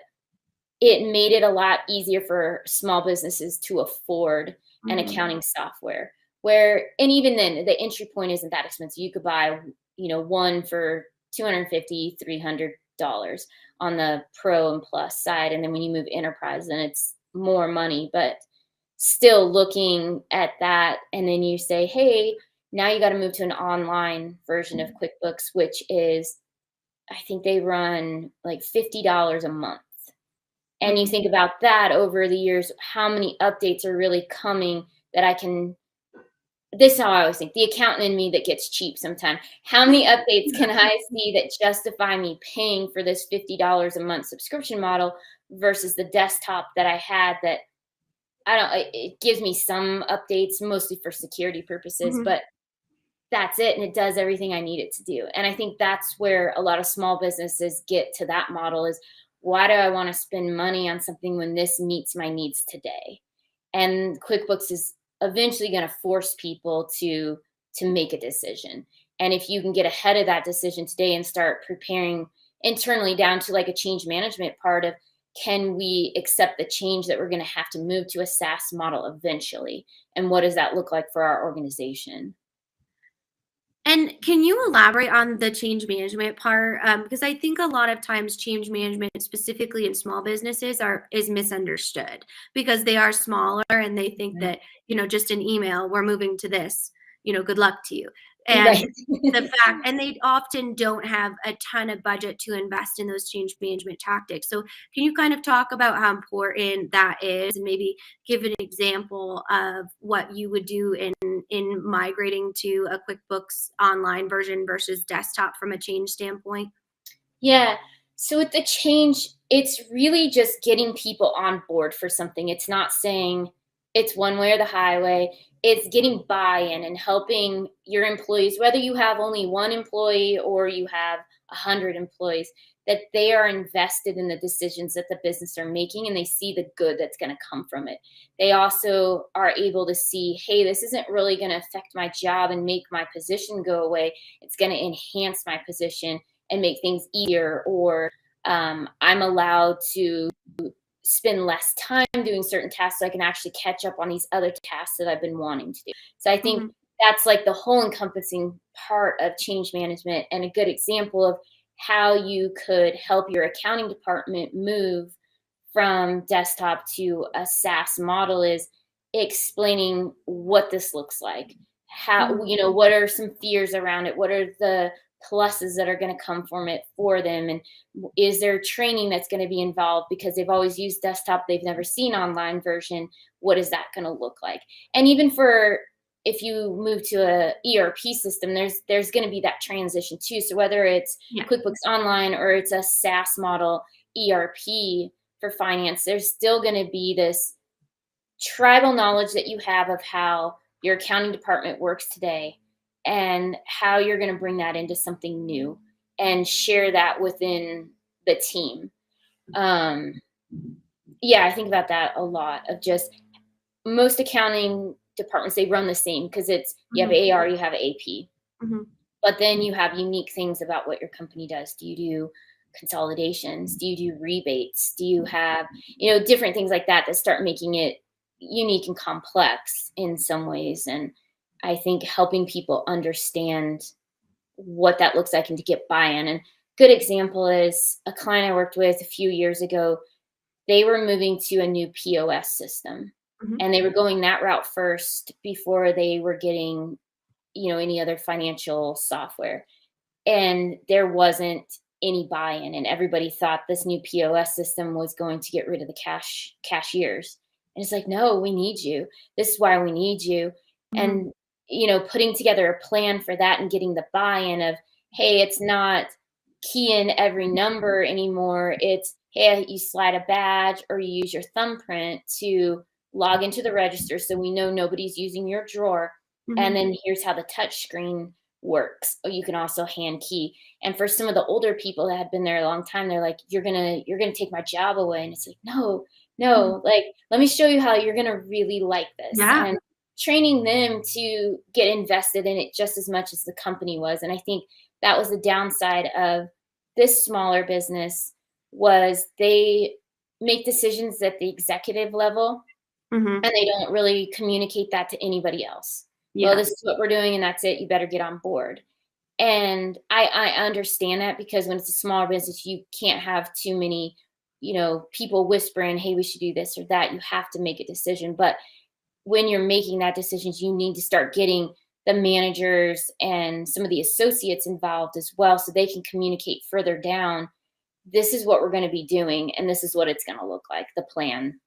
it made it a lot easier for small businesses to afford an accounting software and even then the entry point isn't that expensive. You could buy, one for $250, $300 on the Pro and Plus side. And then when you move enterprise, then it's more money, but still looking at that. And then you say, hey, now you got to move to an online version of QuickBooks, which is, I think they run like $50 a month. And you think about that over the years, how many updates are really coming that this is how I always think, the accountant in me that gets cheap sometimes. How many updates can I see that justify me paying for this $50 a month subscription model versus the desktop that I had that it gives me some updates, mostly for security purposes, but that's it. And it does everything I need it to do. And I think that's where a lot of small businesses get to that model is, why do I want to spend money on something when this meets my needs today? And QuickBooks is eventually going to force people to make a decision. And if you can get ahead of that decision today and start preparing internally down to like a change management part of, can we accept the change that we're going to have to move to a SaaS model eventually? And what does that look like for our organization? And can you elaborate on the change management part? Because I think a lot of times change management, specifically in small businesses, is misunderstood because they are smaller and they think that, just an email, we're moving to this, good luck to you. And and they often don't have a ton of budget to invest in those change management tactics. So can you kind of talk about how important that is and maybe give an example of what you would do in migrating to a QuickBooks online version versus desktop from a change standpoint? Yeah. So with the change, it's really just getting people on board for something. It's not saying it's one way or the highway. It's getting buy-in and helping your employees, whether you have only one employee or you have 100 employees, that they are invested in the decisions that the business are making and they see the good that's going to come from it. They also are able to see, hey, this isn't really going to affect my job and make my position go away. It's going to enhance my position and make things easier, or I'm allowed to spend less time doing certain tasks so I can actually catch up on these other tasks that I've been wanting to do. So I think that's like the whole encompassing part of change management, and a good example of how you could help your accounting department move from desktop to a SaaS model is explaining what this looks like. How, what are some fears around it? What are the pluses that are going to come from it for them? And is there training that's going to be involved because they've always used desktop, they've never seen online version? What is that going to look like? And even for if you move to a ERP system, there's going to be that transition too. So whether it's QuickBooks Online or it's a SaaS model ERP for finance, there's still going to be this tribal knowledge that you have of how your accounting department works today and how you're going to bring that into something new and share that within the team. I think about that a lot, of just most accounting departments, they run the same because it's you have AR, you have AP, but then you have unique things about what your company does. Do you do consolidations? Do you do rebates? Do you have, different things like that that start making it unique and complex in some ways? And I think helping people understand what that looks like and to get buy-in. And good example is a client I worked with a few years ago. They were moving to a new POS system, and they were going that route first before they were getting, any other financial software. And there wasn't any buy-in, and everybody thought this new POS system was going to get rid of the cashiers. And it's like, no, we need you. This is why we need you. And, putting together a plan for that and getting the buy-in of, hey, it's not key in every number anymore. It's, hey, you slide a badge or you use your thumbprint to log into the register so we know nobody's using your drawer. And then here's how the touch screen works. Or you can also hand key. And for some of the older people that had been there a long time, they're like, you're gonna take my job away. And it's like, no, like, let me show you how you're gonna really like this. And training them to get invested in it just as much as the company was. And I think that was the downside of this smaller business, was they make decisions at the executive level and they don't really communicate that to anybody else. Well, this is what we're doing and that's it. You better get on board. And I understand that, because when it's a smaller business, you can't have too many, people whispering, hey, we should do this or that. You have to make a decision. But when you're making that decision, you need to start getting the managers and some of the associates involved as well, so they can communicate further down. This is what we're going to be doing, and this is what it's going to look like, the plan.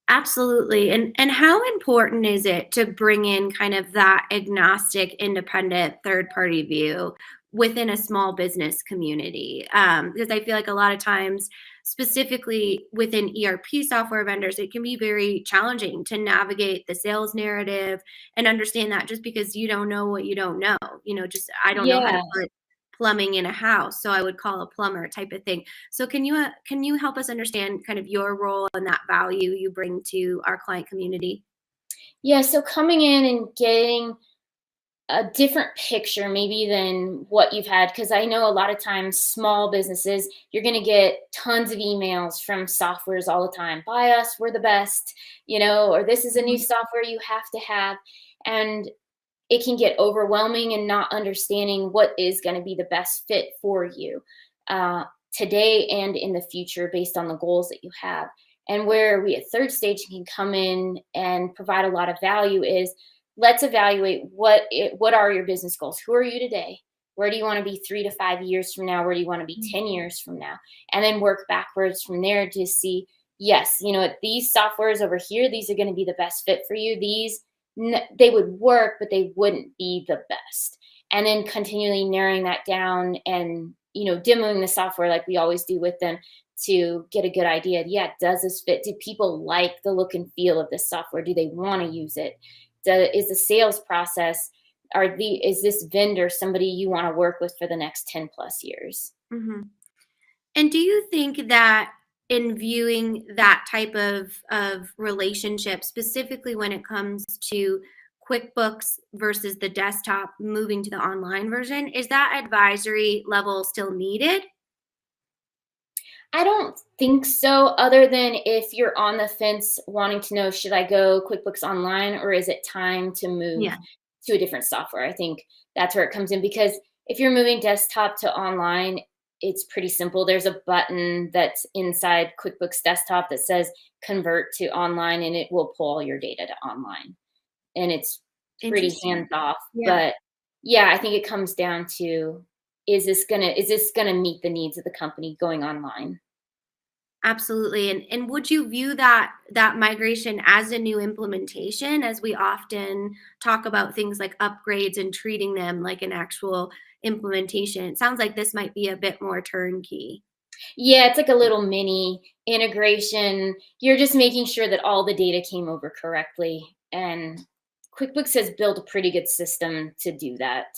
Absolutely. And how important is it to bring in kind of that agnostic, independent, third-party view within a small business community? Because I feel like a lot of times, specifically within ERP software vendors, it can be very challenging to navigate the sales narrative and understand that just because you don't know what you don't know. I don't know how to put plumbing in a house, so I would call a plumber type of thing. So can you help us understand kind of your role and that value you bring to our client community? Yeah, so coming in and getting a different picture maybe than what you've had, because I know a lot of times small businesses, you're going to get tons of emails from softwares all the time. Buy us, we're the best, or this is a new software you have to have. And it can get overwhelming and not understanding what is going to be the best fit for you today and in the future based on the goals that you have. And where we at Third Stage can come in and provide a lot of value is, let's evaluate what are your business goals? Who are you today? Where do you want to be 3 to 5 years from now? Where do you want to be 10 years from now? And then work backwards from there to see, yes, these softwares over here, these are going to be the best fit for you. These, they would work, but they wouldn't be the best. And then continually narrowing that down and, demoing the software like we always do with them to get a good idea. Yeah, does this fit? Do people like the look and feel of this software? Do they want to use it? Is the sales process, is this vendor somebody you want to work with for the next 10 plus years? And do you think that in viewing that type of relationship, specifically when it comes to QuickBooks versus the desktop moving to the online version, is that advisory level still needed? I don't think so, other than if you're on the fence wanting to know, should I go QuickBooks Online or is it time to move to a different software? I think that's where it comes in, because if you're moving desktop to online, it's pretty simple. There's a button that's inside QuickBooks Desktop that says convert to online, and it will pull all your data to online. And it's pretty hands off. But yeah, I think it comes down to, is this gonna meet the needs of the company going online? Absolutely. And would you view that migration as a new implementation, as we often talk about things like upgrades and treating them like an actual implementation? It sounds like this might be a bit more turnkey. Yeah, it's like a little mini integration. You're just making sure that all the data came over correctly. And QuickBooks has built a pretty good system to do that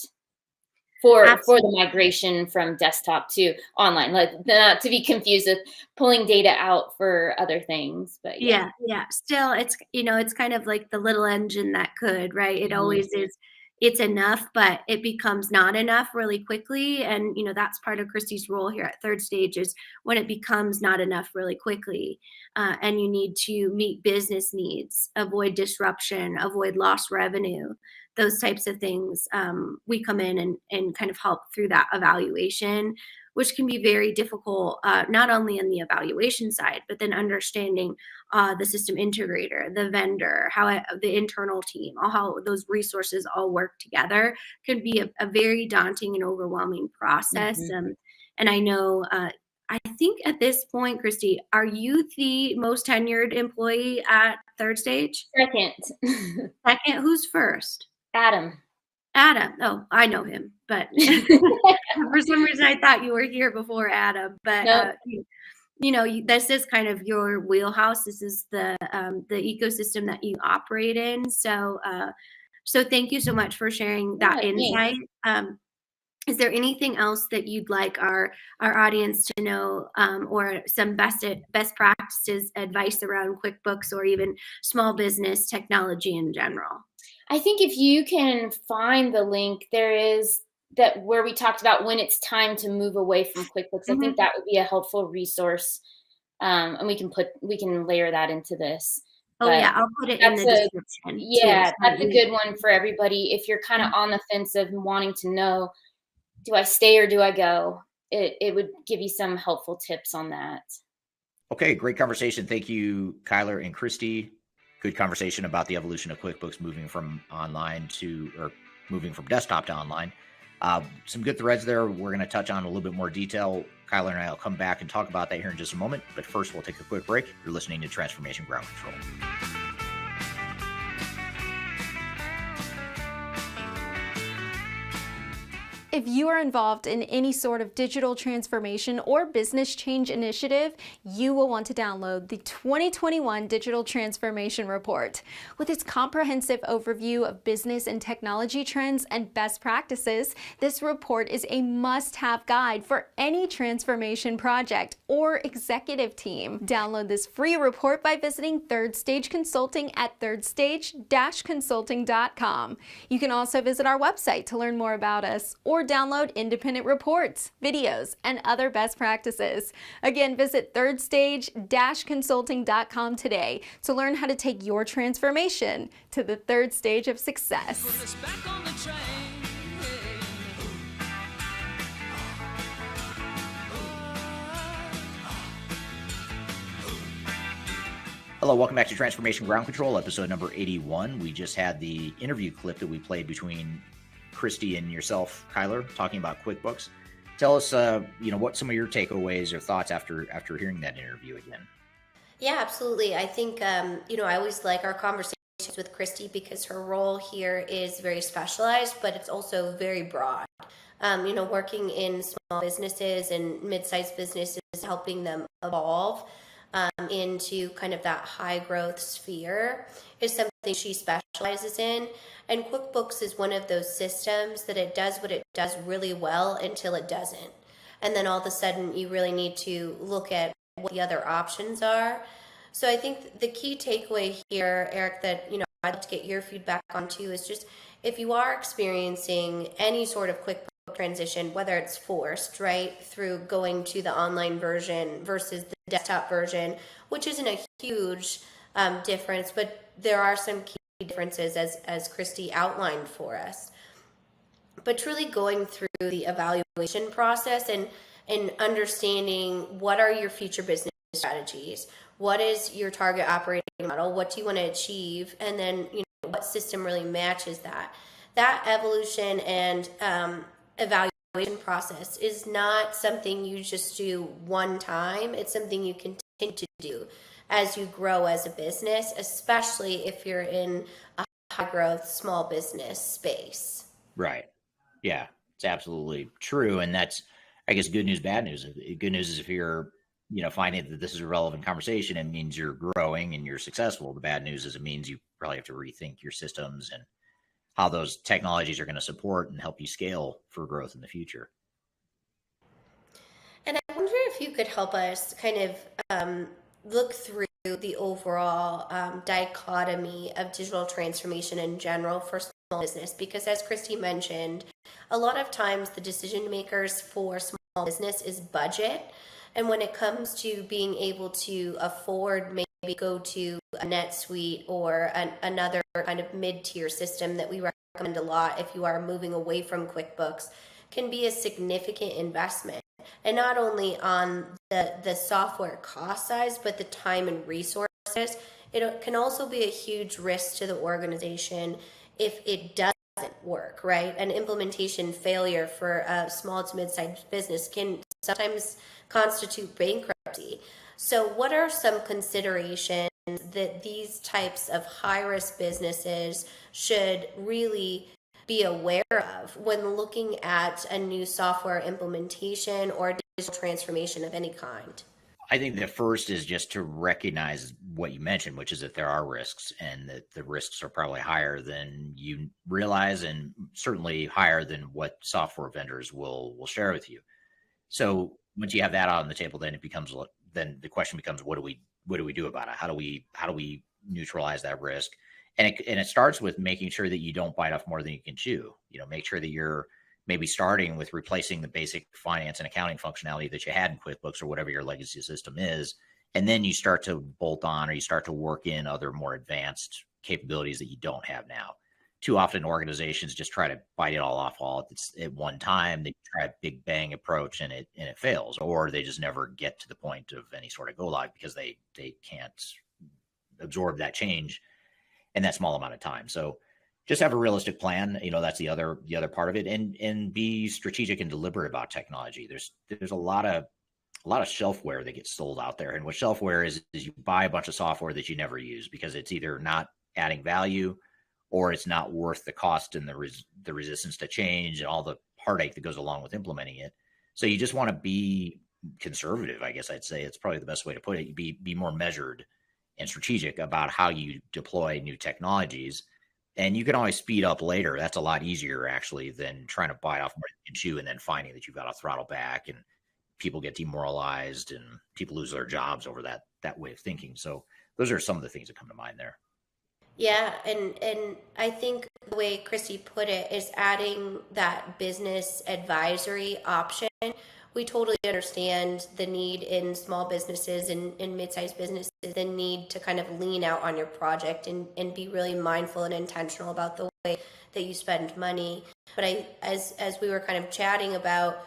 for the migration from desktop to online. Like, not to be confused with pulling data out for other things. But yeah. Yeah. Still, it's kind of like the little engine that could, right? It Mhm. always is. It's enough, but it becomes not enough really quickly. And, that's part of Kristy's role here at Third Stage, is when it becomes not enough really quickly. And you need to meet business needs, avoid disruption, avoid lost revenue, those types of things. We come in and kind of help through that evaluation, which can be very difficult, not only on the evaluation side, but then understanding the system integrator, the vendor, the internal team, how those resources all work together can be a very daunting and overwhelming process. Mhm. And I know, I think at this point, Kristy, are you the most tenured employee at Third Stage? Second. Second? Who's first? Adam. Adam. Oh, I know him, but for some reason I thought you were here before Adam. But Nope. this is kind of your wheelhouse. This is the ecosystem that you operate in. So thank you so much for sharing that Yeah, insight. thanks. Is there anything else that you'd like our audience to know, or some best practices advice around QuickBooks, or even small business technology in general? I think if you can find the link, there is that where we talked about when it's time to move away from QuickBooks. I think that would be a helpful resource, and we can layer that into this. Oh But yeah, I'll put it in the description too. yeah, So that's a good one for everybody. If you're kind of on the fence of wanting to know, do I stay or do I go? It would give you some helpful tips on that. Okay, great conversation. Thank you, Kyler and Kristy. Good conversation about the evolution of QuickBooks moving from desktop to online. Some good threads there. We're going to touch on a little bit more detail. Kyler and I will come back and talk about that here in just a moment. But first, we'll take a quick break. You're listening to Transformation Ground Control. If you are involved in any sort of digital transformation or business change initiative, you will want to download the 2021 Digital Transformation Report. With its comprehensive overview of business and technology trends and best practices, this report is a must-have guide for any transformation project or executive team. Download this free report by visiting Third Stage Consulting at thirdstage-consulting.com. You can also visit our website to learn more about us, or download independent reports, videos, and other best practices. Again, visit thirdstage-consulting.com today to learn how to take your transformation to the third stage of success. Hello, welcome back to Transformation Ground Control, episode number 81. We just had the interview clip that we played between Kristy and yourself, Kyler, talking about QuickBooks. Tell us, what some of your takeaways or thoughts after hearing that interview again. Yeah, absolutely. I think, I always like our conversations with Kristy because her role here is very specialized, but it's also very broad. Working in small businesses and mid-sized businesses, helping them evolve into kind of that high growth sphere is something she specializes in. And QuickBooks is one of those systems that it does what it does really well until it doesn't. And then all of a sudden you really need to look at what the other options are. So I think the key takeaway here, Eric, that I'd like to get your feedback on too, is just if you are experiencing any sort of QuickBooks transition, whether it's forced, right, through going to the online version versus the desktop version, which isn't a huge difference, but there are some key differences as Kristy outlined for us. But truly going through the evaluation process and understanding what are your future business strategies, what is your target operating model, what do you want to achieve, and then what system really matches that. that evolution and evaluation process is not something you just do one time. It's something you continue to do as you grow as a business, especially if you're in a high growth small business space. Right. Yeah, it's absolutely true. And that's, I guess, good news, bad news. Good news is if you're, finding that this is a relevant conversation, it means you're growing and you're successful. The bad news is it means you probably have to rethink your systems and how those technologies are going to support and help you scale for growth in the future. And I wonder if you could help us kind of look through the overall dichotomy of digital transformation in general for small business, because as Kristy mentioned, a lot of times the decision makers for small business is budget. And when it comes to being able to afford maybe go to a NetSuite or another kind of mid-tier system that we recommend a lot if you are moving away from QuickBooks, can be a significant investment. And not only on the software cost size, but the time and resources. It can also be a huge risk to the organization if it doesn't work, right? An implementation failure for a small to mid-sized business can sometimes constitute bankruptcy. So what are some considerations that these types of high-risk businesses should really be aware of when looking at a new software implementation or digital transformation of any kind? I think the first is just to recognize what you mentioned, which is that there are risks and that the risks are probably higher than you realize and certainly higher than what software vendors will share with you. So once you have that out on the table, then the question becomes, what do we do about it? How do we neutralize that risk? And it starts with making sure that you don't bite off more than you can chew. Make sure that you're maybe starting with replacing the basic finance and accounting functionality that you had in QuickBooks or whatever your legacy system is. And then you start to bolt on or you start to work in other more advanced capabilities that you don't have now. Too often organizations just try to bite it all off all at one time. They try a big bang approach and it fails, or they just never get to the point of any sort of go live because they can't absorb that change in that small amount of time. So just have a realistic plan. That's the other part of it, and be strategic and deliberate about technology. There's a lot of shelfware that gets sold out there, and what shelfware is you buy a bunch of software that you never use because it's either not adding value or it's not worth the cost and the resistance to change and all the heartache that goes along with implementing it. So you just want to be conservative, I guess I'd say. It's probably the best way to put it. Be more measured and strategic about how you deploy new technologies. And you can always speed up later. That's a lot easier, actually, than trying to bite off more than you can chew and then finding that you've got to throttle back and people get demoralized and people lose their jobs over that way of thinking. So those are some of the things that come to mind there. Yeah, and I think the way Kristy put it is adding that business advisory option. We totally understand the need in small businesses and mid-sized businesses, the need to kind of lean out on your project and be really mindful and intentional about the way that you spend money. But as we were kind of chatting about,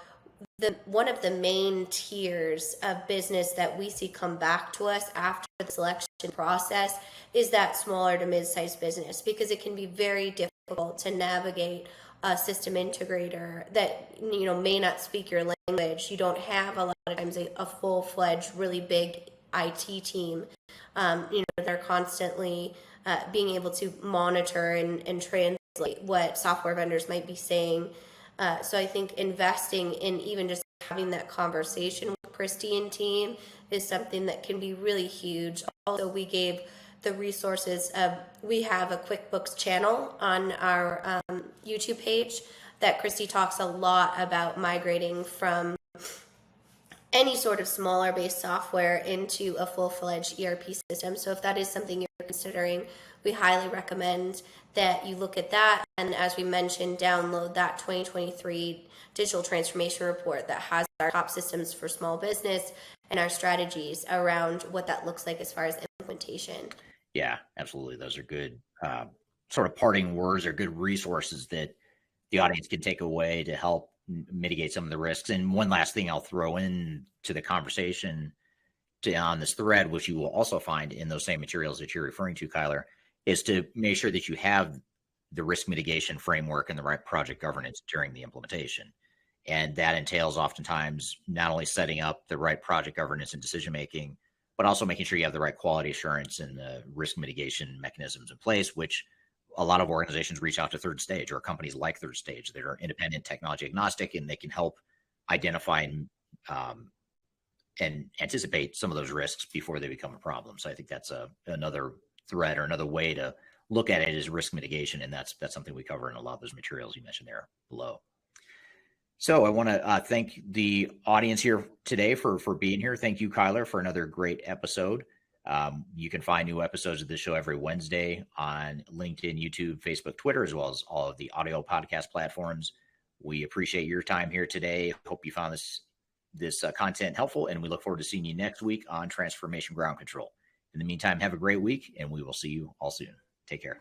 one of the main tiers of business that we see come back to us after the selection process is that smaller to mid-sized business, because it can be very difficult to navigate a system integrator that may not speak your language. You don't have a lot of times a full-fledged, really big IT team. They're constantly being able to monitor and translate what software vendors might be saying. So I think investing in even just having that conversation with Kristy and team is something that can be really huge. Also, we gave the resources we have a QuickBooks channel on our YouTube page that Kristy talks a lot about migrating from any sort of smaller based software into a full-fledged ERP system. So if that is something you're considering, we highly recommend that you look at that. And as we mentioned, download that 2023 digital transformation report that has our top systems for small business and our strategies around what that looks like as far as implementation. Yeah, absolutely. Those are good sort of parting words or good resources that the audience can take away to help mitigate some of the risks. And one last thing I'll throw in to the conversation on this thread, which you will also find in those same materials that you're referring to, Kyler, is to make sure that you have the risk mitigation framework and the right project governance during the implementation. And that entails oftentimes not only setting up the right project governance and decision making, but also making sure you have the right quality assurance and the risk mitigation mechanisms in place, which a lot of organizations reach out to Third Stage, or companies like Third Stage that are independent, technology agnostic, and they can help identify and anticipate some of those risks before they become a problem. So I think that's another thread or another way to look at it is risk mitigation. And that's something we cover in a lot of those materials you mentioned there below. So I want to thank the audience here today for being here. Thank you, Kyler, for another great episode. You can find new episodes of this show every Wednesday on LinkedIn, YouTube, Facebook, Twitter, as well as all of the audio podcast platforms. We appreciate your time here today. Hope you found this content helpful, and we look forward to seeing you next week on Transformation Ground Control. In the meantime, have a great week, and we will see you all soon. Take care.